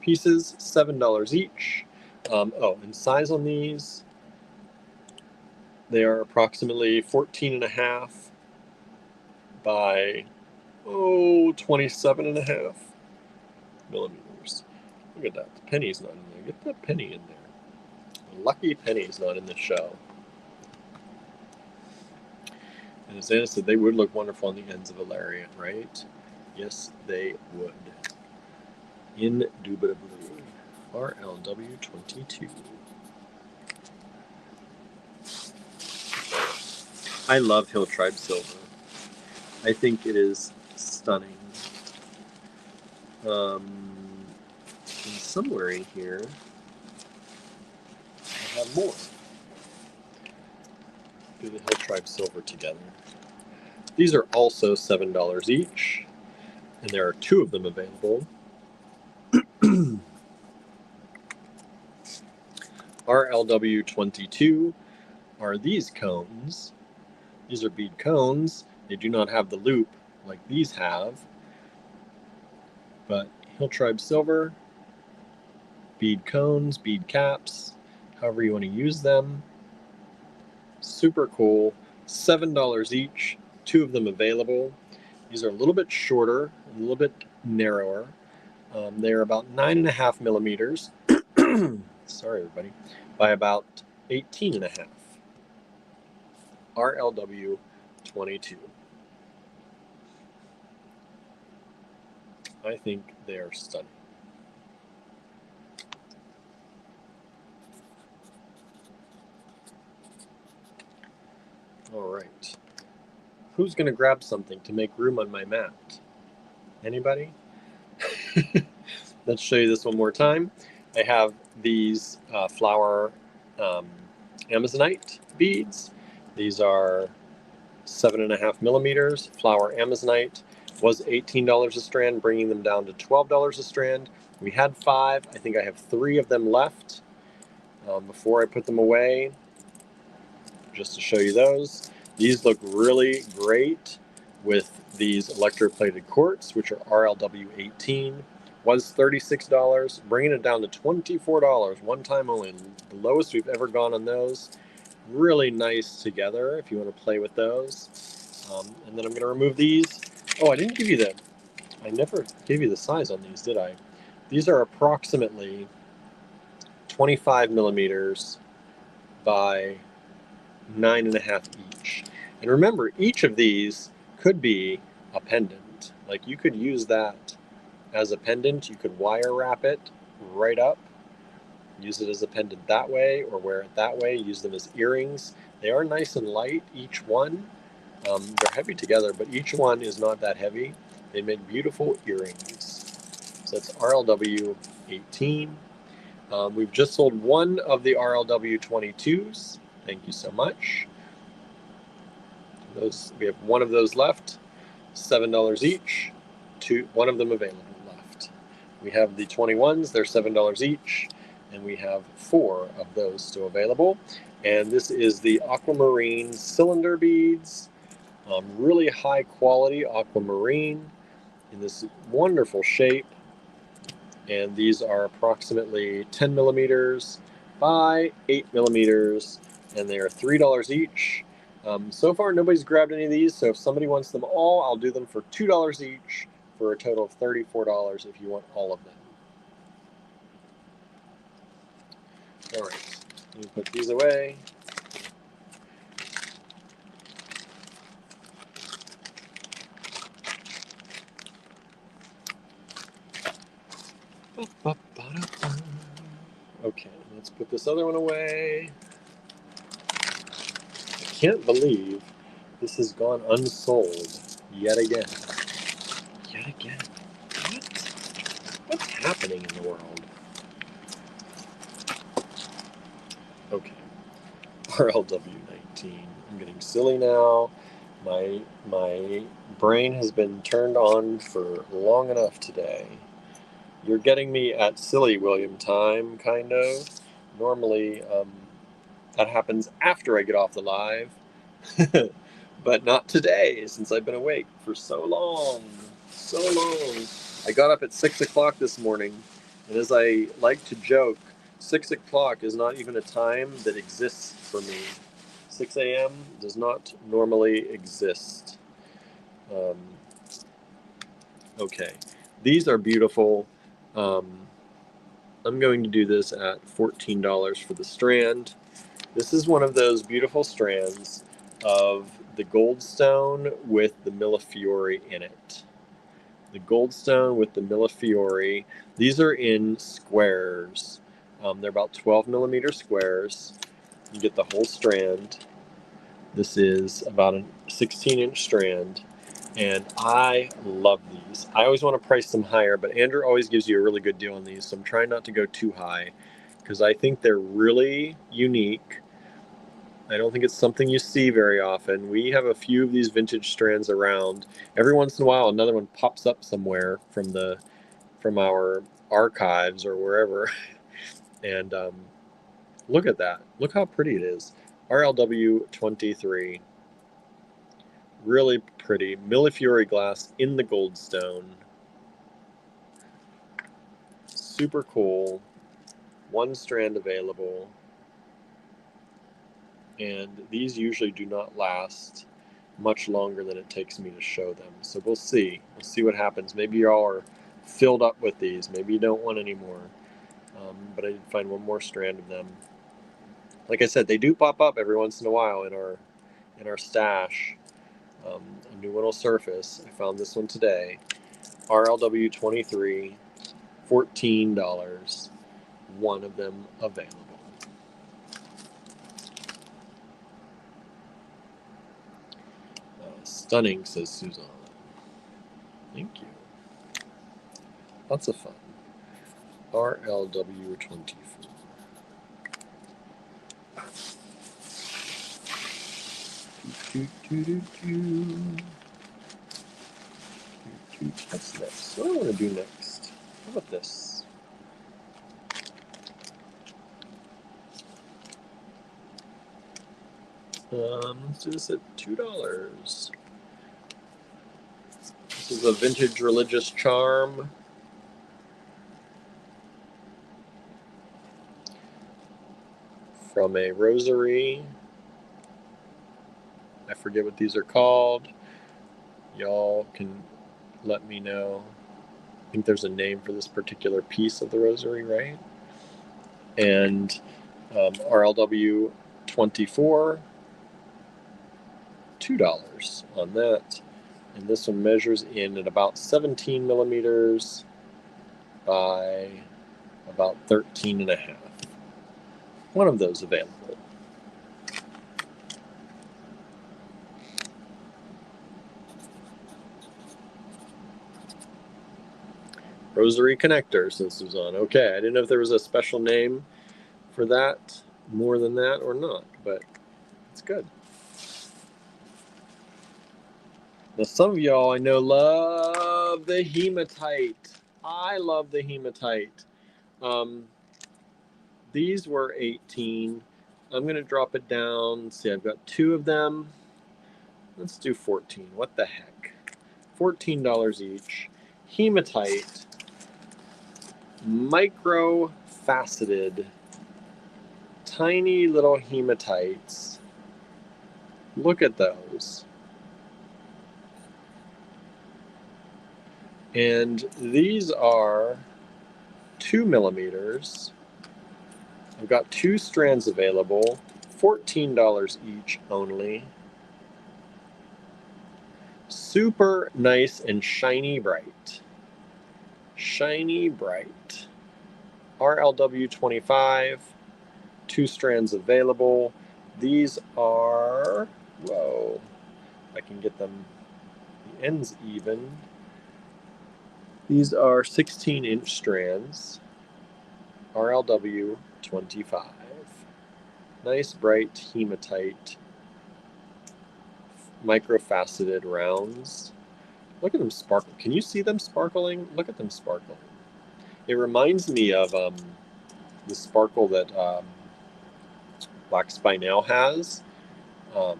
pieces, $7 each. And size on these, they are approximately 14.5 by 27.5 millimeters. Look at that. The penny's not in there. Get that penny in there. The lucky penny's not in the show. And as Anna said, they would look wonderful on the ends of a lariat, right? Yes, they would. Indubitably. RLW22. I love Hill Tribe Silver. I think it is stunning. And somewhere in here, I have more. Do the Hill Tribe Silver together. These are also $7 each, and there are 2 of them available. RLW22 are these cones. These are bead cones. They do not have the loop like these have, but Hill Tribe Silver, bead cones, bead caps, however you want to use them. Super cool. $7 each, 2 of them available. These are a little bit shorter, a little bit narrower. They're about 9.5 millimeters. Sorry, everybody. By about 18.5. RLW 22. I think they are stunning. All right. Who's going to grab something to make room on my mat? Anybody? Let's show you this one more time. I have these flower Amazonite beads. These are 7.5 millimeters. Flower Amazonite was $18 a strand, bringing them down to $12 a strand. We had 5. I think I have 3 of them left before I put them away, just to show you those. These look really great with these electroplated quartz, which are RLW 18. Was $36, bringing it down to $24, one time only. The lowest we've ever gone on those. Really nice together if you want to play with those. And then I'm going to remove these. Oh, I never gave you the size on these, did I? These are approximately 25 millimeters by 9.5 each. And remember, each of these could be a pendant. Like you could use that as a pendant. You could wire wrap it right up. Use it as a pendant that way, or wear it that way. Use them as earrings. They are nice and light, each one. They're heavy together, but each one is not that heavy. They make beautiful earrings. So that's RLW 18. We've just sold one of the RLW 22s. Thank you so much. We have one of those left, $7 each. One of them available left. We have the 21s, they're $7 each, and we have 4 of those still available. And this is the aquamarine cylinder beads, really high quality aquamarine in this wonderful shape. And these are approximately 10 millimeters by 8 millimeters, and they are $3 each. So far, nobody's grabbed any of these, so if somebody wants them all, I'll do them for $2 each for a total of $34 if you want all of them. All right, let me put these away. Okay, let's put this other one away. I can't believe this has gone unsold yet again. Yet again. What's happening in the world? Okay. RLW19. I'm getting silly now. My brain has been turned on for long enough today. You're getting me at silly William time, kind of. Normally, that happens after I get off the live. But not today, since I've been awake for so long. So long. I got up at 6 o'clock this morning, and as I like to joke, 6 o'clock is not even a time that exists for me. 6 a.m. does not normally exist. Okay, these are beautiful. I'm going to do this at $14 for the strand. This is one of those beautiful strands of the Goldstone with the Millefiori in it. The Goldstone with the Millefiori. These are in squares. They're about 12 millimeter squares. You get the whole strand. This is about a 16-inch strand, and I love these. I always want to price them higher, but Andrew always gives you a really good deal on these, so I'm trying not to go too high because I think they're really unique. I don't think it's something you see very often. We have a few of these vintage strands around. Every once in a while, another one pops up somewhere from our archives or wherever. And look at that. Look how pretty it is. RLW 23. Really pretty. Millefiori glass in the Goldstone. Super cool. One strand available. And these usually do not last much longer than it takes me to show them. So we'll see. We'll see what happens. Maybe y'all are filled up with these. Maybe you don't want any more. But I did find one more strand of them. Like I said, they do pop up every once in a while in our stash. A new one will surface. I found this one today. RLW 23, $14. One of them available. Stunning, says Suzanne. Thank you. Lots of fun. RLW 24. What's next? What do I want to do next? How about this? Let's do this at $2. This is a vintage religious charm. From a rosary. I forget what these are called. Y'all can let me know. I think there's a name for this particular piece of the rosary, right? And RLW 24, $2 on that. And this one measures in at about 17 millimeters by about 13.5. One of those available. Rosary connector, says Suzanne. Okay, I didn't know if there was a special name for that, more than that or not, but it's good. Now, some of y'all I know love the hematite. I love the hematite. These were 18. I'm going to drop it down. Let's see, I've got 2 of them. Let's do 14. What the heck? $14 each. Hematite. Micro-faceted. Tiny little hematites. Look at those. And these are 2 millimeters. I've got 2 strands available, $14 each only. Super nice and shiny bright. Shiny bright. RLW 25, 2 strands available. These are, whoa, I can get them, the ends even. These are 16-inch strands, RLW 25. Nice bright hematite, microfaceted rounds. Look at them sparkle. Can you see them sparkling? Look at them sparkling. It reminds me of the sparkle that Black Spinel has, but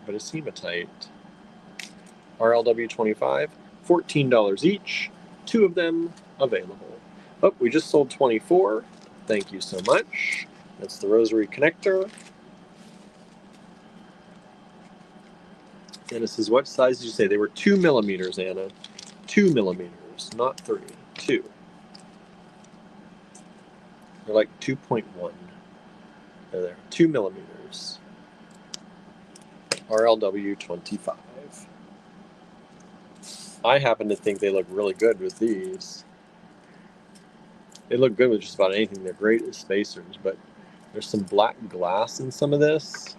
it's hematite. RLW 25, $14 each. 2 of them available. Oh, we just sold 24. Thank you so much. That's the Rosary connector. Anna says, what size did you say? They were 2 millimeters, Anna. 2 millimeters, not 3. 2. They're like 2.1. There. 2 millimeters. RLW 25. I happen to think they look really good with these. They look good with just about anything. They're great as spacers, but there's some black glass in some of this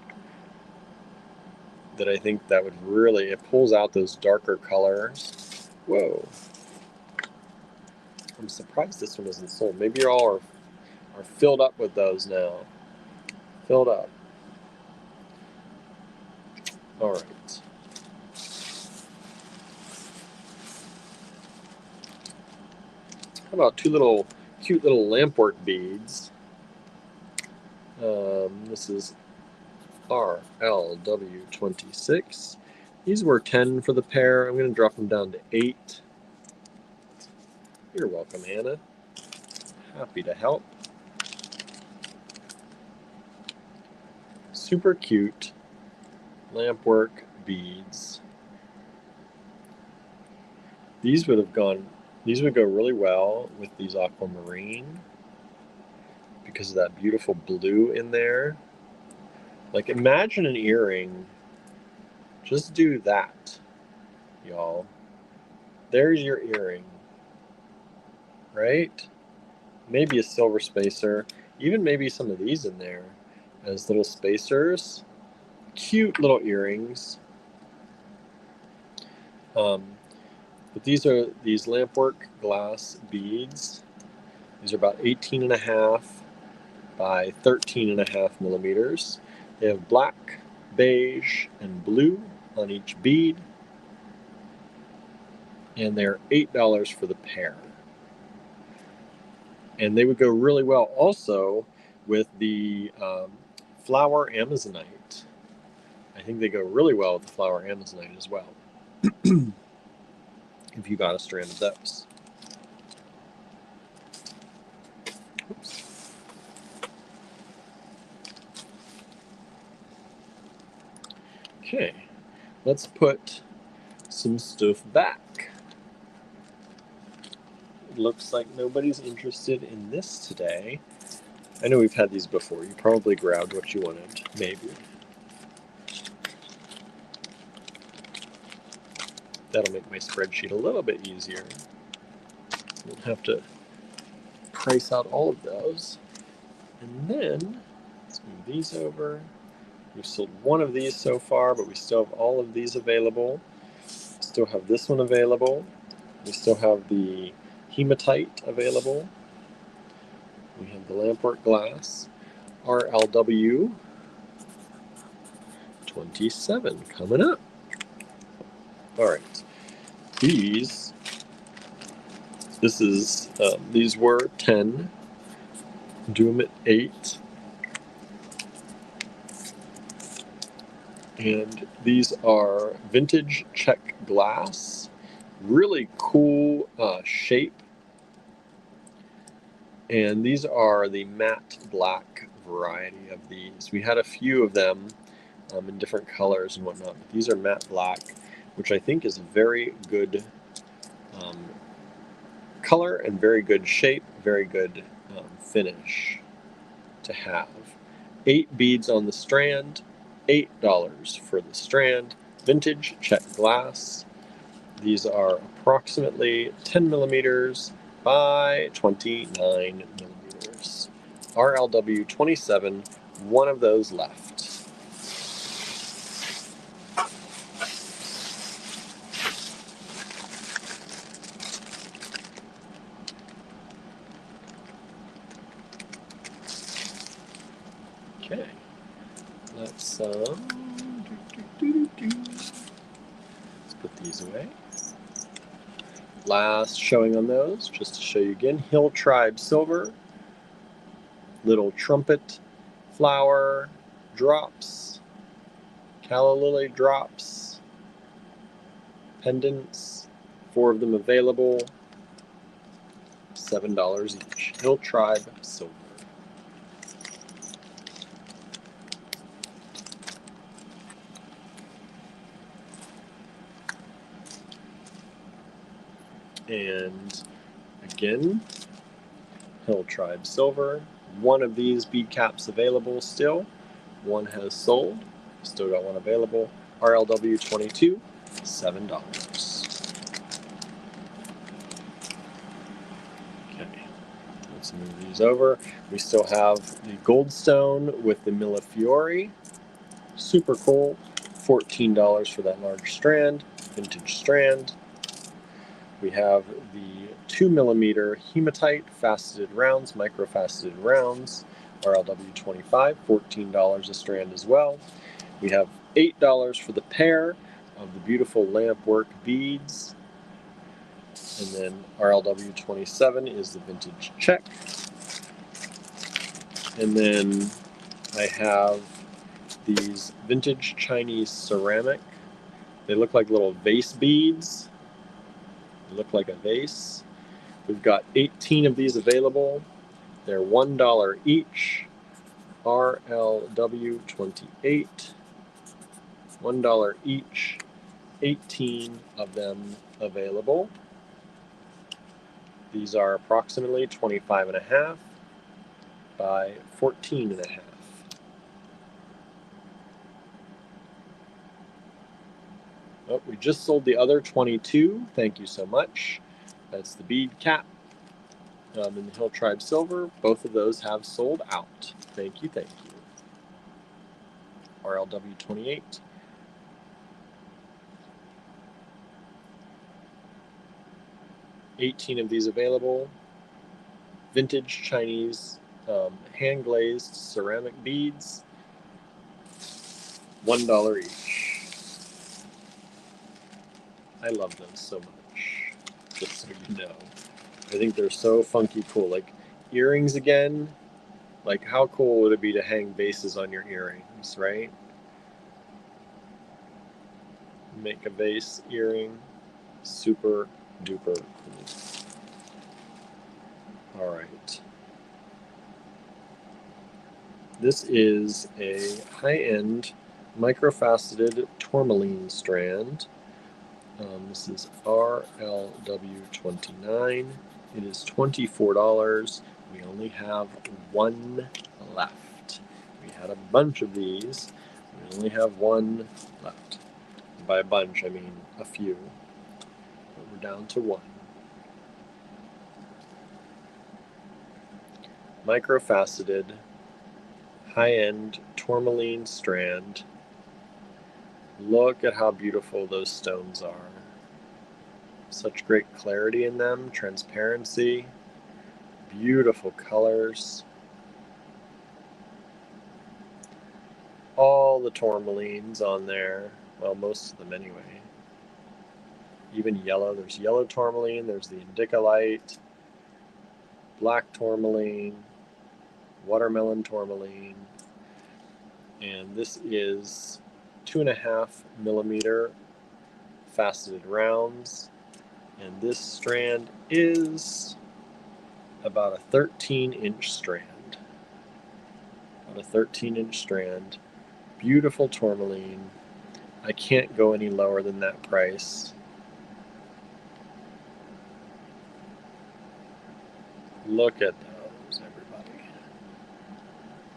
that I think that would really, it pulls out those darker colors. Whoa. I'm surprised this one isn't sold. Maybe you all are filled up with those now. Filled up. All right. How about 2 cute little lampwork beads? This is RLW26. These were 10 for the pair. I'm going to drop them down to 8. You're welcome, Hannah. Happy to help. Super cute lampwork beads. These would go really well with these aquamarine because of that beautiful blue in there. Like, imagine an earring. Just do that, y'all. There's your earring. Right? Maybe a silver spacer. Even maybe some of these in there as little spacers. Cute little earrings. But these are these lampwork glass beads. These are about 18.5 by 13.5 millimeters. They have black, beige, and blue on each bead. And they're $8 for the pair. And they would go really well also with the flower amazonite. I think they go really well with the flower amazonite as well. If you got a strand of those. Oops. Okay, let's put some stuff back. It looks like nobody's interested in this today. I know we've had these before. You probably grabbed what you wanted, maybe. That'll make my spreadsheet a little bit easier. Won't have to price out all of those. And then, let's move these over. We've sold one of these so far, but we still have all of these available. Still have this one available. We still have the hematite available. We have the lampwork glass. RLW 27 coming up. All right. These were 10. Do them at 8. And these are vintage Czech glass. Really cool shape. And these are the matte black variety of these. We had a few of them in different colors and whatnot, but these are matte black, which I think is a very good color and very good shape, very good finish to have. 8 beads on the strand, $8 for the strand, vintage Czech glass. These are approximately 10 millimeters by 29 millimeters. RLW 27, one of those left. Okay, let's put these away. Last showing on those, just to show you again, Hill Tribe Silver, little trumpet flower drops, calla lily drops, pendants, 4 of them available, $7 each. Hill Tribe Silver. And again, Hill Tribe Silver. 1 of these bead caps available still. 1 has sold. Still got 1 available. RLW 22, $7. Okay, let's move these over. We still have the Goldstone with the Millefiori. Super cool. $14 for that large strand, vintage strand. We have the 2 millimeter hematite faceted rounds, micro faceted rounds, RLW 25, $14 a strand as well. We have $8 for the pair of the beautiful lampwork beads. And then RLW 27 is the vintage Czech. And then I have these vintage Chinese ceramic. They look like little vase beads. They look like a vase. We've got 18 of these available. They're $1 each. RLW 28. $1 each. 18 of them available. These are approximately 25.5 by 14.5. Oh, we just sold the other 22. Thank you so much. That's the bead cap and the Hill Tribe Silver. Both of those have sold out. Thank you, thank you. RLW 28. $18 of these available. Vintage Chinese hand-glazed ceramic beads. $1 each. I love them so much, just so you know. I think they're so funky cool. Like earrings again, like how cool would it be to hang vases on your earrings, right? Make a vase earring, super duper cool. All right. This is a high-end microfaceted tourmaline strand. This is RLW29. It is $24. We only have 1 left. We had a bunch of these. We only have 1 left. And by a bunch, I mean a few. But we're down to 1. microfaceted, high-end tourmaline strand. Look at how beautiful those stones are. Such great clarity in them, transparency, beautiful colors. All the tourmalines on there, well, most of them anyway. Even yellow, there's yellow tourmaline, there's the indicolite, black tourmaline, watermelon tourmaline, and this is 2.5 millimeter faceted rounds, and this strand is about a 13-inch strand. About a 13-inch strand. Beautiful tourmaline. I can't go any lower than that price. Look at those, everybody.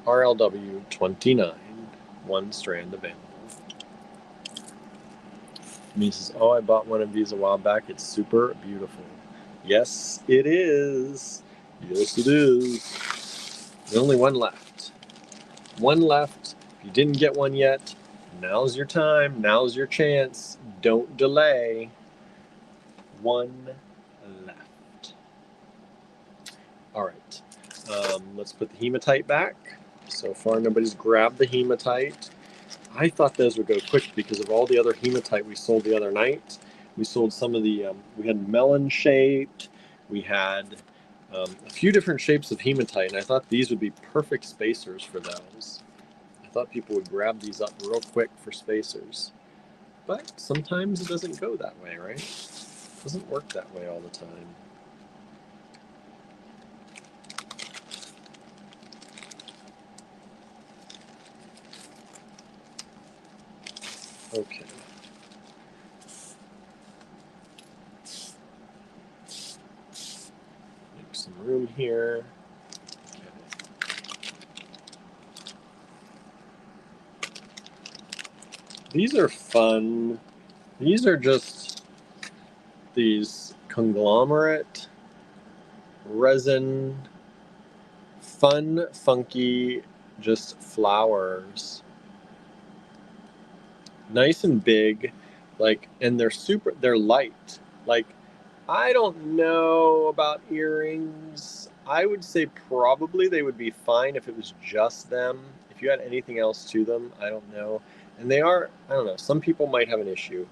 RLW 29, one strand available. And he says, oh, I bought one of these a while back. It's super beautiful. Yes, it is. Yes, it is. There's only one left. One left. If you didn't get one yet, now's your time. Now's your chance. Don't delay. One left. All right. Let's put the hematite back. So far, nobody's grabbed the hematite. I thought those would go quick because of all the other hematite we sold the other night. We sold some of the, we had melon shaped, we had a few different shapes of hematite, and I thought these would be perfect spacers for those. I thought people would grab these up real quick for spacers. But sometimes it doesn't go that way, right? It doesn't work that way all the time. Okay. Make some room here. Okay. These are fun. These are just these conglomerate resin, fun, funky, just flowers. Nice and big, like, and they're light. Like, I don't know about earrings. I would say probably they would be fine if it was just them. If you had anything else to them, I don't know. And they are, I don't know, some people might have an issue.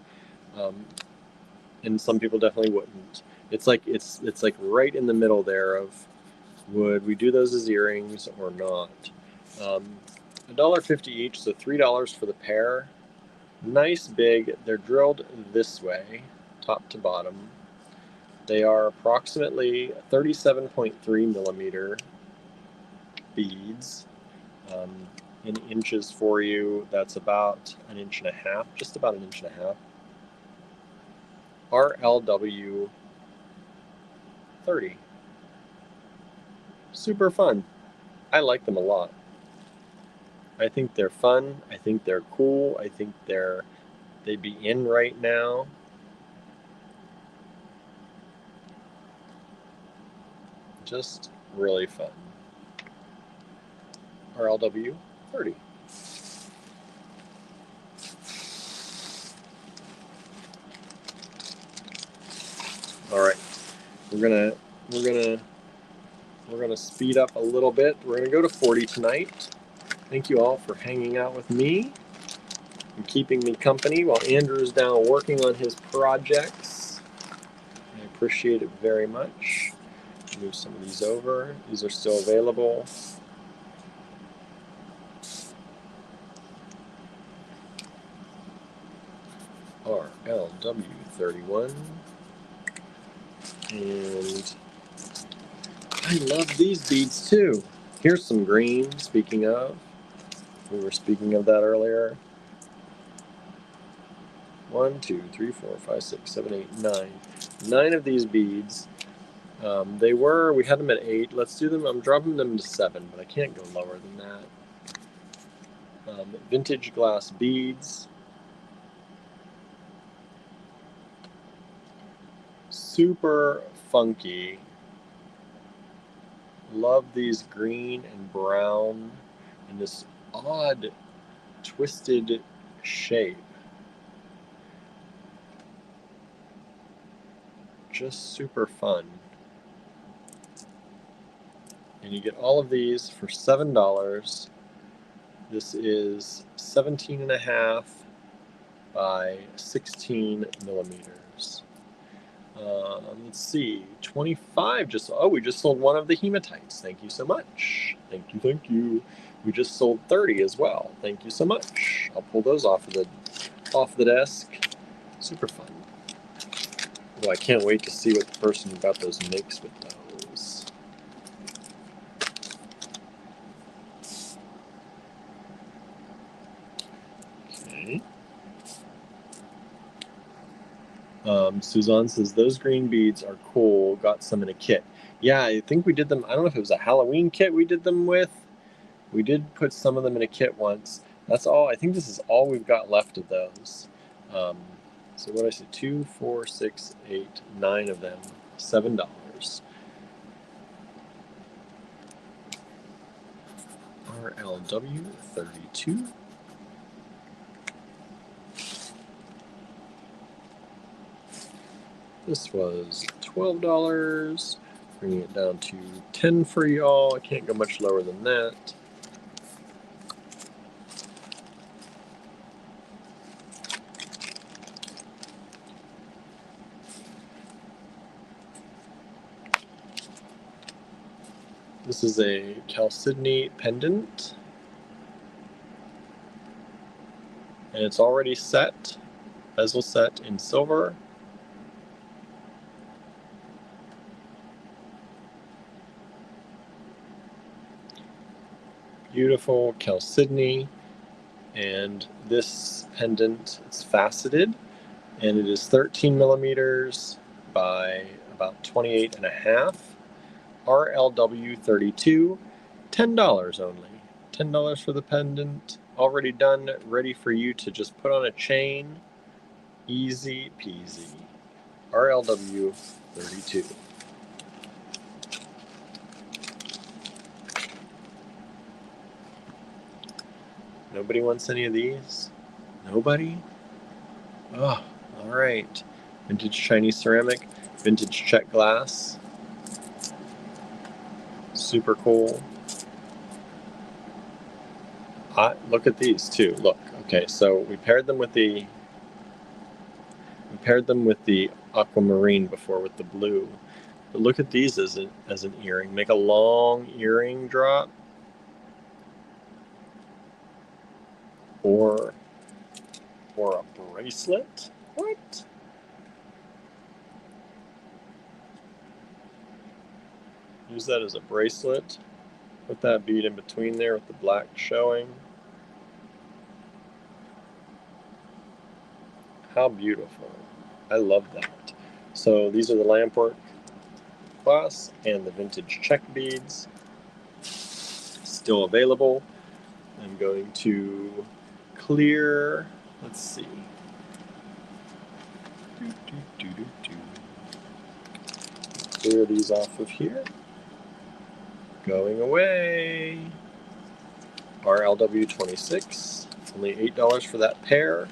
And some people definitely wouldn't. It's like right in the middle there of would we do those as earrings or not? $1.50 each, so $3 for the pair. Nice big. They're drilled this way, top to bottom. They are approximately 37.3 millimeter beads. In inches for you, that's about 1.5 inches, just about 1.5 inches. RLW 30. Super fun. I like them a lot. I think they're fun. I think they're cool. I think they'd be in right now. Just really fun. RLW 30. All right, we're gonna speed up a little bit. We're gonna go to 40 tonight. Thank you all for hanging out with me and keeping me company while Andrew's down working on his projects. I appreciate it very much. Move some of these over. These are still available. RLW31. And I love these beads too. Here's some green, speaking of. We were speaking of that earlier. 1, 2, 3, 4, 5, 6, 7, 8, 9. 9 of these beads. We had them at 8. Let's do them. I'm dropping them to 7, but I can't go lower than that. Vintage glass beads. Super funky. Love these green and brown and this odd twisted shape. Just super fun. And you get all of these for $7. This is 17.5 by 16 millimeters. Let's see, 25 just, oh, we just sold one of the hematites. Thank you so much. Thank you, thank you. We just sold 30 as well. Thank you so much. I'll pull those off the desk. Super fun. Well, I can't wait to see what the person who got those makes with those. Okay. Suzanne says, those green beads are cool. Got some in a kit. Yeah, I think we did them. I don't know if it was a Halloween kit we did them with. We did put some of them in a kit once. That's all. I think this is all we've got left of those. So what I said, 2, 4, 6, 8, 9 of them, $7. RLW 32. This was $12, bringing it down to 10 for y'all. I can't go much lower than that. This is a Chalcedony pendant, and it's already set, bezel set in silver. Beautiful Chalcedony, and this pendant, it's faceted, and it is 13 millimeters by about 28.5. RLW 32, $10 only. $10 for the pendant, already done, ready for you to just put on a chain. Easy peasy. RLW 32. Nobody wants any of these? Nobody? Oh, all right. Vintage Chinese ceramic, vintage Czech glass. Super cool. Look at these too. Look. Okay, so we paired them with the aquamarine before with the blue. But look at these as an earring. Make a long earring drop. Or a bracelet. What? Use that as a bracelet. Put that bead in between there with the black showing. How beautiful. I love that. So these are the Lampwork glass and the vintage Czech beads. Still available. I'm going to clear, let's see. Clear these off of here. Going away. RLW 26, only $8 for that pair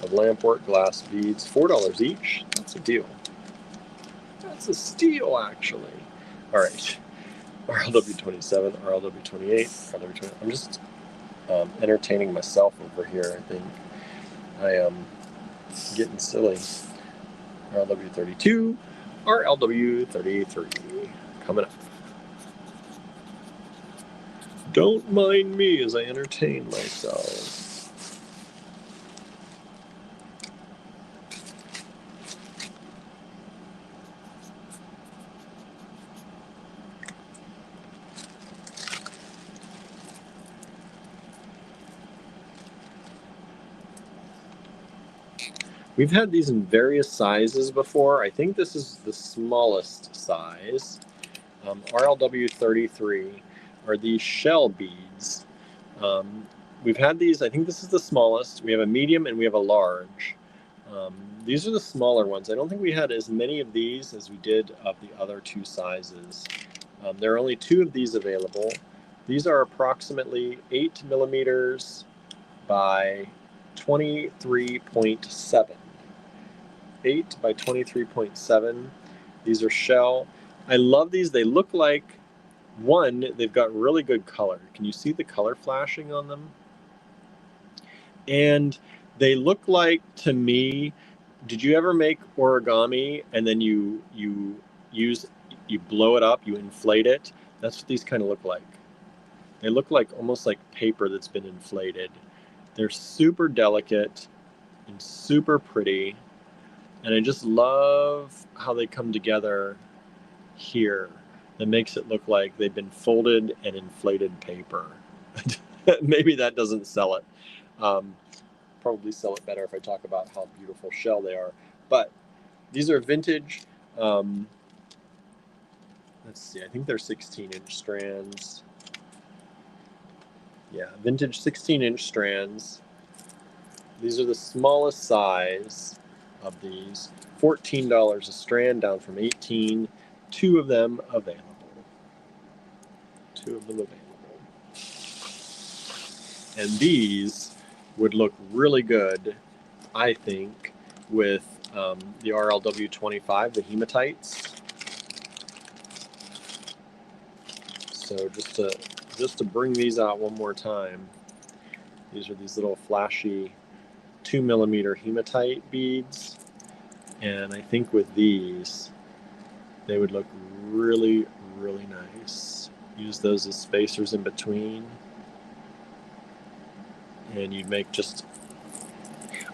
of Lampwork glass beads, $4 each. That's a deal. That's a steal, actually. All right. RLW 27, RLW 28, RLW 20. I'm just entertaining myself over here, I think. I am getting silly. RLW 32, RLW 33. Coming up. Don't mind me as I entertain myself. We've had these in various sizes before. I think this is the smallest size. RLW 33 are these shell beads. We've had these, I think this is the smallest. We have a medium and we have a large. These are the smaller ones. I don't think we had as many of these as we did of the other two sizes. There are only 2 of these available. These are approximately 8 millimeters by 23.7. 8 by 23.7. These are shell. I love these. They look like, one, they've got really good color. Can you see the color flashing on them? And they look like, to me, did you ever make origami and then you blow it up, you inflate it? That's what these kind of look like. They look like almost like paper that's been inflated. They're super delicate and super pretty. And I just love how they come together here. That makes it look like they've been folded and inflated paper. Maybe that doesn't sell it. Probably sell it better if I talk about how beautiful shell they are. But these are vintage. Let's see, I think they're 16-inch strands. Yeah, vintage 16-inch strands. These are the smallest size of these. $14 a strand, down from $18. 2 of them available. 2 of them available. And these would look really good, I think, with the RLW25, the hematites. So just to bring these out one more time, these are these little flashy 2 millimeter hematite beads, and I think with these they would look really, really nice. Use those as spacers in between, and you'd make just,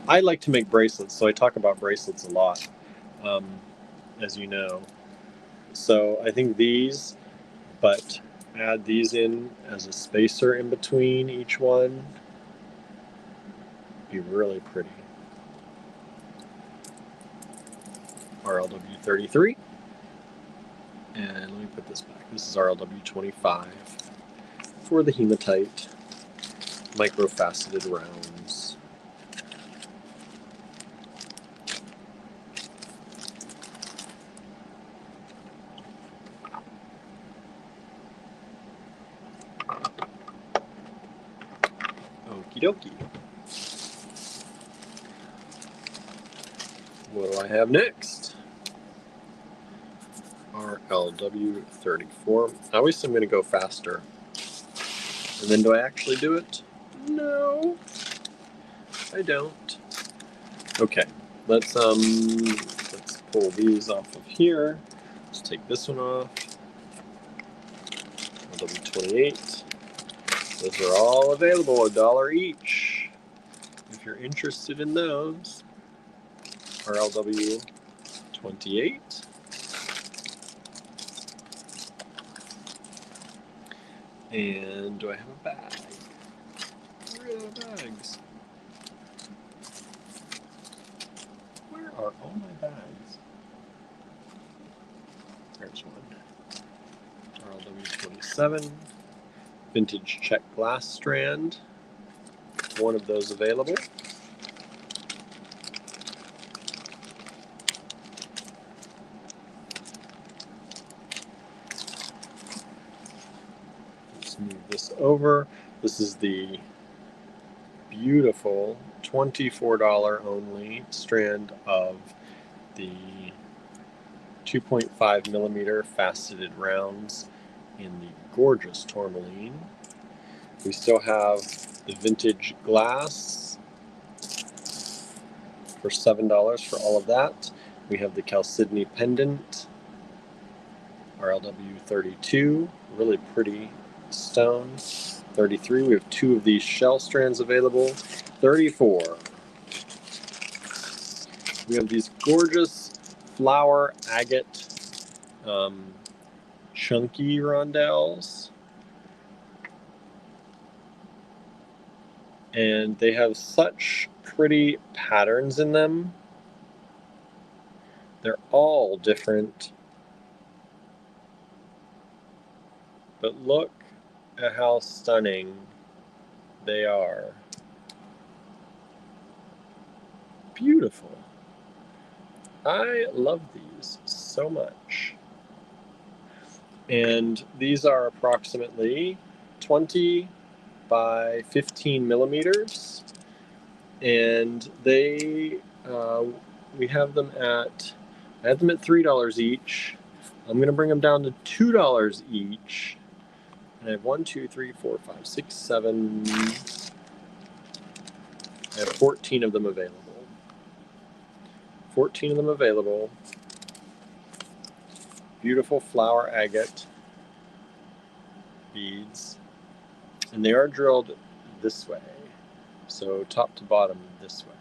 I like to make bracelets, so I talk about bracelets a lot, as you know. So I think these, but add these in as a spacer in between each one, be really pretty. RLW33, and let me put this back. This is RLW25 for the hematite microfaceted rounds. Okie dokie. What do I have next? RLW34. I always say I'm going to go faster. And then do I actually do it? No, I don't. Okay, let's pull these off of here. Let's take this one off. RLW28. Those are all available, $1 each. If you're interested in those. RLW28. And do I have a bag? Where are the bags? Where are all my bags? There's one. RLW27. Vintage check glass strand. 1 of those available. Let's move this over. This is the beautiful $24 only strand of the 2.5 millimeter faceted rounds in the gorgeous tourmaline. We still have the vintage glass for $7 for all of that. We have the Chalcedony pendant, RLW32, really pretty stone. 33, we have 2 of these shell strands available. 34, we have these gorgeous flower agate chunky rondelles. And they have such pretty patterns in them. They're all different. But look at how stunning they are. Beautiful. I love these so much. And these are approximately 20 by 15 millimeters. And they, we have them at, I had them at $3 each. I'm going to bring them down to $2 each. And I have 1, 2, 3, 4, 5, 6, 7. I have 14 of them available. 14 of them available. Beautiful flower agate beads. And they are drilled this way. So top to bottom this way.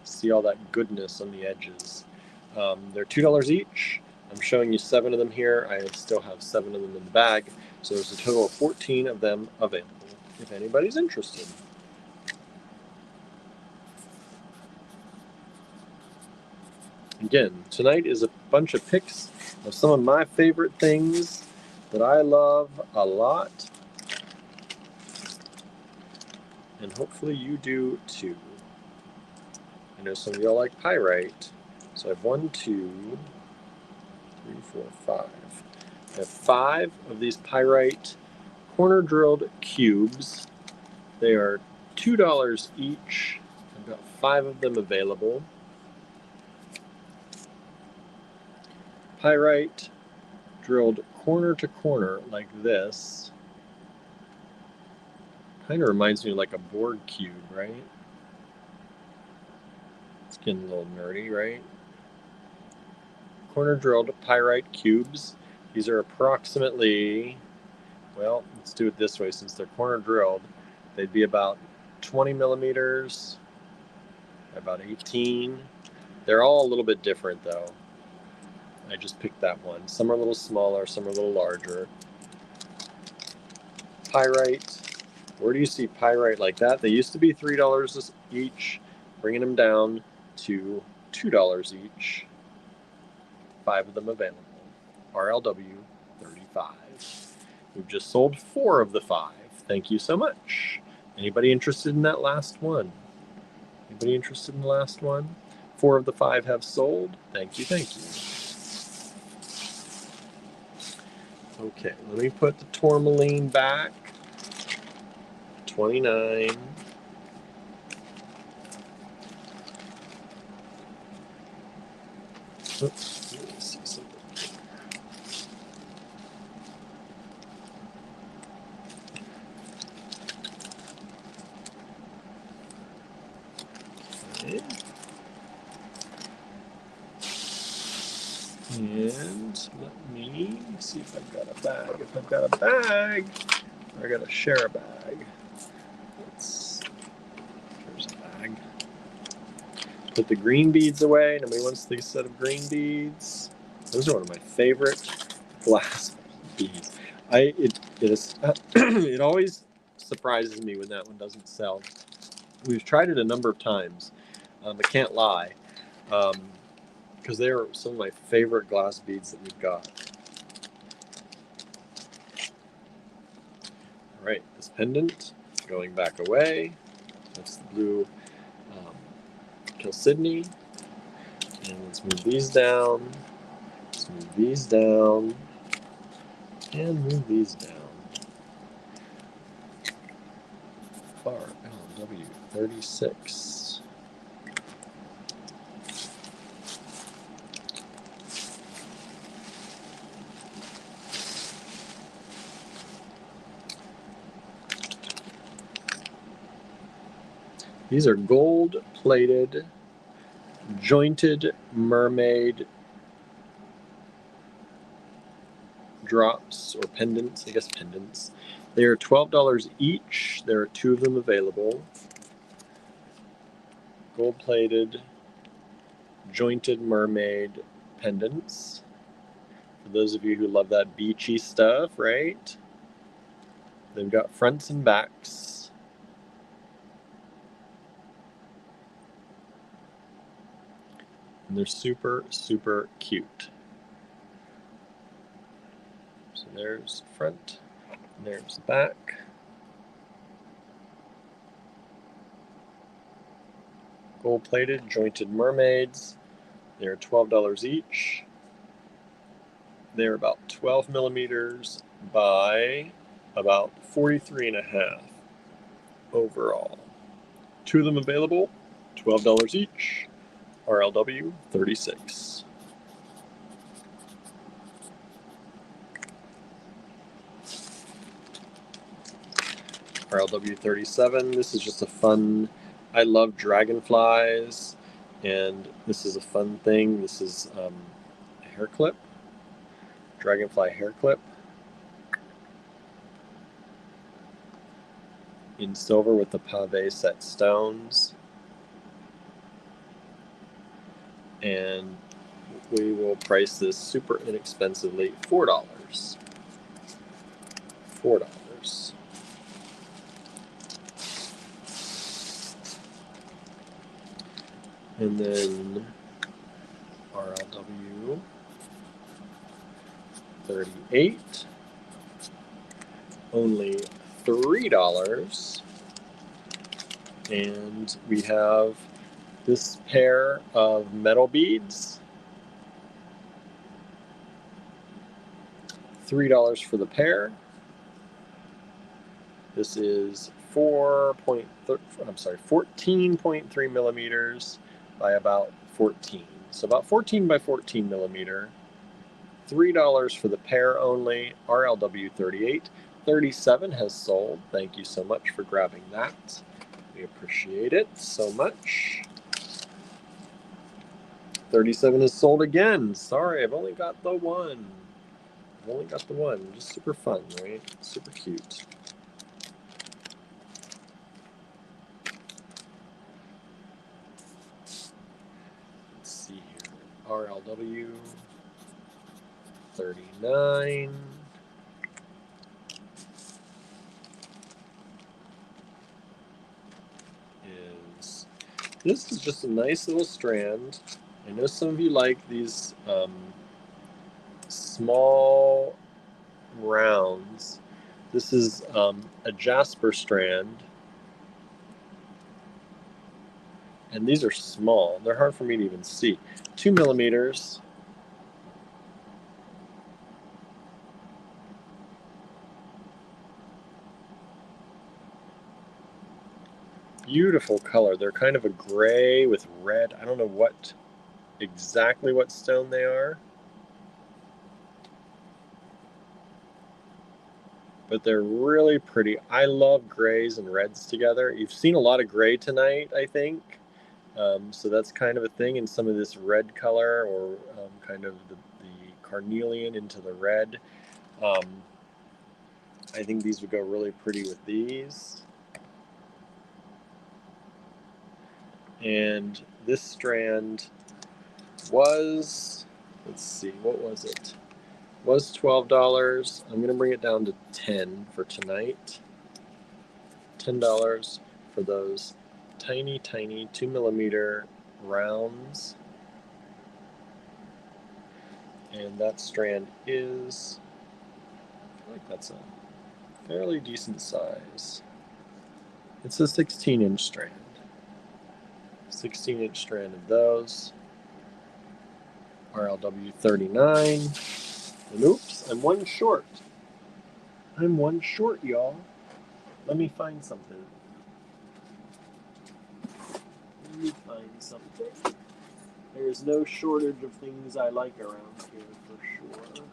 See all that goodness on the edges. They're $2 each. I'm showing you 7 of them here. I still have 7 of them in the bag. So there's a total of 14 of them available if anybody's interested. Again, tonight is a bunch of pics of some of my favorite things that I love a lot. And hopefully you do too. I know some of y'all like pyrite. So I have 1, 2, 3, 4, 5. I have 5 of these pyrite corner drilled cubes. They are $2 each. I've got 5 of them available. Pyrite drilled corner to corner like this. Kind of reminds me of like a board cube, right? It's getting a little nerdy, right? Corner drilled pyrite cubes. These are approximately, well, let's do it this way since they're corner drilled. They'd be about 20 millimeters, about 18. They're all a little bit different though. I just picked that one. Some are a little smaller, some are a little larger. Pyrite. Where do you see pyrite like that? They used to be $3 each, bringing them down to $2 each. 5 of them available. RLW 35. We've just sold 4 of the 5. Thank you so much. Anybody interested in that last one? Anybody interested in the last one? 4 of the 5 have sold. Thank you, thank you. Okay, let me put the tourmaline back. 29. Oops, let me see something. Okay. And let me see if I've got a bag. If I've got a bag, I got to share a bag. Here's a bag. Put the green beads away. Nobody wants the set of green beads. Those are one of my favorite glass beads. It always surprises me when that one doesn't sell. We've tried it a number of times. I can't lie. Because they are some of my favorite glass beads that we've got. All right, this pendant going back away. That's the blue Chalcedony. And let's move these down. Let's move these down. And move these down. RLW 36. These are gold-plated, jointed mermaid drops or pendants. I guess pendants. They are $12 each. There are 2 of them available. Gold-plated, jointed mermaid pendants. For those of you who love that beachy stuff, right? They've got fronts and backs. And they're super, super cute. So there's front, and there's back. Gold-plated, jointed mermaids. They're $12 each. They're about 12 millimeters by about 43.5 overall. 2 of them available, $12 each, RLW 36. RLW 37, this is just a fun, I love dragonflies, and this is a fun thing. This is a hair clip, dragonfly hair clip, in silver with the pave set stones. And we will price this super inexpensively, $4. $4. And then RLW 38, only $3. And we have this pair of metal beads, $3 for the pair. This is 14.3 millimeters by about 14. So about 14 by 14 millimeter. $3 for the pair only, RLW 38. 37 has sold. Thank you so much for grabbing that. We appreciate it so much. 37 is sold again. Sorry, I've only got the one. Just super fun, right? Super cute. Let's see here. RLW 39. This is just a nice little strand. I know some of you like these small rounds. This is a jasper strand. And these are small. They're hard for me to even see. 2 millimeters. Beautiful color. They're kind of a gray with red. I don't know exactly what stone they are, but they're really pretty. I love grays and reds together. You've seen a lot of gray tonight, I think. So that's kind of a thing in some of this red color, or kind of the carnelian into the red. I think these would go really pretty with these. And this strand was, let's see, what was it? Was $12. I'm going to bring it down to 10 for tonight. $10 for those tiny, tiny 2 millimeter rounds. And that strand is, I feel like that's a fairly decent size. It's a 16-inch strand. 16-inch strand of those. RLW 39. And oops, I'm one short. I'm one short, y'all. Let me find something. There's no shortage of things I like around here, for sure.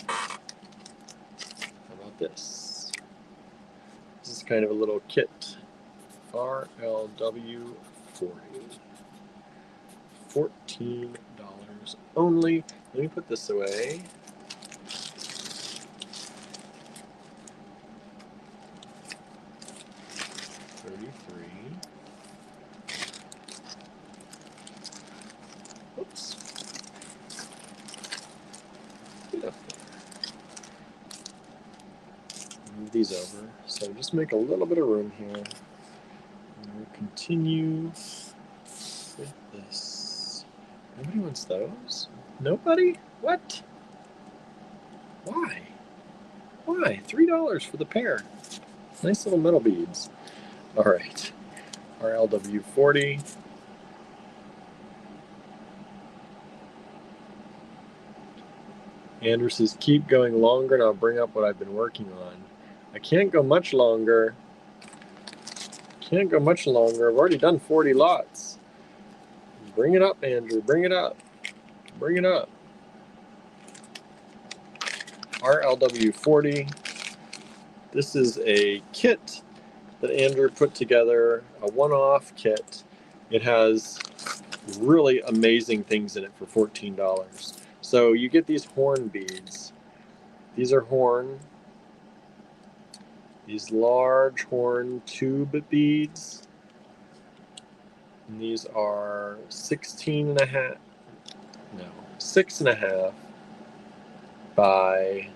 How about this? This is kind of a little kit. RLW 40. $14 only. Let me put this away. Oops. Get up there. Move these over. So just make a little bit of room here. And we'll continue with this. Nobody wants those? Nobody? What? Why? Why? $3 for the pair. Nice little metal beads. All right. RLW 40. Andrew says, keep going longer and I'll bring up what I've been working on. I can't go much longer. Can't go much longer. I've already done 40 lots. Bring it up, Andrew. Bring it up. Bring it up. RLW40. This is a kit that Andrew put together, a one-off kit. It has really amazing things in it for $14. So you get these horn beads. These are horn. These large horn tube beads. And these are 6.5 by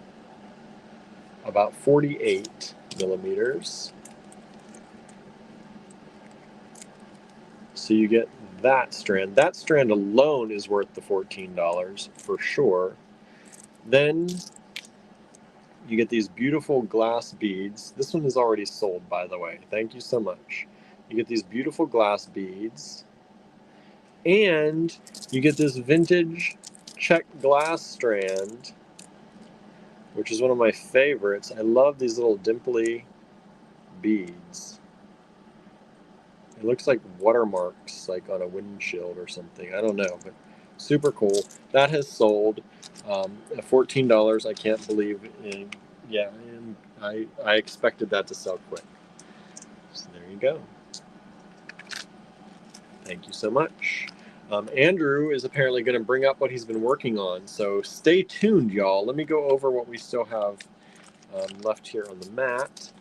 about 48 millimeters. So you get that strand. That strand alone is worth the $14 for sure. Then you get these beautiful glass beads. This one is already sold, by the way. Thank you so much. You get these beautiful glass beads. And you get this vintage check glass strand, which is one of my favorites. I love these little dimply beads. It looks like watermarks, like on a windshield or something. I don't know, but super cool. That has sold at $14. I can't believe it. Yeah, and I expected that to sell quick. So there you go. Thank you so much. Andrew is apparently going to bring up what he's been working on, so stay tuned, y'all. Let me go over what we still have left here on the mat.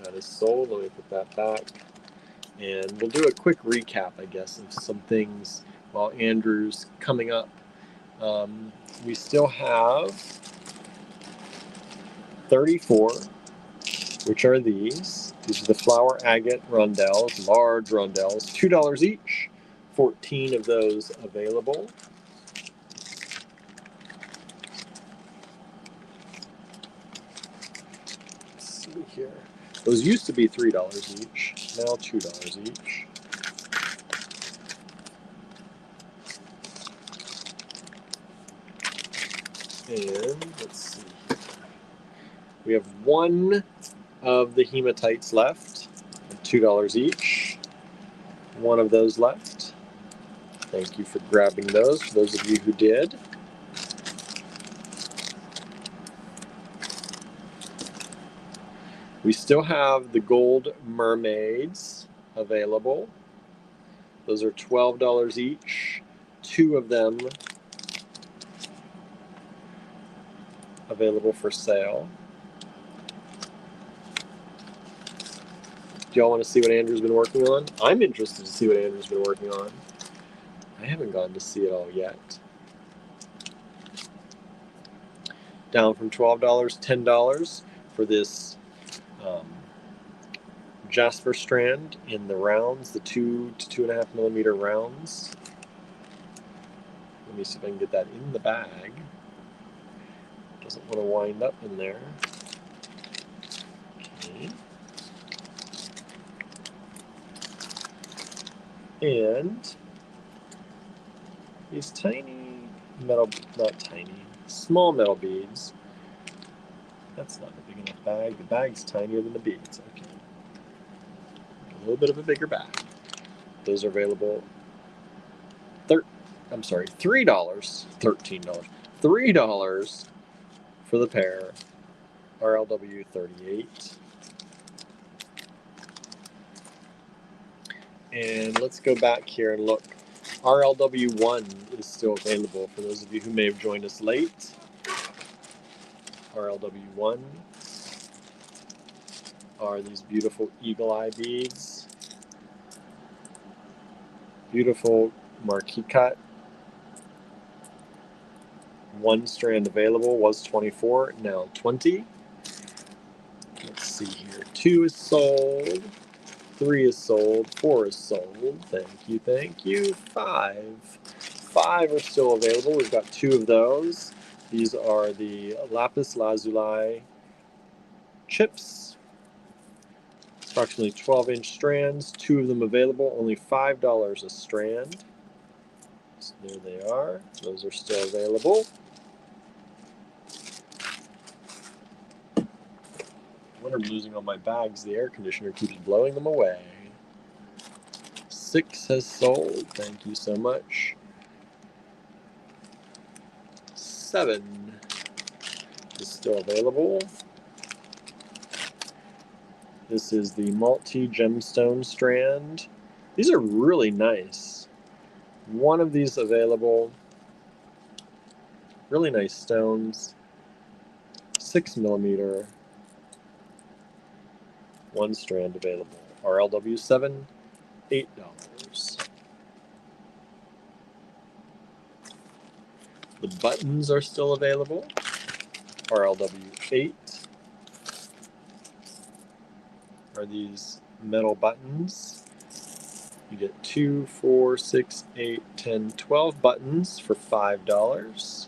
That is sold. Let me put that back. And we'll do a quick recap, I guess, of some things while Andrew's coming up. We still have 34, which are these. These are the flower agate rondelles, large rondelles, $2 each. 14 of those available. Let's see here. Those used to be $3 each, now $2 each. And let's see here. We have one of the hematites left, $2 each. One of those left. Thank you for grabbing those, for those of you who did. We still have the gold mermaids available. Those are $12 each. Two of them available for sale. Do y'all want to see what Andrew's been working on? I'm interested to see what Andrew's been working on. I haven't gotten to see it all yet. Down from $12, $10 for this jasper strand in the rounds, the 2 to 2.5 millimeter rounds. Let me see if I can get that in the bag. Doesn't want to wind up in there. Okay. And these tiny metal, not tiny, small metal beads. That's not a big enough bag. The bag's tinier than the beads. Okay. A little bit of a bigger bag. Those are available. $3, $13. $3 for the pair. RLW 38. And let's go back here and look. RLW1 is still available for those of you who may have joined us late. RLW1 are these beautiful eagle eye beads. Beautiful marquee cut. One strand available, was 24, now 20. Let's see here. 2 is sold. 3 is sold. 4 is sold. Thank you, thank you. 5. 5 are still available. We've got 2 of those. These are the lapis lazuli chips. Approximately 12-inch strands. 2 of them available. Only $5 a strand. There they are. Those are still available. When I'm losing all my bags, the air conditioner keeps blowing them away. 6 has sold. Thank you so much. 7 is still available. This is the Multi Gemstone strand. These are really nice. One of these available. Really nice stones. 6 millimeter. 1 strand available. RLW7, $8. The buttons are still available. RLW8 are these metal buttons. You get 2, 4, 6, 8, 10, 12 buttons for $5.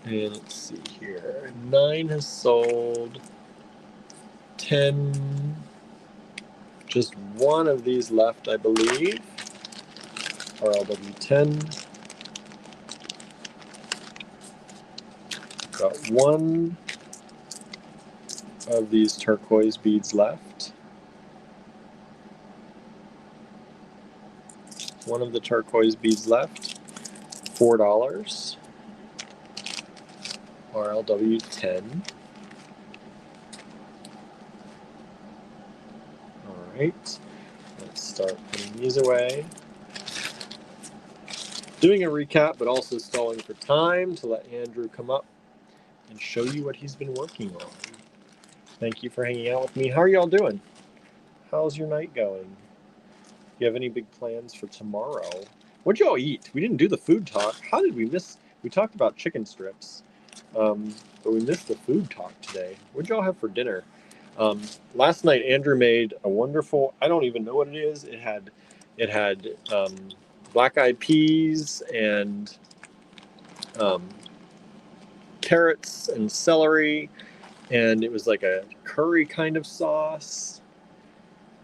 And let's see here. 9 has sold. 10. Just one of these left, I believe. RLW10. Got 1 of these turquoise beads left. 1 of the turquoise beads left. $4. RLW10. Alright, let's start putting these away. Doing a recap, but also stalling for time to let Andrew come up and show you what he's been working on. Thank you for hanging out with me. How are y'all doing? How's your night going? You have any big plans for tomorrow? What'd y'all eat? We didn't do the food talk. How did we miss? We talked about chicken strips, but we missed the food talk today. What'd y'all have for dinner? Last night, Andrew made a wonderful, I don't even know what it is. It had black-eyed peas and carrots and celery, and it was like a curry kind of sauce.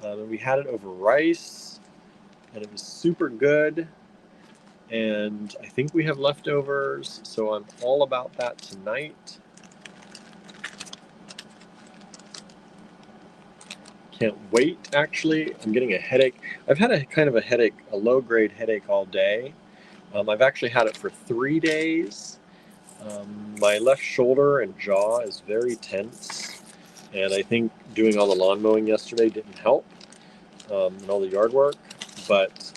And we had it over rice, and it was super good. And I think we have leftovers, so I'm all about that tonight. Can't wait, actually. I'm getting a headache. I've had a kind of a headache, a low-grade headache all day. I've actually had it for 3 days. My left shoulder and jaw is very tense, and I think doing all the lawn mowing yesterday didn't help, and all the yard work, but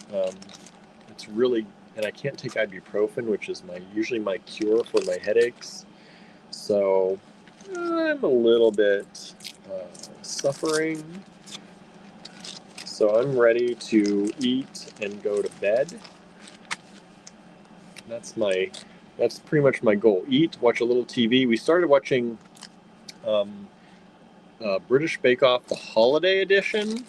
it's really, and I can't take ibuprofen, which is usually my cure for my headaches, so I'm a little bit suffering. So I'm ready to eat and go to bed. That's pretty much my goal. Eat, watch a little TV. We started watching British Bake Off, the Holiday Edition.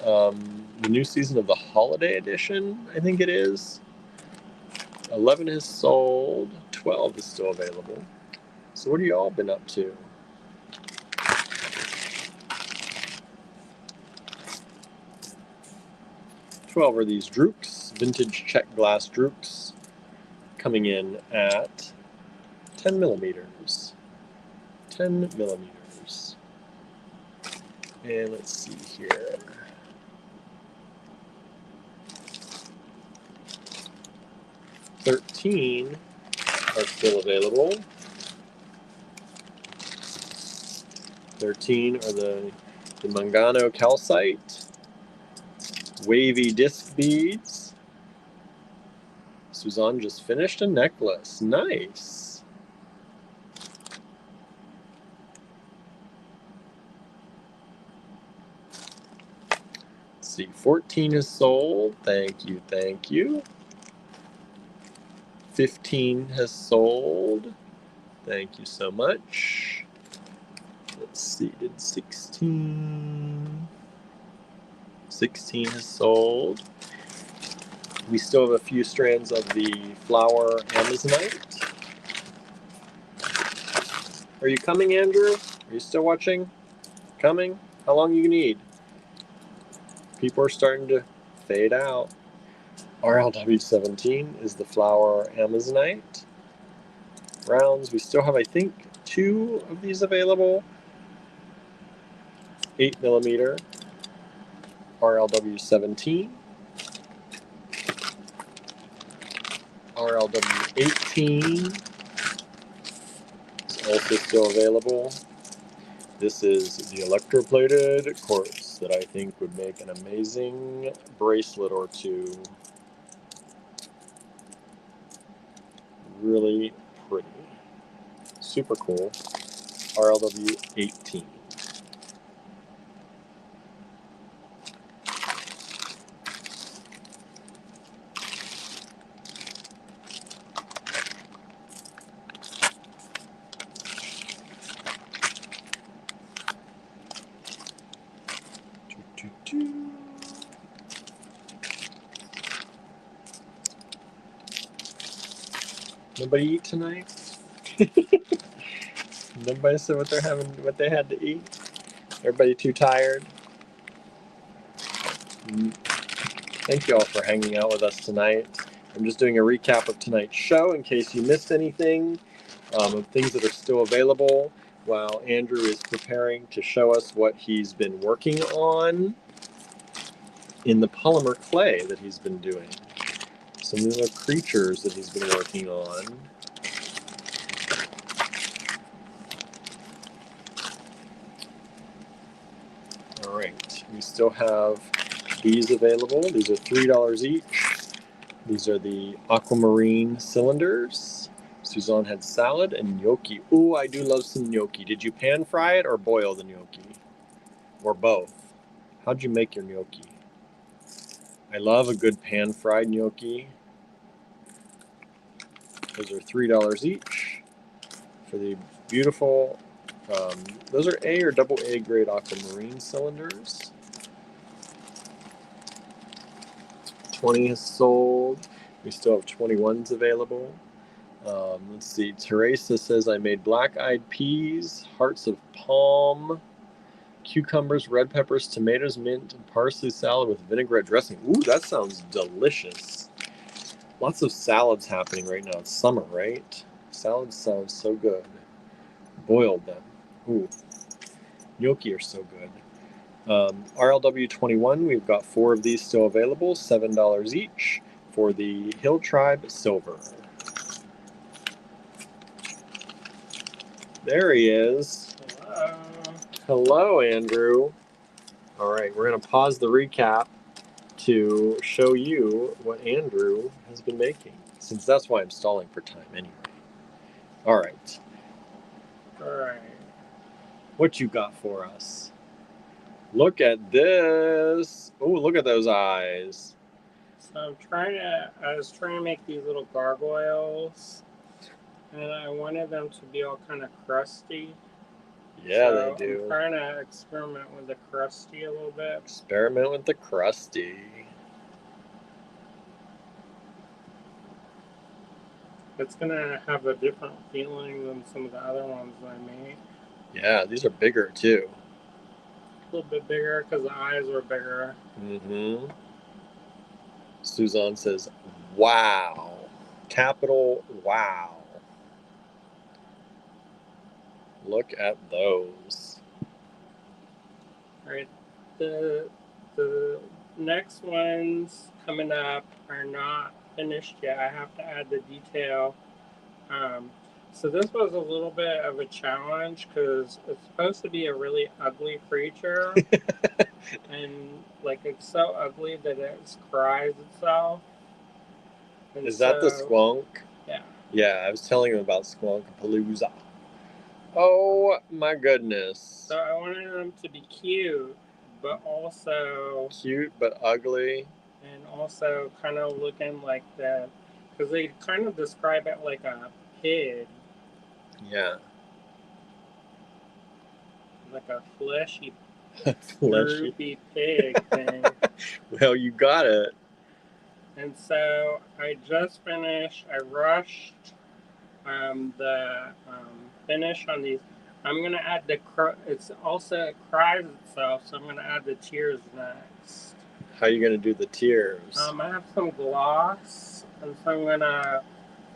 The new season of the Holiday Edition, I think it is. 11 has sold. 12 is still available. So what have you all been up to? $12 are these Drukes, vintage Czech glass Drukes, coming in at 10 millimeters. 10 millimeters. And let's see here. $13 are still available. 13 are the Mangano calcite. Wavy disc beads. Suzanne just finished a necklace. Nice. Let's see, 14 is sold. Thank you, thank you. 15 has sold. Thank you so much. Let's see, did 16? 16 has sold. We still have a few strands of the flower Amazonite. Are you coming, Andrew? Are you still watching? Coming? How long you need? People are starting to fade out. RLW17 is the flower Amazonite. Rounds, we still have, I think, 2 of these available. 8mm RLW17. RLW18 is also still available. This is the electroplated quartz that I think would make an amazing bracelet or two. Really pretty. Super cool. RLW 18. Nobody eat tonight? Nobody said what what they had to eat? Everybody too tired? Thank you all for hanging out with us tonight. I'm just doing a recap of tonight's show in case you missed anything, of things that are still available, while Andrew is preparing to show us what he's been working on in the polymer clay that he's been doing. Some of the creatures that he's been working on. All right, we still have these available. These are $3 each. These are the aquamarine cylinders. Suzanne had salad and gnocchi. Ooh, I do love some gnocchi. Did you pan fry it or boil the gnocchi? Or both? How'd you make your gnocchi? I love a good pan fried gnocchi. Those are $3 each for the beautiful, those are A or double A grade aquamarine cylinders. 20 has sold. We still have 21s available. Let's see. Teresa says I made black-eyed peas, hearts of palm, cucumbers, red peppers, tomatoes, mint, and parsley salad with vinaigrette dressing. Ooh, that sounds delicious. Lots of salads happening right now. It's summer, right? Salads sound so good. Boiled them. Ooh. Gnocchi are so good. RLW 21, we've got 4 of these still available, $7 each for the Hill Tribe Silver. There he is. Hello. Hello, Andrew. All right, we're going to pause the recap to show you what Andrew has been making, since that's why I'm stalling for time anyway. All right. All right. What you got for us? Look at this. Oh, look at those eyes. So I was trying to make these little gargoyles, and I wanted them to be all kind of crusty. Yeah, so they do. I'm trying to experiment with the crusty a little bit. Experiment with the crusty. It's gonna have a different feeling than some of the other ones that I made. Yeah, these are bigger too. A little bit bigger because the eyes were bigger. Mm-hmm. Suzanne says, wow. Capital wow. Look at those. All right. The next ones coming up are not finished yet. I have to add the detail. So this was a little bit of a challenge because it's supposed to be a really ugly creature, and like it's so ugly that it cries itself. And Is that the Squonk? Yeah. Yeah, I was telling him about Squonkapalooza. Oh my goodness. So I wanted them to be cute, but also cute but ugly, and also kind of looking like that, because they kind of describe it like a pig. Yeah. Like a fleshy, droopy pig thing. Well, you got it. And so I just finished. I rushed the finish on these. I'm gonna add it's also it cries itself, so I'm gonna add the tears next. How are you gonna do the tears? I have some gloss, and so I'm gonna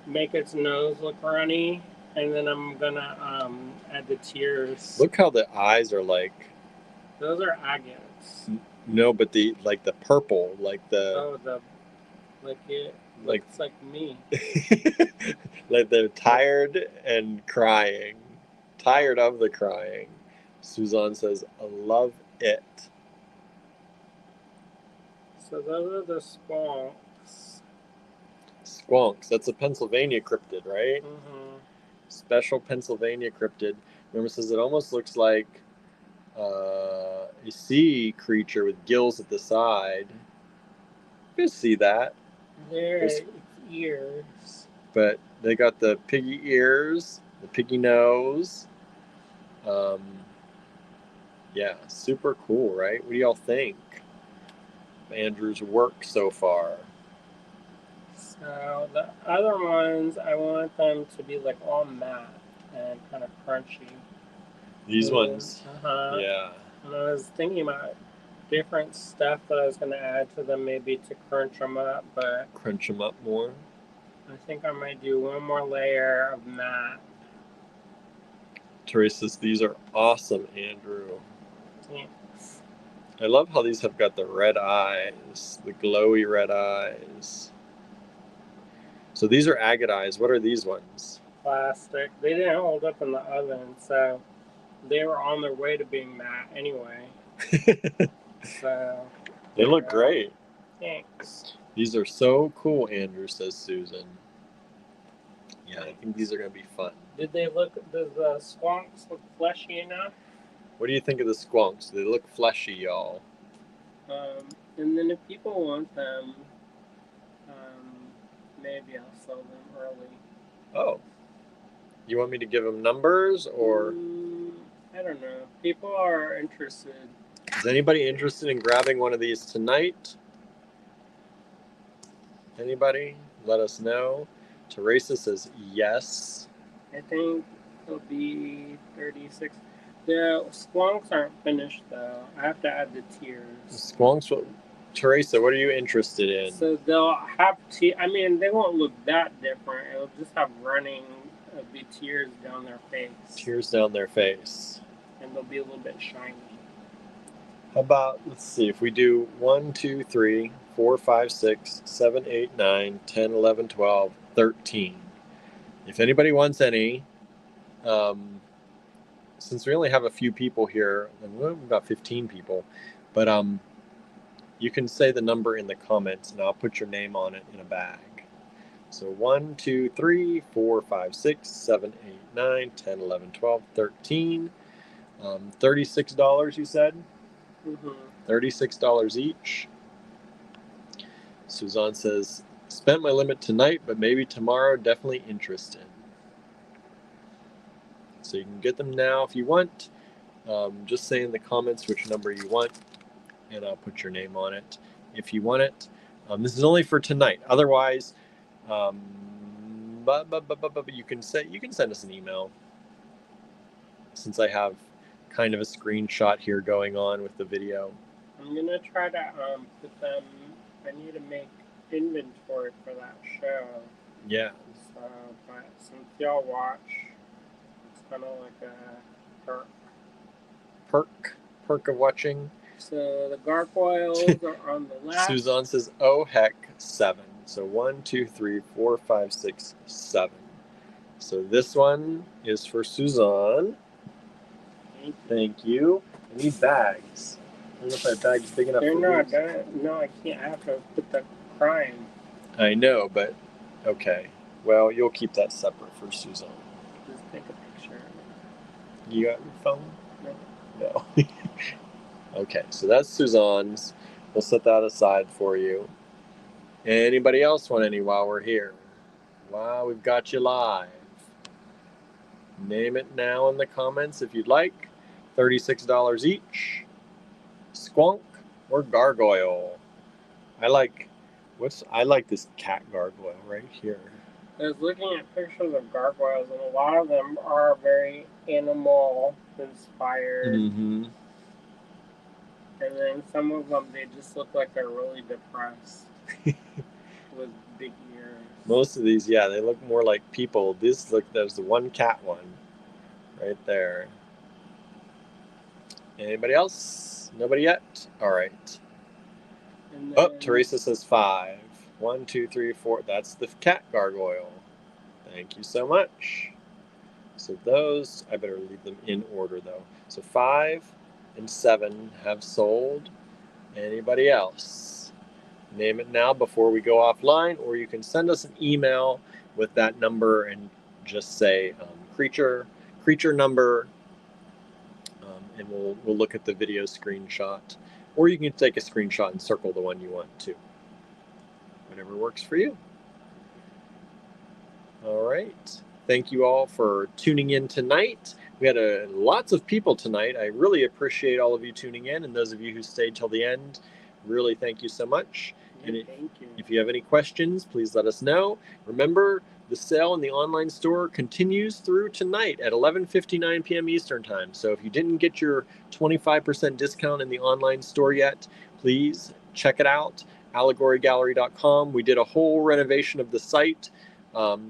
make its nose look runny, and then I'm gonna add the tears. Look how the eyes are like. Those are agates. No, but the purple, like the Oh, it like looks like me. like they're tired and crying. Tired of the crying. Suzanne says, I love it. So those are the squonks. Squonks. That's a Pennsylvania cryptid, right? Mm-hmm. Special Pennsylvania cryptid. Remember, says it almost looks like a sea creature with gills at the side. You can see that. There's ears. But they got the piggy ears, the piggy nose. Yeah, super cool, right? What do y'all think of Andrew's work so far? So the other ones, I want them to be like all matte and kind of crunchy. These ones, Uh-huh. yeah. And I was thinking about different stuff that I was going to add to them, maybe to crunch them up, but Crunch them up more. I think I might do one more layer of matte. Teresa says, these are awesome, Andrew. Thanks. I love how these have got the red eyes, the glowy red eyes. So these are agate eyes. What are these ones? Plastic. They didn't hold up in the oven, so they were on their way to being matte anyway. So they look great. Thanks. These are so cool, Andrew, says Susan. Yeah, I think these are going to be fun. Does the squonks look fleshy enough? What do you think of the squonks? They look fleshy, y'all. And then if people want them, maybe I'll sell them early. Oh. You want me to give them numbers, or? I don't know. People are interested. Is anybody interested in grabbing one of these tonight? Anybody? Let us know. Teresa says yes. I think it'll be 36. The squonks aren't finished though. I have to add the tears. Squonks. Teresa, what are you interested in? So they'll have I mean, they won't look that different. It'll just have running of the tears down their face. Tears down their face. And they'll be a little bit shiny. How about, let's see, if we do 1, 2, 3, 4, 5, 6, 7, 8, 9, 10, 11, 12, 13. If anybody wants any, since we only have a few people here, we've got 15 people, but you can say the number in the comments and I'll put your name on it in a bag. So 1, 2, 3, 4, 5, 6, 7, 8, 9, 10, 11, 12, 13. $36, you said? Mm-hmm. $36 each. Suzanne says, spent my limit tonight, but maybe tomorrow, definitely interested. So you can get them now if you want. Just say in the comments which number you want, and I'll put your name on it if you want it. This is only for tonight. Otherwise, but you can send us an email. Since I have kind of a screenshot here going on with the video. I'm gonna try to put them. I need to make inventory for that show. Yeah. So, but since y'all watch, it's kind of like a perk of watching. So the gargoyles are on the left. Suzanne says, "Oh heck, 7." So 1, 2, 3, 4, 5, 6, 7. So this one is for Suzanne. Thank you. I need bags. I don't know if my bag's big enough. They're not. No, I can't. I have to put the crime. I know, but okay. Well, you'll keep that separate for Suzanne. Just take a picture. You got your phone? No. No. Okay, so that's Suzanne's. We'll set that aside for you. Anybody else want any while we're here? Wow, we've got you live. Name it now in the comments if you'd like. $36 each. Squonk or gargoyle. I like this cat gargoyle right here. I was looking at pictures of gargoyles, and a lot of them are very animal inspired. Mm-hmm. And then some of them, they just look like they're really depressed with big ears. Most of these, yeah, they look more like people. This look, there's the one cat one right there. Anybody else? Nobody yet? All right. And Oh, then, Teresa says 5. 1, 2, 3, 4. That's the cat gargoyle. Thank you so much. So those, I better leave them in order though. So 5 and 7 have sold. Anybody else? Name it now before we go offline, or you can send us an email with that number and just say creature number, and we'll look at the video screenshot, or you can take a screenshot and circle the one you want to. Whatever works for you. All right. Thank you all for tuning in tonight. We had lots of people tonight. I really appreciate all of you tuning in, and those of you who stayed till the end, really thank you so much. yeah, And thank you. if you have any questions, please let us know. Remember, the sale in the online store continues through tonight at 11:59 p.m. Eastern Time. So if you didn't get your 25% discount in the online store yet, please check it out, allegorygallery.com. We did a whole renovation of the site.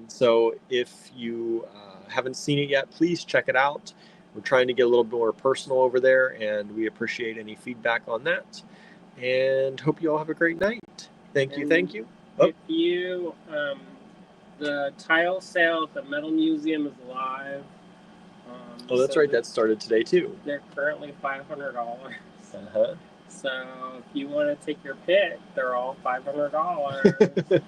So if you haven't seen it yet, please check it out. We're trying to get a little bit more personal over there, and we appreciate any feedback on that. And hope you all have a great night. Thank you. Thank you. If you, the tile sale at the Metal Museum is live. Oh, that's right. That started today too. They're currently $500. Uh-huh. So if you want to take your pick, they're all $500.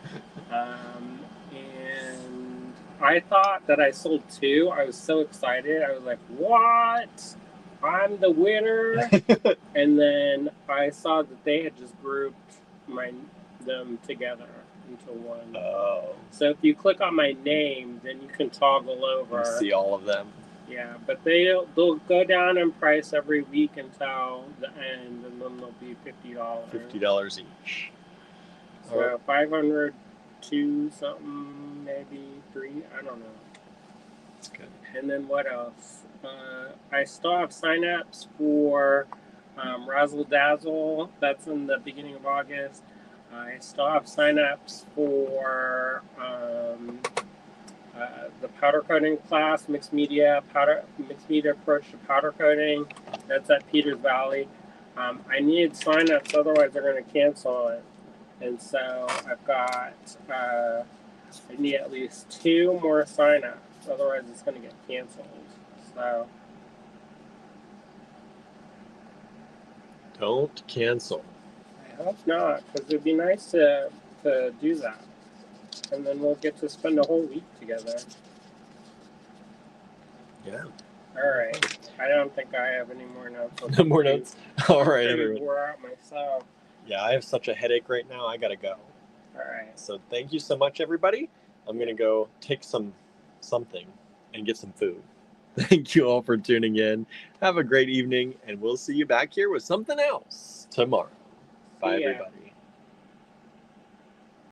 And I thought that I sold 2. I was so excited. I was like, what? I'm the winner. And then I saw that they had just grouped them together into one. Oh. So if you click on my name, then you can toggle over. You see all of them. Yeah, but they'll go down in price every week until the end, and then they'll be $50. $50 each. So 500, 2 something, maybe 3. I don't know. That's good. And then what else? I still have signups for Razzle Dazzle. That's in the beginning of August. I still have signups for the powder coating class, mixed media approach to powder coating. That's at Peters Valley. I need signups, otherwise they're going to cancel it. And so I've got I need at least 2 more signups, otherwise it's going to get canceled. So don't cancel. I hope not, because it'd be nice to do that, and then we'll get to spend a whole week together. Yeah. All right. I don't think I have any more notes. No more notes. All right, everyone. Wore out myself. Yeah, I have such a headache right now. I gotta go. All right. So thank you so much, everybody. I'm gonna go take something and get some food. Thank you all for tuning in. Have a great evening, and we'll see you back here with something else tomorrow. Bye, See ya. everybody.